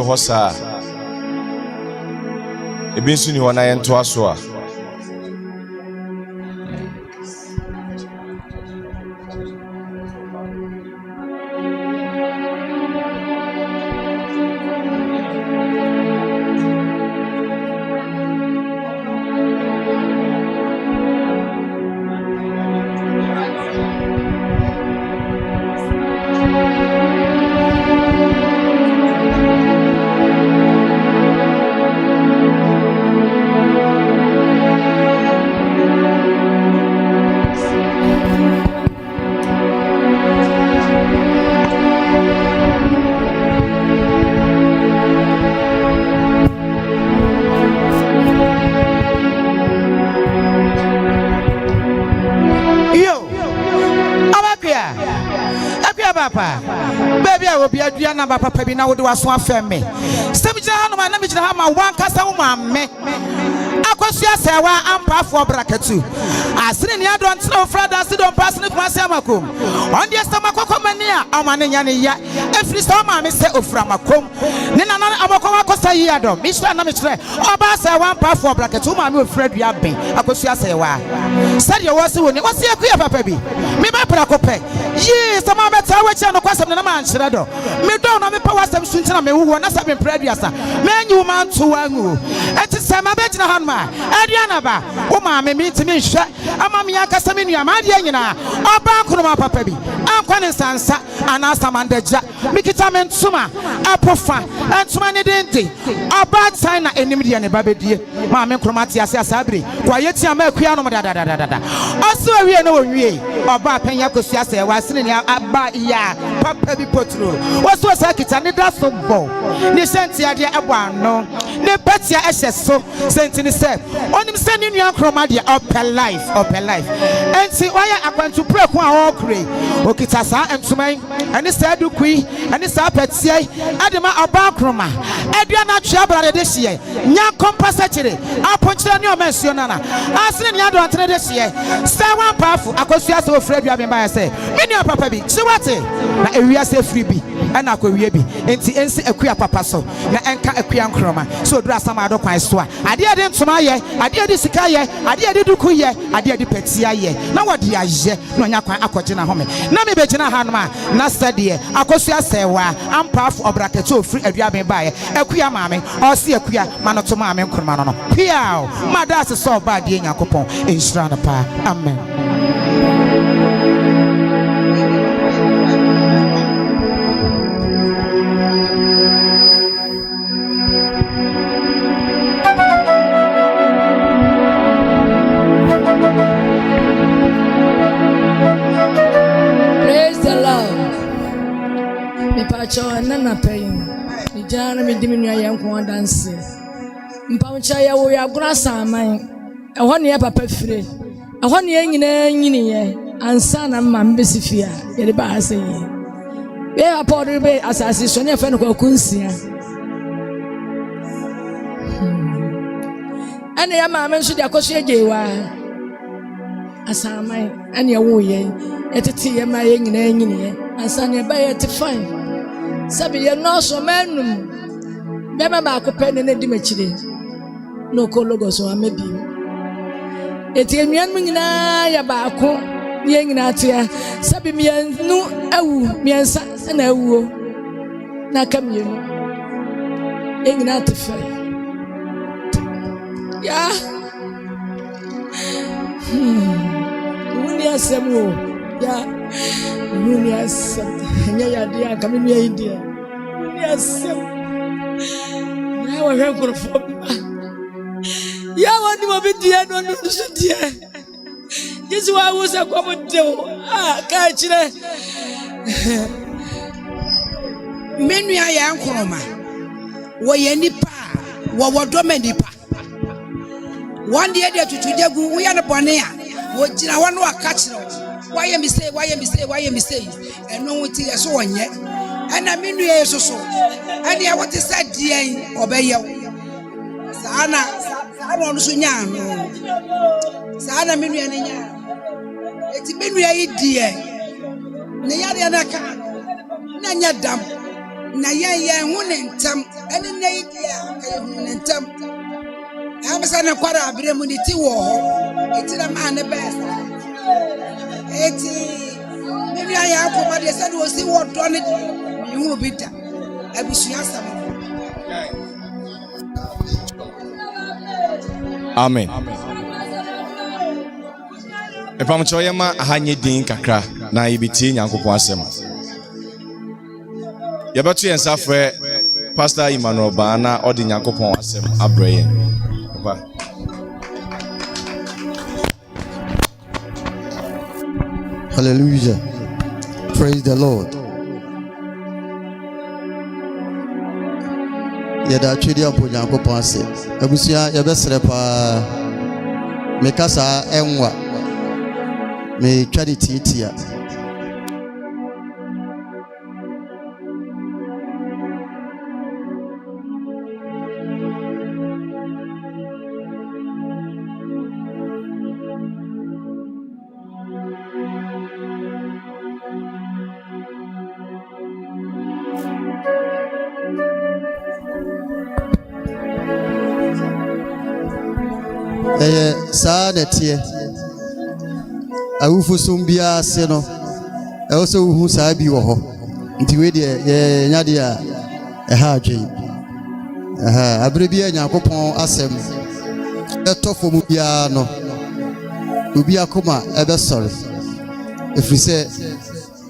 J: hosa ebi nso ni wana yento aso a
E: baby, I will be a Diana Papa Bina would do a swan family. Step down, my name is Hama, one casa woman. Akosia Sawa and Puff for Bracket. I see in the other no Friday, I don't pass the Masamakum. On the Stamako Mania, Amanania, every summer, Mr. Oframakum. Nina Abakoma Costa Yado, Mr. Namitre, Obasa one Puff for Bracket, whom I'm afraid you have been. Akosia Sawa. Said you was the one, what's your queer baby? Me, my Pracope. Yes, I'm a better which I know question. man shredo. Me don't know me power some suntina me who na sabe prediasa. Men you man to wangu. Eti sema beti na hanma. Adriana ba. O ma me meet me hwe. Ama me akasa me nua ma de nyina. Oba Nkrumah papa bi. Ankwa ne sansa anasa mandaja. Me kita me ntuma. Apofa. Ntuma ne dente. Oba China enim de ne babedie. Ma me Nkrumah ti ase asabre. Kwa yeti ama akua no da. Oso awie na onwie. Oba panya kosua se wa sene ne aba ya papa bi potro. Oso sa kita ne da so bo. Ne senti ade abo ano. Ne patia ehye so senti ne se. Onim se ne nua Nkrumah de upper life. Enti waya akwantu preku a okre. Okita sa entuman. Ani sa dukui, ani sa patia. Adema Oba Nkrumah. Edua na twa brade de hye. Nya kompasa kire. Aponchira ne o mention na. Asene ne ado antene de hye. Sa wan pafu akosua se ofra bia me ba se. Me nua papa bi. Chiwate. Na ewia se free bi. Ana akowie bi. Enti ensi akua papa so. Na enka akua Nkrumah. So dura sama ado kwan so a. Ade ade ntuma ye, ade ade sika ye, ade ade duku ye, ade ade patia ye. Na wodi aye no nya kwan akogye na home. Na me be gina hanoma na sade akosua se wa ampafu obraketo ofri adua me ba ye. Akua maame, o se akua manoto maame Nkrumah no no. Piao, madase so ba de Yakopon enhira na pa. Amen.
M: Nana paying. The Jana me diminu Yaa Nkrumah dance. Mpamcha ya wo ya grasa man. Ehọ ne papa fire. Ehọ ne nyina ye. Ansa na ma mbesifia. Ye de ba ase yi. Be apodre be asase so ne fa no kwakunsia. Ene ya ma nso de akoso ejewa. Asaman ene ya wo ye. Etete ye ma ye nyina ye. Ansa ne ba ye te fine. Sabi ye no so menum bema ba ko pene ne di machire no ko logo so amebi eti enwan mu nyina ya ba ko ye nyina atia sabi mienu awu miensa na awuo na kamienu ye nyina atefa ya wuni asemu ya wuni asem nya ya dia kamimi ya india wuni asem ya wa Nkrumah ya wani mo bidia no no so dia Yesu wa wo se kwa modeo ka chire
N: menu ya Yaa Nkrumah wo ye nipa wo wodome nipa one day dia tutudegu wo ya ne bone a wo gira wo no aka chire why you say and no one so one yet and I mean you so and ya what is that dear obey you sana on sunya sana minu ya nya eti minu ya idie ne ya de na ka na nya dam na ya hu ne ntam ene na idie ka hu ne ntam am sana kwara abire mu ni ti wo ho eti na ma ne best eti maybe I have come and said we see what done it you will be that abusuya sam.
J: Amen. Epam choyema ahanye din kakra na ibiti Nyankopon asem. Yebetu yensa frɛ Pastor Emmanuel Bana odi Nyankopon asem abrɛ. Papa.
I: Hallelujah. Praise the Lord. Yada twedi ampo Nyankopon ase. Abusia yebesere pa mekasa enwa. Me twadi titia. Saadete awufu sumbia se no e wo se wu saa bi wo ho nti we de nya de a ha adwen abere bi Nyankopɔn asɛm etofo mu bia no obi akoma ebesɔre efiri sɛ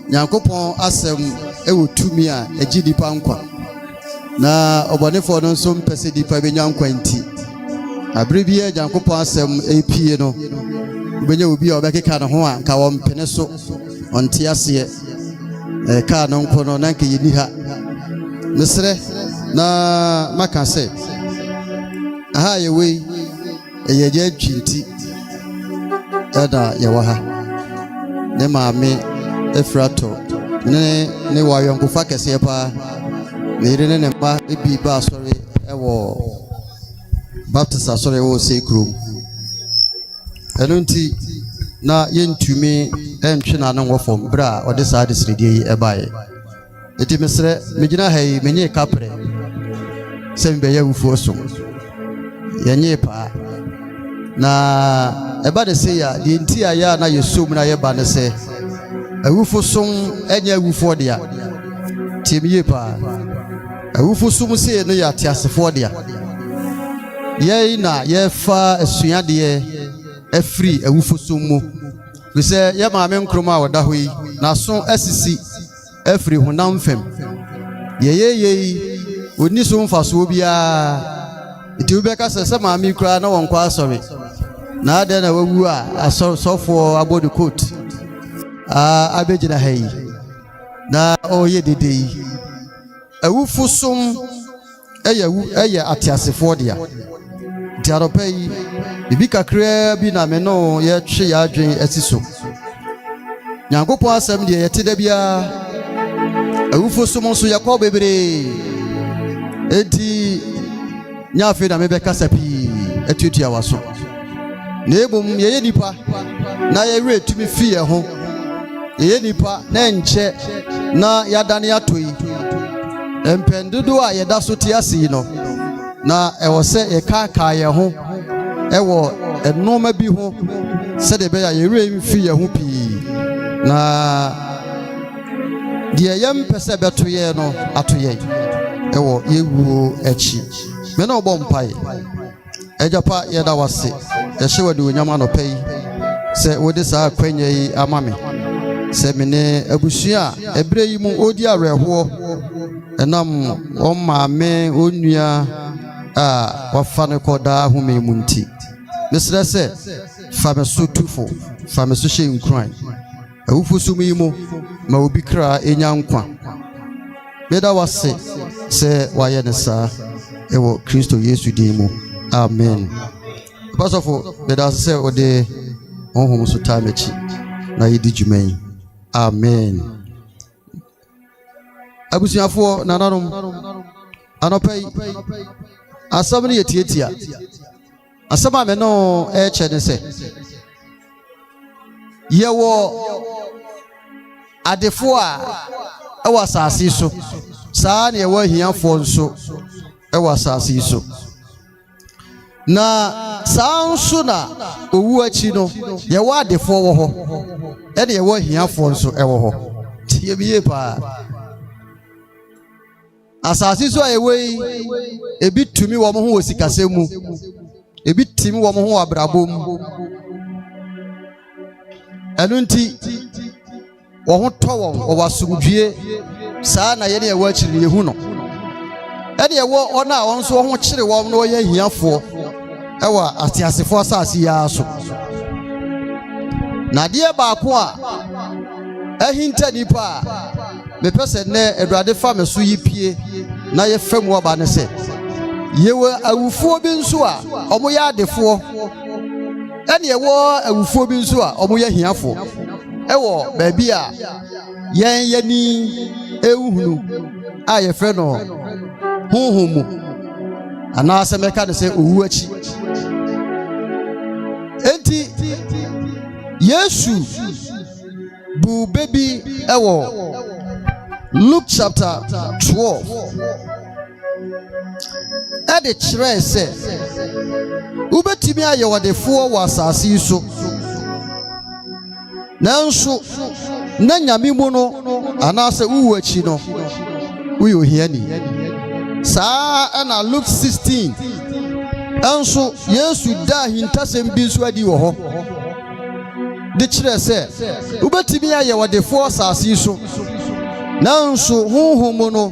I: Nyankopɔn asɛm ewo tumi a egi dipa nkwa na ɔbɔnefo no nso mpɛsɛ dipa benya nkwa nti abere bi Nyankopɔn asɛm epie no benya obi a obɛkeka no ho a nka wɔ mpene so ɔnte aseɛ ka no nko no na nka yeni ha mesrɛ na maka sɛ aha yewe eyeje twinti ɛda yɛwɔ ha ne maame efrato ne wayɔnkofa kɛseɛ pa ne yere ne mba ebi ba asɔre ɛwɔ baptist asɔre ɛwɔ Sekyere ɛno nti na yɛntumi ɛntwe na no wɔfɔm bra ɔde saa de sredie yi ɛbaeɛ eti mesrɛ megyina ha yi menye kapre sɛ mbɛyɛ wufuo so yɛnye pa na ɛba de sɛ ya de nti a ya na yɛsom na yɛba ne sɛ awufo som ɛnyɛ awufo de a tiemie pa awufo som sɛ no yɛ atiasefo de a yɛn na yɛfa asuadeɛ afiri awufo som mu bisɛ yɛ maame Nkrumah a wɔda hɔ yi na so asisi afiri honam fam yɛyɛ oni so mfa so bia iti ubeka sɛ maame kura na wɔn kwa asɔre na ade na wawu a asɔfo abodi coat abegyina ha yi na ɔyɛ dede yi awufo som ɛyɛ atiasefo dia diaropa yi bibi kakra bi na me no yɛtwe yɛadwen asiso Nyankopɔn asɛm deɛ yɛte da bia awufo som nso yɛkɔ bebree enti nyafe na mebɛkasa pii atuatua waso na ebom yɛyɛ nipa na yɛwerɛ tumi fi yɛ ho yɛyɛ nipa na nkyɛ na yɛadane ato yi mpɛndodo a yɛda so te ase yi no na ɛwɔ sɛ yɛkaakaa yɛ ho ɛwɔ ɛnoma bi ho sɛdeɛ ɛbɛyɛ yɛwerɛ mfi yɛ ho pii na deɛ yɛmpɛ sɛ bɛto yɛ no ato yɛ ɛwɔ yɛwuo akyi me na ɔbɔ mpae ɛgyapa yɛda wase yɛhyɛ wɔ de onyam anɔpɛ yi sɛ wode saa akwanya yi ama me sɛ me ne abusua a ɛberɛ yi mu ɔdi awerɛhoɔ ɛnam ɔmaame ɔnnua a wafa ne kɔdaa home mu nti mesrɛ sɛ fa me so tufo fa me so hyɛ nkuran awufo som yi mu ma obi kra enya nkwa meda wase sɛ wayɛ ne saa ɛwɔ Kristo Yesu din mu amen pasofo meda sɛ ode honhom so taa mechi na yedi dwuma yi amen abusuafo nananom anɔpɛ yi asɛm no yɛtiatia asɛm a me no ɛkyɛ ne sɛ yɛwɔ adefo a ɛwɔ asase so saa ne yɛwɔ ahiafoɔ nso ɛwɔ asase so na saa nso na owu akyi no yɛwɔ adefoɔ wɔ hɔ ɛne yɛwɔ ahiafoɔ nso ɛwɔ hɔ tie biye paa asase so a yɛwɔ yi ebi tumi wɔ mo ho wɔ sikasɛm mu ebi timi wɔ mo ho wɔ abrabɔ mu ɛno nti wɔn ho tɔ wɔn wɔ asomdwie saa na yɛne yɛwɔ akyiri yɛhu no ɛne yɛwɔ ɔno a wɔn nso wɔn ho kyere wɔn na wɔyɛ ahiafoɔ ɛwɔ atiasefoɔ asase yi so na deɛ baako a ɛhinta nipa a mepɛ sɛ nnɛ Awurade fa me so yi pie na yɛfa mu ɔba ne sɛ yɛwɔ awufoɔ bi nso a ɔmo yɛ adefoɔ ɛne yɛwɔ awufoɔ bi nso a ɔmo yɛ ahiafoɔ ɛwɔ baabi a yɛn yɛni ehunu a yɛfrɛ no honhom mu anaasɛ mɛka ne sɛ owu akyi enti Yesu bu baby ɛwɔ Luke chapter 12 ɛde kyerɛ sɛ wobɛtumi ayɛ wɔdefoɔ wɔ asase yi so nanso na nyame mu no anaasɛ wuwu akyi no woyɛ ohiani saa ɛna Luke 16 ɛnso Yesu da hintasɛm bi nso adi wɔ hɔ de kyerɛ sɛ wobɛtumi ayɛ wɔdefoɔ asase yi so nanso honhom mu no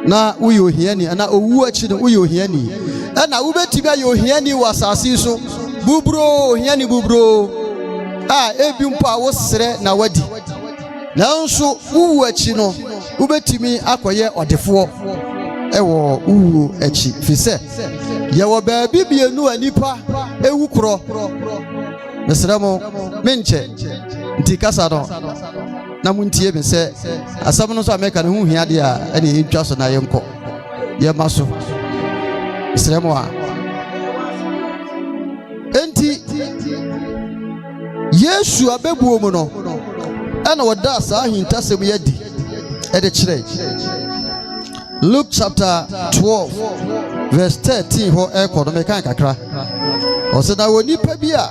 I: na woyɛ ohiani ana owu akyi no woyɛ ohiani ɛna wobɛtumi ayɛ ohiani wɔ asase yi so buburo ohiani buburo a ebi mpo a wosrɛ na wadi nanso wuwu akyi no wobɛtumi akɔyɛ ɔdefoɔ ɛwɔ wuwu akyi fisɛ yɛwɔ baabi bienu a nipa ewu korɔ mesrɛ mo menkyɛ nti kasa no na muntie me sɛ asɛm no so a meka no ho hia de a ɛne yɛntwa so na yɛnkɔ yɛma so mesrɛ mo a enti Yesu abɛbuo mu no ɛna wɔda saa hintasɛm yɛdi ɛde kyerɛ Luke chapter 12 verse 13 hɔ ɛkɔ no meka kakra ɔsɛ na wɔ nipa bi a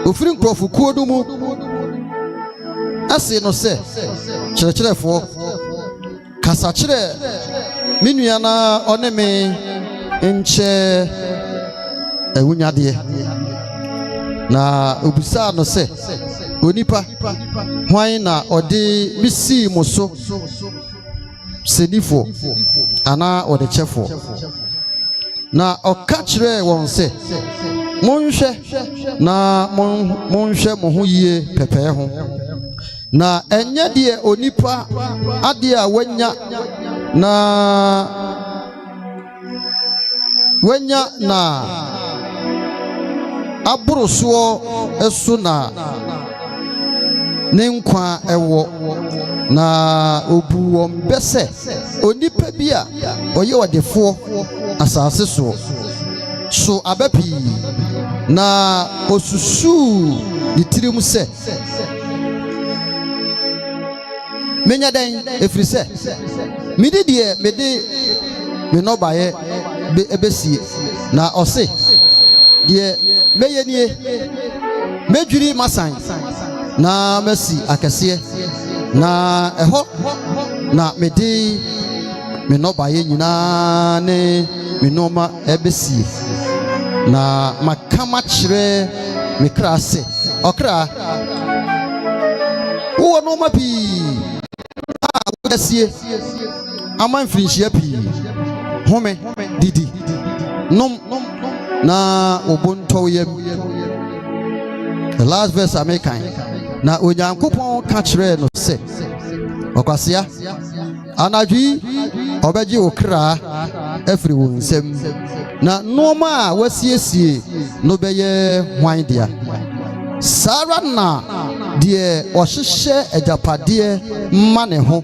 I: ofiri nkurɔfokuo no mu ase no sɛ kyerɛkyerɛfoɔ kasa kyerɛ me nua na ɔne me nkyɛ awunyadeɛ na obisa no sɛ onipa hwan na ɔde bisi mo so senifo ana ɔde kyɛfo na ɔka kyerɛ wɔn sɛ monhwɛ na monhwɛ mo ho yie pɛpɛɛ ho na ɛnyɛ deɛ onipa adeɛ a wanya na aborosoɔ ɛso na ne nkwa ɛwɔ na obu wɔn bɛsɛ onipa bi a ɔyɛ ɔdefoɔ asase so abɛpii na osusu ne tirim sɛ menya den efiri sɛ mede deɛ mede me nɔbaeɛ ɛbɛsie na ɔse deɛ mɛyɛ nie mɛdwiri masan na masi akɛseɛ na ɛhɔ na mede me nɔbaeɛ nyinaa ne me nɔma ɛbɛsie na makama kyerɛ me kra sɛ ɔkra wowɔ nɔma pii a wodɛsie ama mfirinhyia pii home didi nom na obontɔ yam the last verse amekan na onyankopɔn ka kyerɛ no sɛ ɔkwasea anadwi ɔbɛgye wo kra afiri wo nsɛm na nneɛma a wasiesie no bɛyɛ hwan dea sara na deɛ ɔhyehyɛ agyapadeɛ mma ne ho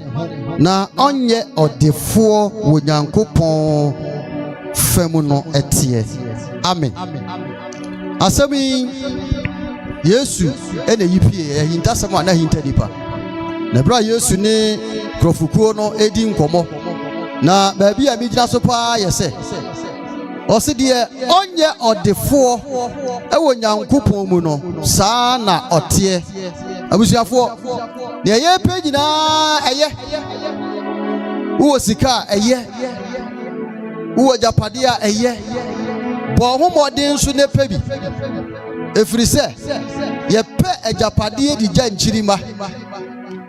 I: na ɔnyɛ ɔdefoɔ wɔ nyankopɔn fam no ɛteɛ amen asɛm yi Yesu ɛna yi pie ɛhintasɛm a na hinta nipa na bra Yesu ne krofukuo no edi nkɔmɔ na baabi a migyina so paa yɛ sɛ ɔse deɛ ɔnyɛ ɔdefoɔ ɛwɔ nyankopɔn mu no saa na ɔteɛ abusuafoɔ deɛ yɛpɛ nyinaa ɛyɛ wowɔ sika a ɛyɛ wowɔ gyapadeɛ a ɛyɛ bɔ ho mmɔden nso ne pɛ bi ɛfiri sɛ yɛpɛ agyapadeɛ de gya nkyirima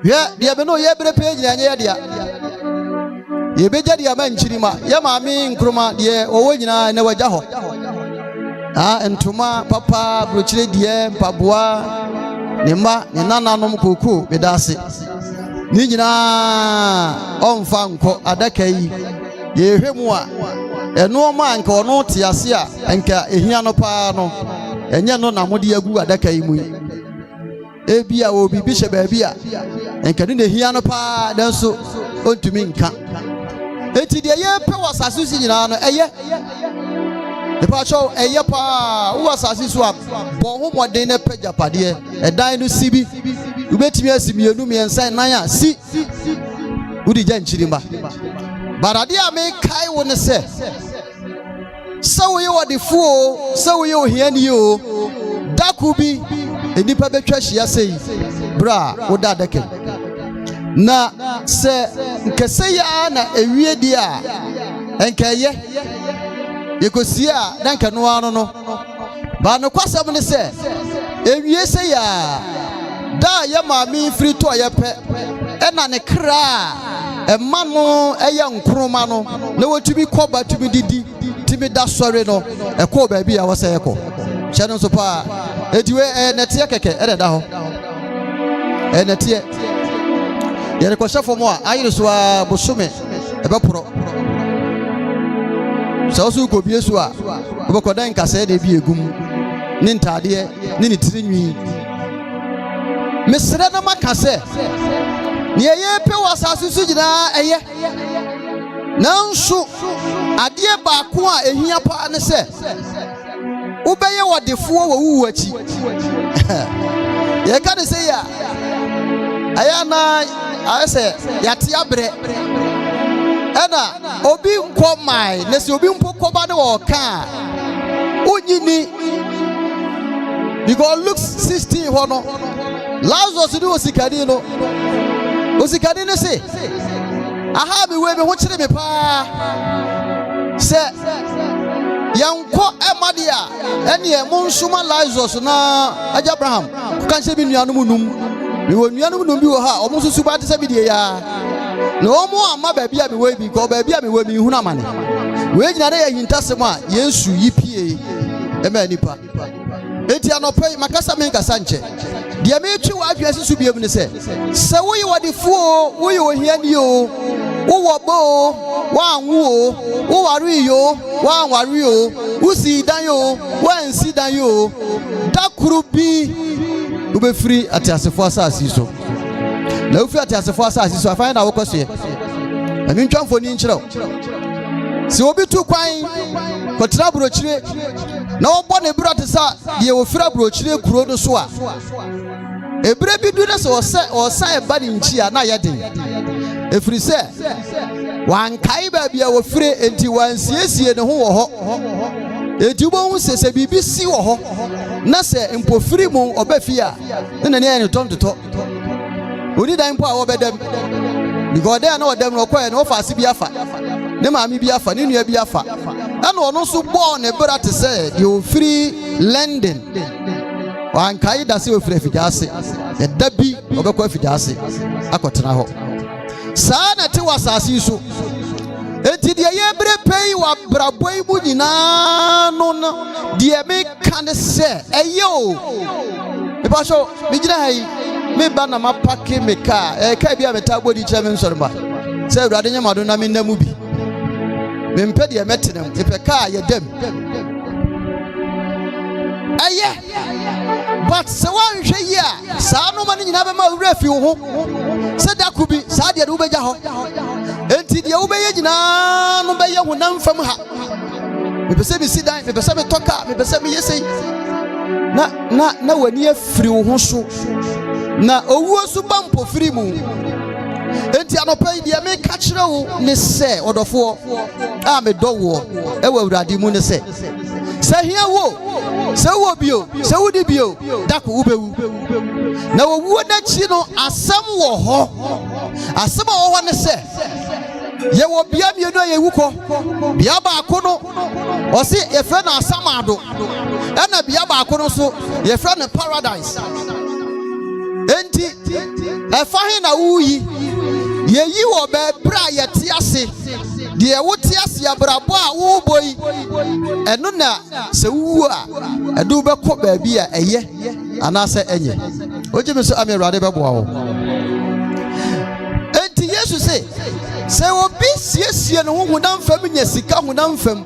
I: hwɛ deɛ me no yɛbrɛ pɛ nyina nyɛ yɛdea yɛbɛgya deɛ ama nkyirima yɛ maame Nkrumah deɛ wɔwɔ nyinaa na wagya hɔ ntoma papa burokyire deɛ mpaboa ne mma ne nananom koko meda ase ne nyinaa ɔmfa nkɔ adaka yi yɛhwɛ mu a ɛnoɔma anka ɔno te ase a anka ehia no paa no ɛnyɛ no na mode agu adaka yi mu ebi a obi bi hyɛ baabi a anka ne ehia no paa nanso ɔntumi nka enti deɛ yɛpɛ wɔ asase so nyinaa no ɛyɛ nipa kyɛw ɛyɛ paa wɔ asase so a bɔ ho mmɔden ne pɛ gyapadeɛ ɛdan no si bi wobɛtumi asi mmienu mmiɛnsa nan a si wode gya nkyirima barade a mekae wo ne sɛ woyɛ ɔdefoɔ sɛ woyɛ ohiani o dako bi enipa betwa hia sei bra woda deke na se nkese ya na ewie di a enkeye yekosia na nkano ano no ba no kwasem ne se ewie se ya da ya maami firi to ya pe ena ne kra emma no eye nkroma no na wotumi koba tumi didi timi da sori no ekọ ba bi ya wo se ekọ hye no so pa ediwe netie keke da ho netie yere ko shafo mo ayire so a bosome ebe poro so so ko bie so a obo ko dan kase de bi egum ni ntade ni tirinwi mesere na makase ni eye pe wasasu su gina eye nanso ade ba ko a ehia pa ne se ubeye wodefuo wo wuwu achi ye ka de se ya ayana ayese yate abre ena obi nko mai ne se obi mpokoba ne wo ka onyini because Luke 16 hono Lazarus do osikadi no osikadi ne se aha bi we be ho kire me pa se yanko emadia ene mo nsuma Lazarus na Abraham kan se bi nuanu num mi wo nuanu num bi wo ha omo susu ba te se bi die ya na omo ama ba bia mi we bi ko ba bia mi we mi hu na mane we gina na ya hintasem a Yesu yipie ema nipa enti anopai makasa me nkasa nche dia me twi wa ahwe susu biem ne se wo yi wodifuo wo yi ohiani o wo wobo wa anwu o wo wari yo wa anwari o wo si dan yo wa nsi dan yo dakuru bi wo be free atiasefo asasi so na wo free atiasefo asasi so afan na wo kwaso ye ami ntwamfo ni nkyerɛw si obi tu kwan ko tra brochire na obo ne bro te sa de wo fira brochire kuro no so a ebre bi du ne so osa e ba ni nchi a na ye den efiri se wan kai ba bia wo fire enti wan siesie ne ho wo ho enti bo hu sese bibi si wo ho na se empofiri mu obafi a na ne ne tontoto oni dan po a wo bedam because there na odam no koye no fa si bi afa ne maami bi afa ne nua bi afa na ono so bo ne bra te se de ofiri London wan kai da se ofiri afidase e dabi obekọ afidase akotena ho saa na te wasasi so enti de ye bre pei wa braboi mu nyina no de me kan se eye o e ba so me gina hai me ba na mapake me ka ka bia meta bodi kire me nsorba se awurade nyamado na me namu bi me mpe de metenem e pe ka ye dem aye but se wan hwe yi a saa no ma nyina be ma wura fi ho se da ku bi saa de wo beja ho enti de wo beye nyina no beye ho nam fam ha me pese bi sidan me pese me toka me pese me yesei na wani afiri ho so na owuo so bampo firi mu enti anopai de me ka kire wo ne se odofo a me dowo e wa awurade mu ne se hia wo se wo bio se wudi bio dako ubewu na wo na chi no asam wo ho asam wo ho ne se ye wo bia mienu ye wuko bia ba akono o se ye fe na asamado e na bia ba akono so ye fe na paradise enti e fa he na wuyi ye yi wo be bra ye ti ase de wo ti ase abrabo a wo boyi eno na se wu a edu be ko ba bi a eye anase enye oje me so ame rade be boa wo enti Yesu se obi siesie no honam fam nya sika honam fam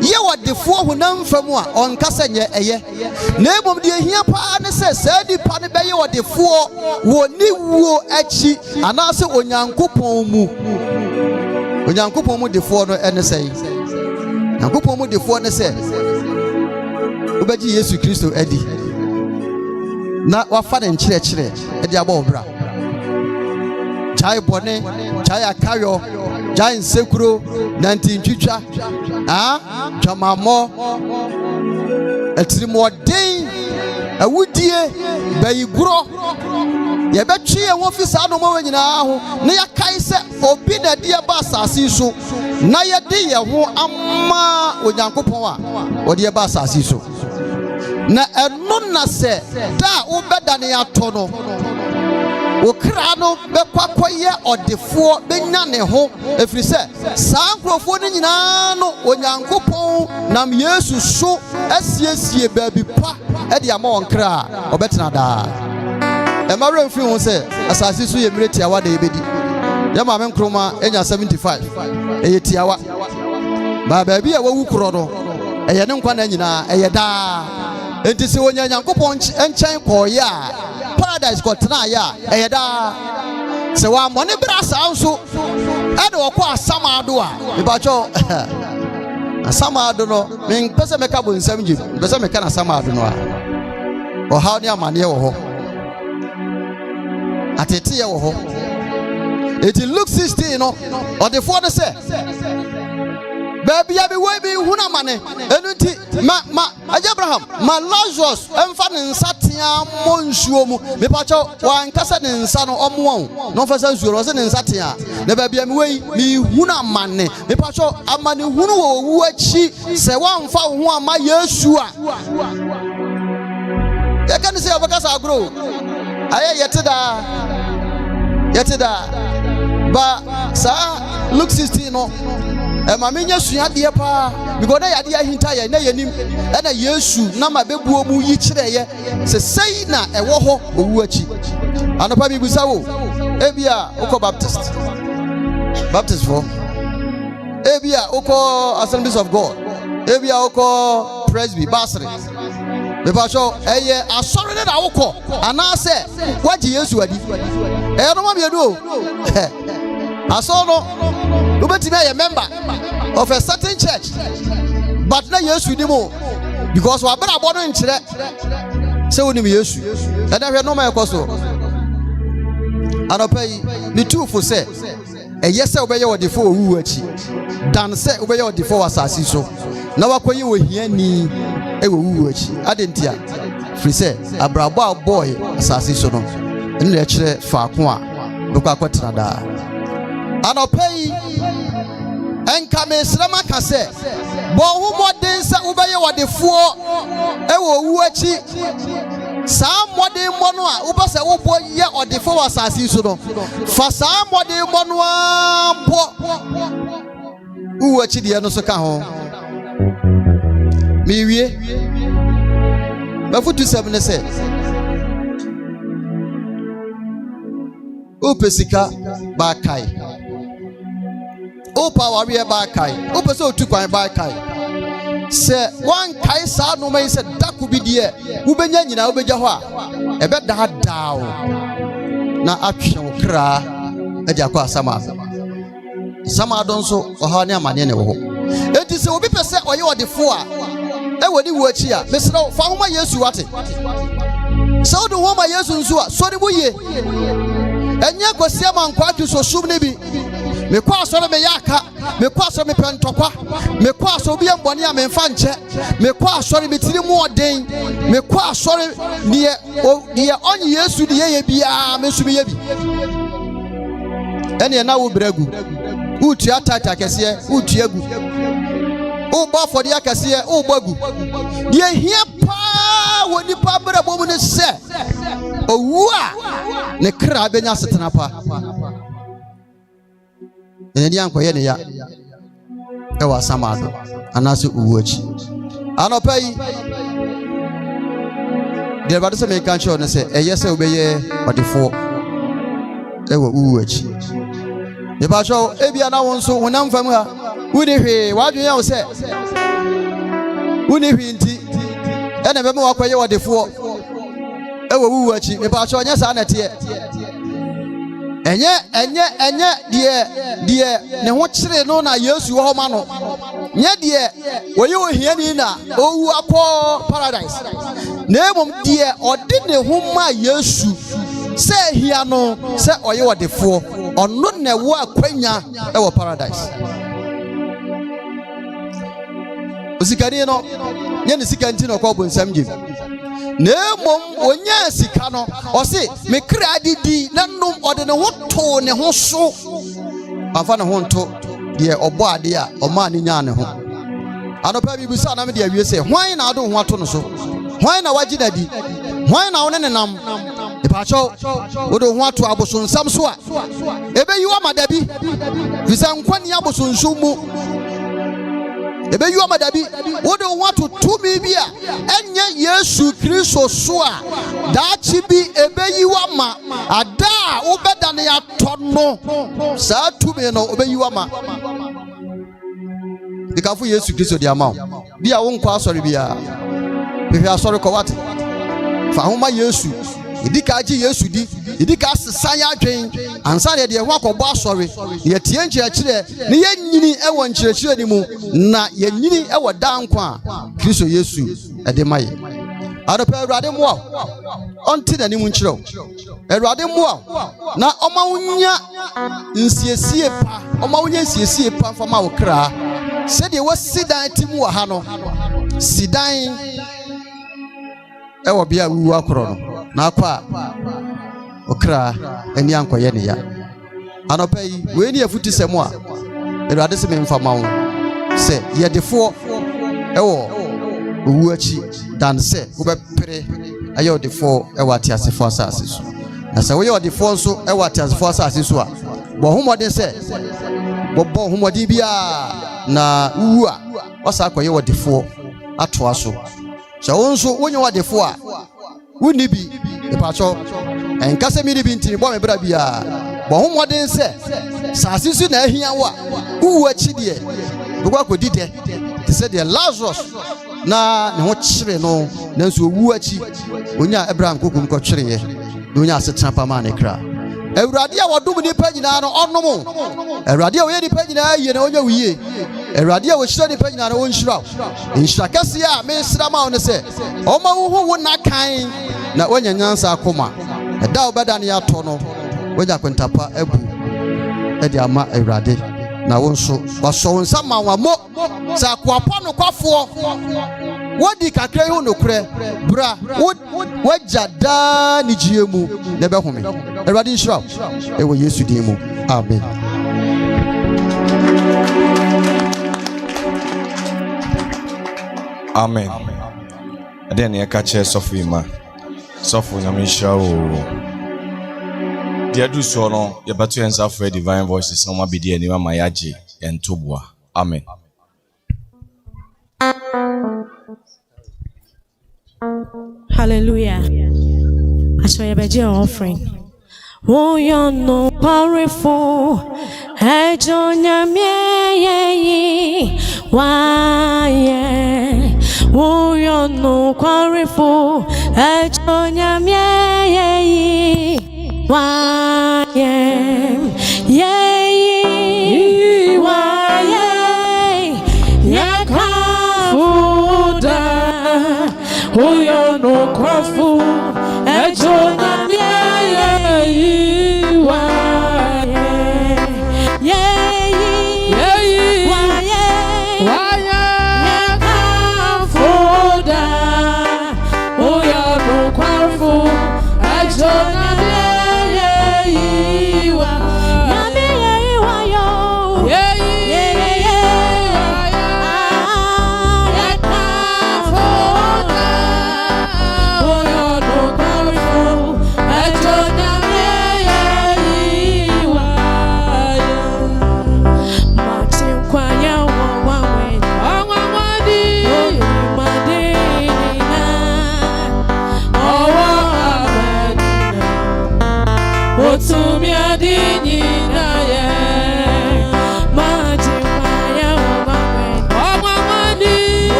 I: ye wodefo honam fam a onkasa nye eye na ebom de ehia pa ne se dipa ne be ye wodefo woni wuo achi anase onyankopon mu defo no ene sei nyankopon mu defo ne se obaji Yesu Kristo adi na wafa ne nkyerɛkyerɛ adi aba obra chai bone chai akayo chai nsekuro nanti ntwitwa twamamo etirimo den awudie bayiguro ye betwe ye ho fisa no ma wanyina ho na yakai se obi na die ba asase so na ye de ye ho amma onyankopon a ode ba asase so na eno na se da ubeda ne ato no okra no bekwakoye odefo benya ne ho efiri se saa nkrofo ne nyina no onyankopon nam Yesu so asiesie baabi pa e de ama onkra obetena da e mare mfi ho se asase so ye mireti awa da ebedi ya ma Yaa Nkrumah enya 75 e yetiawa ba baabi a wawu kro no e ye ne nkwa na nyina e ye da enti se wonya nyankopon enchen koye a paradise ko tena ya e da se wa mone brasa nso e de okọ asamado a ibacho asamado no men pese meka bo nsam ji pese meka na asamado no a o ha ni amane wo ho atete ye wo ho eti Luke 16 no o de fo de se baby ya be we be huna mane enuti ma Abraham ma Lazarus emfa ne nsatea mo nsuo mu me pa cho wan kasa ne nsa no omo no fa sa nsuo no se ne nsatea na baby ya me we mi huna mane me pa cho amane hunu wo wu achi se wan fa ho ama Yesu a ya kan se obakasa agro aye yetida ba sa Luke 16 no ma menya sua de pa because na yade ahinta ye na yanim e na Yesu na ma bebuo mu yi kire ye se sei na ewo ho owu achi anopa bi busa wo ebia uko Baptist for ebia uko Assemblies of God ebia uko Presby Basri me pa so eye asori na uko ana se waji Yesu adi e no ma bi edu aso no ubeti be a member of a certain church but na Yesu ni mo because wa bra bono nkire se woni me Yesu e na hwe no ma ekoso anopai ni tufo se yese obeye odefo owu achi dan se obeye odefo wasasi so na wakoyi ohiani owu achi adentia free se abrabo boy asasi so no nle kire faako a bekwa kwetena da anopai enka mesrama kase bo hu modin se ubeye wodefuo ewo wu achi saa modin mono a ubase wo bo ye odefo wasasi so no fa saa modin mono a bo wu achi de no so ka ho mi wie bafutu sem ne se upesika ba kai o power we ba kai o pese o tukwan ba kai se wan kai sa no mai se dakubi de wo benya nyina wo beja ho a ebe da daawo na atwe wo kra eja kwa sama don so o ha ne amane ne wo ho enti se obi pese oye odefo a e woni wo achi a mesra fa homa Yesu wate se wo do homa Yesu nso a sori bo ye enye kwasia mankwa atwo sum ne bi me kwa so me yaka me kwa so me pentokwa me kwa so bi embone a me mfa nche me kwa so me tiri mu oden me kwa so die onye Yesu die ye bia me sumi ye bi ene na wo bragu utu atata kese utu egu o ba fodi akese o bagu die hia pa woni pa bra bomu ne se owu a ne kra benya setena pa ene dia nkoye ne ya e wa samado anaso owu achi anopai de ba de se me kan cho ne se eye se obeye odefo e wo owu achi e ba cho e bia na won so wonam fam ha woni hwe wadwen ya wo se woni hwe nti ene be me wakoye odefo ewo wu achi me pa cho nya sa na tie enye die ne ho kire no na Yesu ho ma no nye die oye ohiani na owu akọ paradise na emom die odi ne ho ma Yesu se hia no se oye odefo ono na wo akwanya ewo paradise osikani no nye ne sikanti no ko bonsam gim Nemom onye sika no ose me kra didi na nom ode ne ho to ne ho so afa ne ho nto de obo ade a o ma ne nya ne ho anopa bi bisa na me de awie se hwan na ado ho ato no so hwan na wagi dadi hwan na wone ne nam ipacho odo ho ato abosonsam so a ebe yiwa madabi bisa nkwani abosonsum mu ebe yiwa madabi odo ho ato tumi bi a enye Yesu Kristo so a daachi bi ebe yiwa ma ada obeda ne ya tono sa tumi no ebe yiwa ma dikafu Yesu Kristo di ama bi a won kwa asori bia hwehwe asori ko wate fa homa Yesu idika ji Yesu di idika sesan ya adwen ansa de ho akọbọ asori ye tie nkyerɛkyerɛ ne ye nyini ɛwɔ nkyerɛkyerɛ ni mu na ye nyini ɛwɔ dankwa Kristo Yesu ɛde maye adopa Awurade mo onti na ni mu nkyerɛw Awurade mo na ɔma wonya nsiesie pa ɔma wonya nsiesie pa fama wo kra sɛ de wasidan timu wa ha no sidan ɛwɔ bia wuwu akoro no na akwa okra ani ankoye ne ya anopa yi we ni afuti semo a Awurade se me mfama wo se yedefo ɛwɔ owu achi dan se wo bepere aye odefo ɛwɔ atiasefo asase so na se wo ye odefo nso ɛwɔ atiasefo asase so a bo homode se bo homode bia na wuwu a wasa akoye odefo atoa so se wo nso wonye odefo a wuni bi epacho enkase mi bi ntini bo me bra bia bo homoden se sase su na ahia wo a wuwu achi de go akodi de te se de Lazarus na ne ho kyere no nanso owu achi onya Abraham kokum ko kyereye onya asetena pa ma ne kra Awurade a wodum ni pa nyina no onom Awurade a wo ye ni pa nyina ye na onya wiye Awurade a wo hyira ni pa nyina no wo nhyira nhyira kase a me sra ma wo ne se o ma wo wo na kan na onya nyansa akoma eda obeda ne ya to no onya kwentapa abu edi ama Awurade na wo nso waso nsa ma wa mo sa kwapa no kwafo wodi kakra hu no kure bra wajada ni jiemu ne be home Awurade nhyira ewo Yesu din mu amen.
J: Amen. Then you catch a Sophie ma. Sophie Namisha. Dear do so no, you better answer for divine voices. No more be dear anyone my yaji and tubwa. Amen.
O: Hallelujah. I saw you be your offering. Oh, you're no powerful. Hey, John, why? Oh, you're no powerful. Hey, John, why? Yay, why? Yakafuda. Oh, you're no powerful. Hey, John,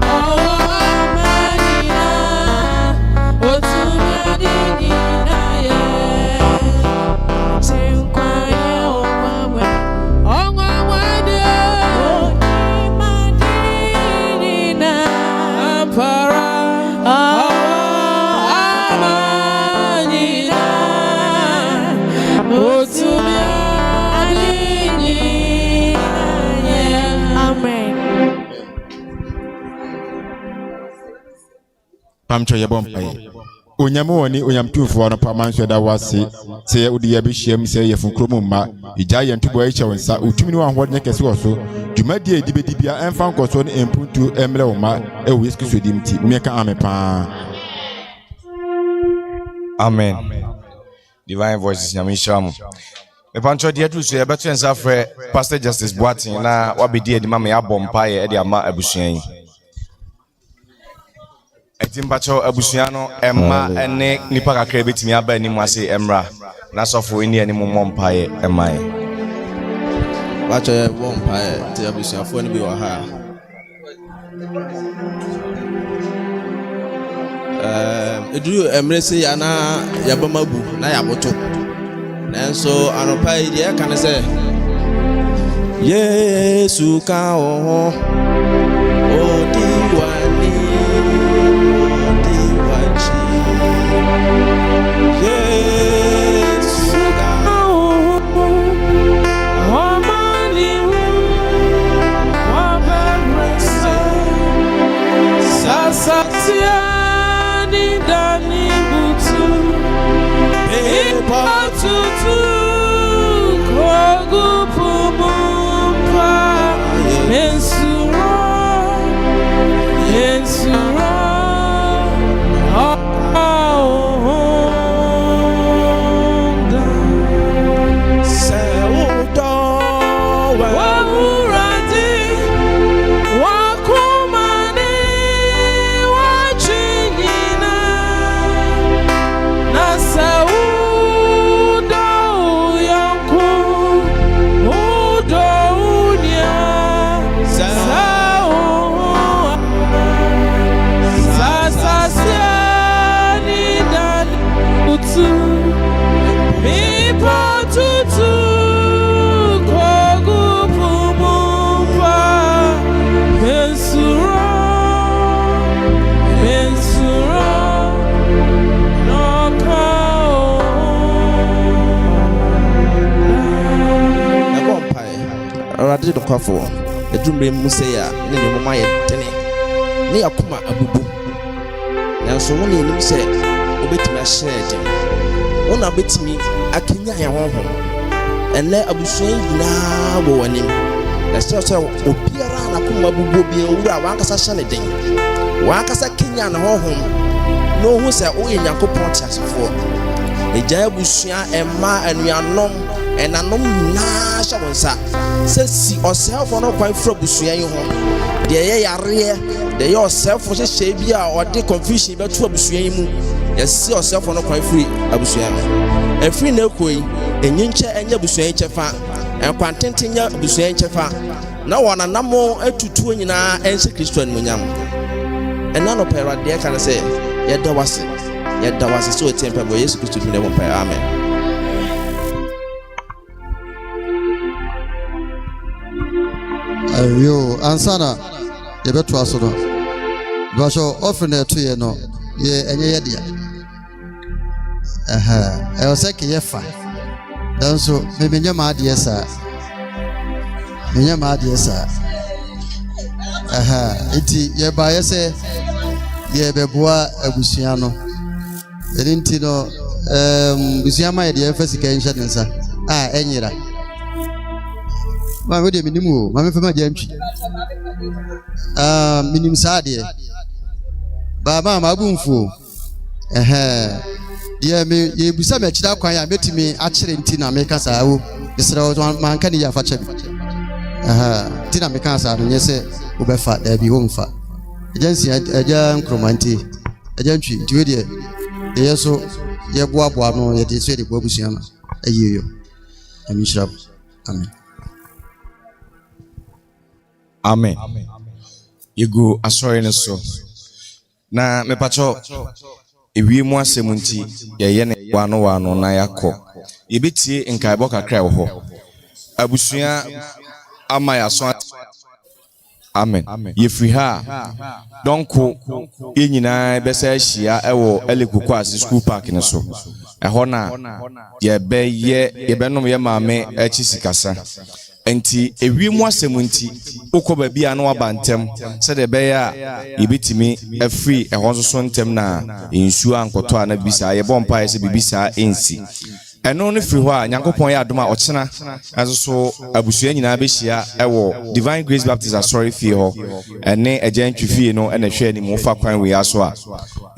F: Oh
K: pamcho ye bompaye onyame woni onyamtumfo no pa manso da wase se udi ye behiem se ye funkromu ma ija ye ntubo ye chewensa utumi ni wan hodne kese wo so dwumadi edibedi bia emfa nkoso ne empuntu emle wo ma e wo yesu so dimti mieka amepa
J: amen divine voices nyamishamu me pancho de adu so ye beto ensa frɛ pastor justice Boatin na wabedi edi mama ya bompa ye edi ama abusuan Etimpacho abusuano emma ene nipa kakra betimi aba animu ase emra na sofo eni animu mompae emae
P: bacho mompae te abusuafo ni bi wa ha eduru emrese ya na yabamabu na yaboto nanso anopa ide kan se Yesu ka o diwani
L: Satiani dani butu Epa tutu Kogu pumumpa Mensura
P: Radde do kwafo edumre mu se ya ne ne mama ye tene ne yakoma abubu nanso woni enim se obetimi ahye den wona betimi akenya ya honhom enne abusuan nyina bo wanim na se obiara na koma abubu bi owura wankasa hye ne den wankasa kenya na honhom no hu se o yenyakopon tiasefo eja abusuan emma anuanom enanom na shabonsa sesi oselfo no kwan fro busuan yi ho de ye yare de ye oselfo hye bi a ode confusion beto abusuan yi mu yesi oselfo no kwan free abusuan efri na ekoi enyinche enya busuan yi chefa enkwantentenya abusuan yi chefa na wona namo atutuo nyina ense Kristo anmunyam ena no pera de kan se yeda wase so tempe bo Yesu Kristo bi ne bo pa amen.
I: Yo ansana ye beto aso no basho offering to ye no ye enye ye dia e o se ke ye fa dan so me menya ma de sa iti ye ba ye se ye beboa abusua no enti no busua ma ye de fa sika nsha densa enyira ma we de minimu ma me fa ma jamtwi minim saade baba ma bunfu ye me ye busa me kira kwan ya metimi a kire nti na me kasa wo isra man kan ya fa chabi tina me kasa no nyese wo be fa da bi wo mfa agency Yaa Nkrumah nti agentwi nti we de ye so ye boaboa no ye de so de boabusua na ayiyo amishra
J: amen yego asori ne so na me pacho ewie mu asem nti ye ne wano na yakọ yebetie nkaibo kakra wo ho abusua ama ya so amen yefri ha donko yenyina besa ahia ewo elekuko as school park ne so eho na ye benom ye maame achi sikasa enti ewiemu asɛm nti ukɔ baabi a no aba ntɛm sɛ de bɛyɛ a yɛbɛtumi afiri ɛhɔ nso so ntɛm na nsuo ankɔtɔ a na bisa yɛbɔ mpa yɛ sɛ bibisa ensi ɛno no firi hɔ a nyankopɔn yɛ adom a ɔkyena ɛso so abusua nyinaa bɛhyia ɛwɔ Divine Grace Baptist Asɔre fie hɔ ɛne agya ntwifie no ɛna hwɛ anim fa kwan wei aso a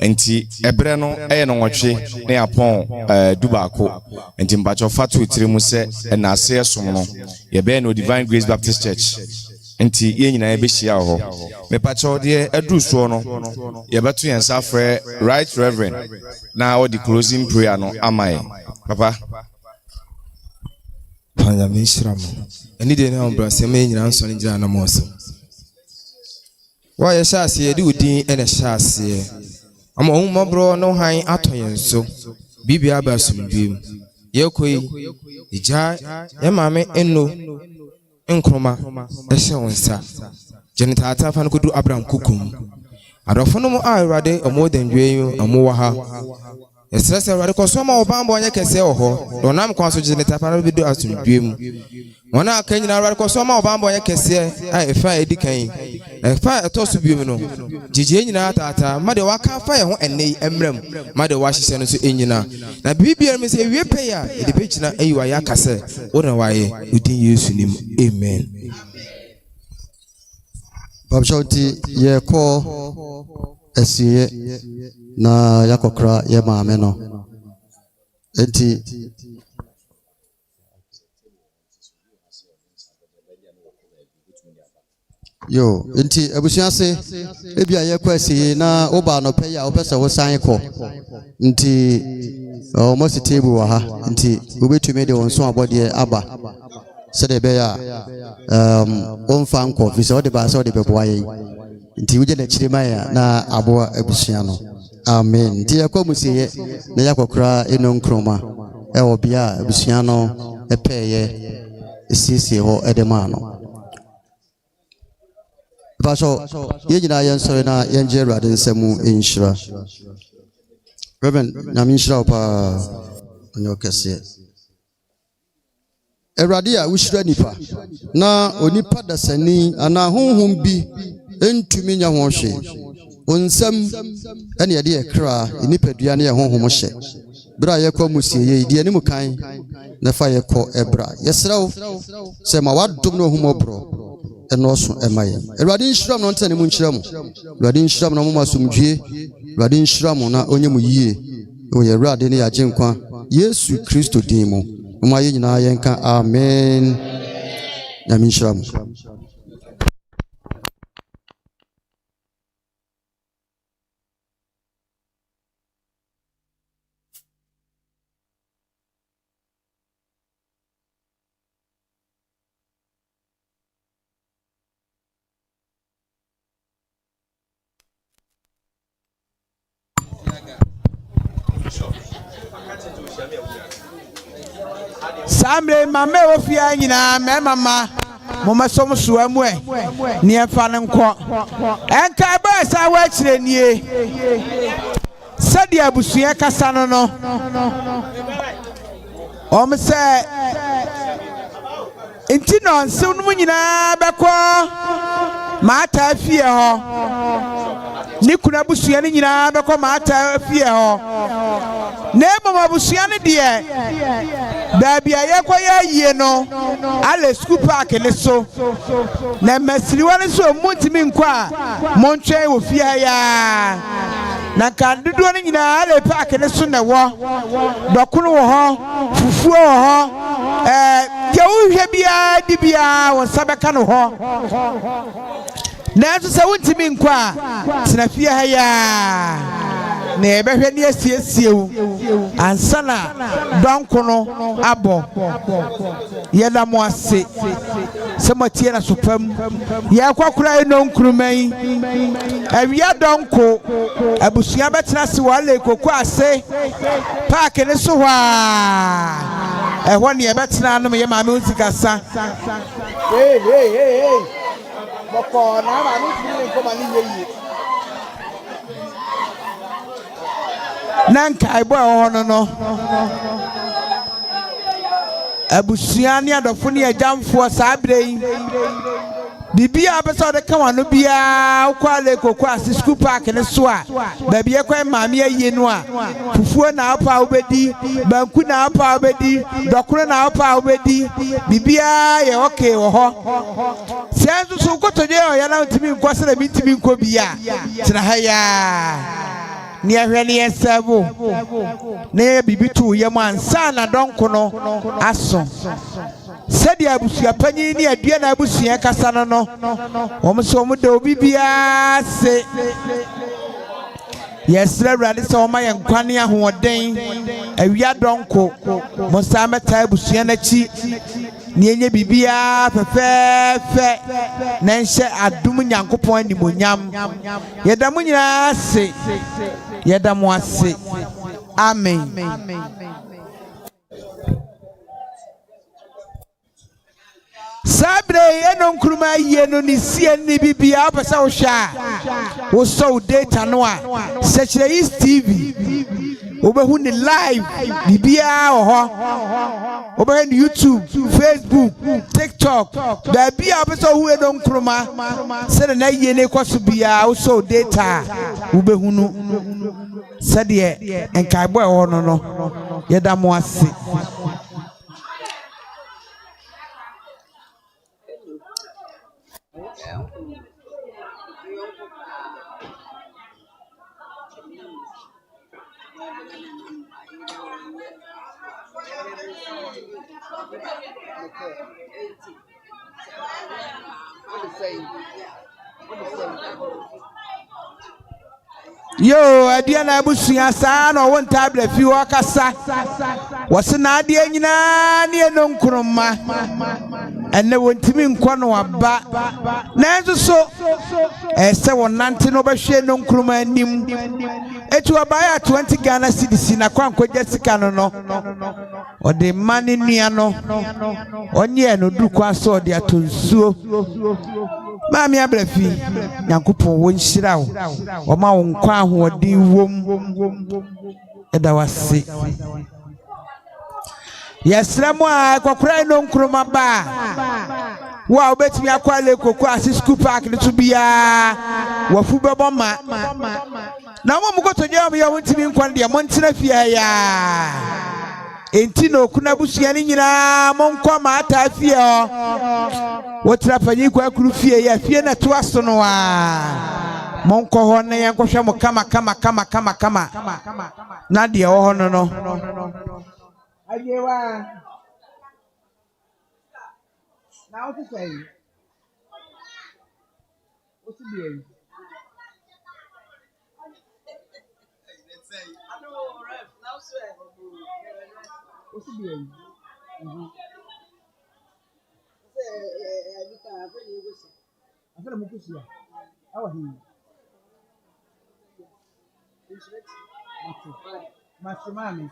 J: enti ɛbrɛ no ɛyɛ no nwɔtwe ne apɔn dubaako enti mpakyɛ fa to tiri mu sɛ ɛnaase ɛsom no yɛbɛyɛ no Divine Grace Baptist Church enti yɛn nyinaa yɛbɛhyia hɔ mepakyɛ deɛ ɛduru soɔ no yɛbɛto yɛn nsa frɛ Right Reverend na ɔde closing prayer no ama yɛn Papa.
Q: Panjami Shramu. Any day now, Brasame, and Sonny Jana Mosso. Why a chassis, do dean and a chassis. I'm a home, bro, no high atoyan so. Bibi Abasum beam. Yokoi, Ija, Yamame, and no Nkrumah, a show and sa. Janita Fan could do Abraham Kukum. I don't know I rather or more than you and Moaha. Yes, I radical some of Bambo and Yakasel, or Nam consulted the Tapana video as to dream. When I came in a radical some of Bambo and Yakasel, I fire decaying. A fire toss to be no. Gigina Tata, Mother Waka fire and nay emblem, Mother Washington to Injina. Now, BBM is a repair, the pitch na Ayakase, what a way within use in him. Amen.
I: Bob Shoti, ye call SCA. Na yakokra ye maame no enti yo enti abusua se ebia ye kwasi na oba no pɛ ya opɛ sɛ wo san kɔ enti almost table wa ha enti obetumi de wonso abɔde aba sɛ de bɛ ya onfa nkɔ fi sɛ ɔde ba sɛ ɔde bɛboa yɛn enti wogye na kyire maya na aboa abusua no Amen. Tia kwa musiye na yako kura eno Nkrumah. Ewo bia abusuano epeye esisi ho edemano. Pastor, ye nyina yen sori na yen je Awurade nsemu enhyira. Reverend na minhyira pa onyo kese. Awurade a wuhyira nipa na onipa dasani ana honhom bi entumi nya ho hwe. Onsam ene yede ekra enipadua ne ye honhom hye bra ye kwa musie ye die ne mukan na fa ye kɔ ebra yesraw se ma wadom no homobro eno so emaye Awurade nhyiram no ntane mu nhyiram Awurade nhyiram no momasomdwie Awurade nhyiram na onye mu yie o ye Awurade ne yagye nkwa Yesu Kristo din mu mo aye nyina ye nka amen na minhyiram.
A: Samre mame ofia nyina me mama mama som soa mu e ne efa ne nkɔ enka ba sa wa kyire nie sɛde abusua kasa no sɛ enti no nsew no nyina bɛkɔ maata fie hɔ ni kuna busua ne nyina bɛkɔ maata fie hɔ ne mama busua ne de Baby, I acquire ye no, Ale school park and so. Na Messi one so Montimin qua, Montre will fear ya. Na can do any in a park and a sooner war. Dokuno ho, Fufu ho, Yahoo Dibia or Sabacano ho. Now to Sauntimin qua, Snafia ya. Nebe hwe ne asiesie ansana donkono abo yeda mo ase se motie na sopam ya kwakura eno Nkrumah awia donko abusua betena se wale koku ase park ne so hwa ehwo ne betena no me maame usikasa hey boko na ma no tiri ko ma ni yeyi Nanka ibo hono no abusua ne adɔfo ne agyamfoɔ saa bere yi bibia bɛsɛ ɔde ka wano bia wokɔale koko ase school park ne so a baabi ɛkɔ maame ayie no a fufuo na apa wobɛdi banku na apa wobɛdi dɔkoro na apa wobɛdi bibia yɛ okay wɔ hɔ sɛ nso so wokɔtɔdwe ɔyɛ na ntimi nkɔ sɛ na mentimi nkɔ bia tena ha yaa ne ahwɛ ne yɛsɛbo ne bibi to yɛ mu ansa na dɔnko no aso sɛdeɛ abusua panyin ne adua na abusua kasa no wɔn nso wɔn da obi biara se yɛsrɛ awurade sɛ wɔma yɛ nkwa ne ahoɔden awia dɔnko mo nsa mɛta abusua n'akyi ne enye bibiara fɛfɛɛfɛ na nhyɛ adum nyankopɔn animonyam yɛda mo nyinaa ase yɛda mo ase amen. Sabre Yaa Nkrumah yie no ni sie ni bibia opese wo hwa wo so data no a Sekyere East TV obehu ni live bibia ho obehu ni YouTube, Facebook, TikTok da bia opese wo Yaa Nkrumah se na yie ne kwaso bia wo so data obehu no se de enkaibo e ho no yeda mo ase. Yo, adia na abusua saa na won tablet fi wakasa wose na adia nyina ne Yaa Nkrumah enne wontimi nkɔ no aba na nso so ɛsɛ wonante no bɛhwɛ Yaa Nkrumah anim etu abaya 20 Ghana cedis na kwankɔgya sika no ɔde mane nua no ɔnyɛ no dukwa so ɔde atonsuo maami abrafi nyankopɔn wonhyira wo ɔma wo nkwa ahoɔden wom ɛda wase yɛsrɛ mo a kwakora Yaa Nkrumah ba wo a wobɛtumi akɔale koko ase school park ne so bia wafu bɛbɔ ma na mo mukɔtɔgye mo yɛ wontimi nkɔ deɛ montena fie ya enti no kuna busua ne nyinaa monkɔ ma ata fie ho wotra panyi kwa kuru fie ya fie na to aso no a monkɔ ho na yɛnkɔhwɛ mo kama na deɛ wɔ ho no ayewa na o ti say o ti bi eyi o ti bi eyi afele mo kusi awa hin mati mami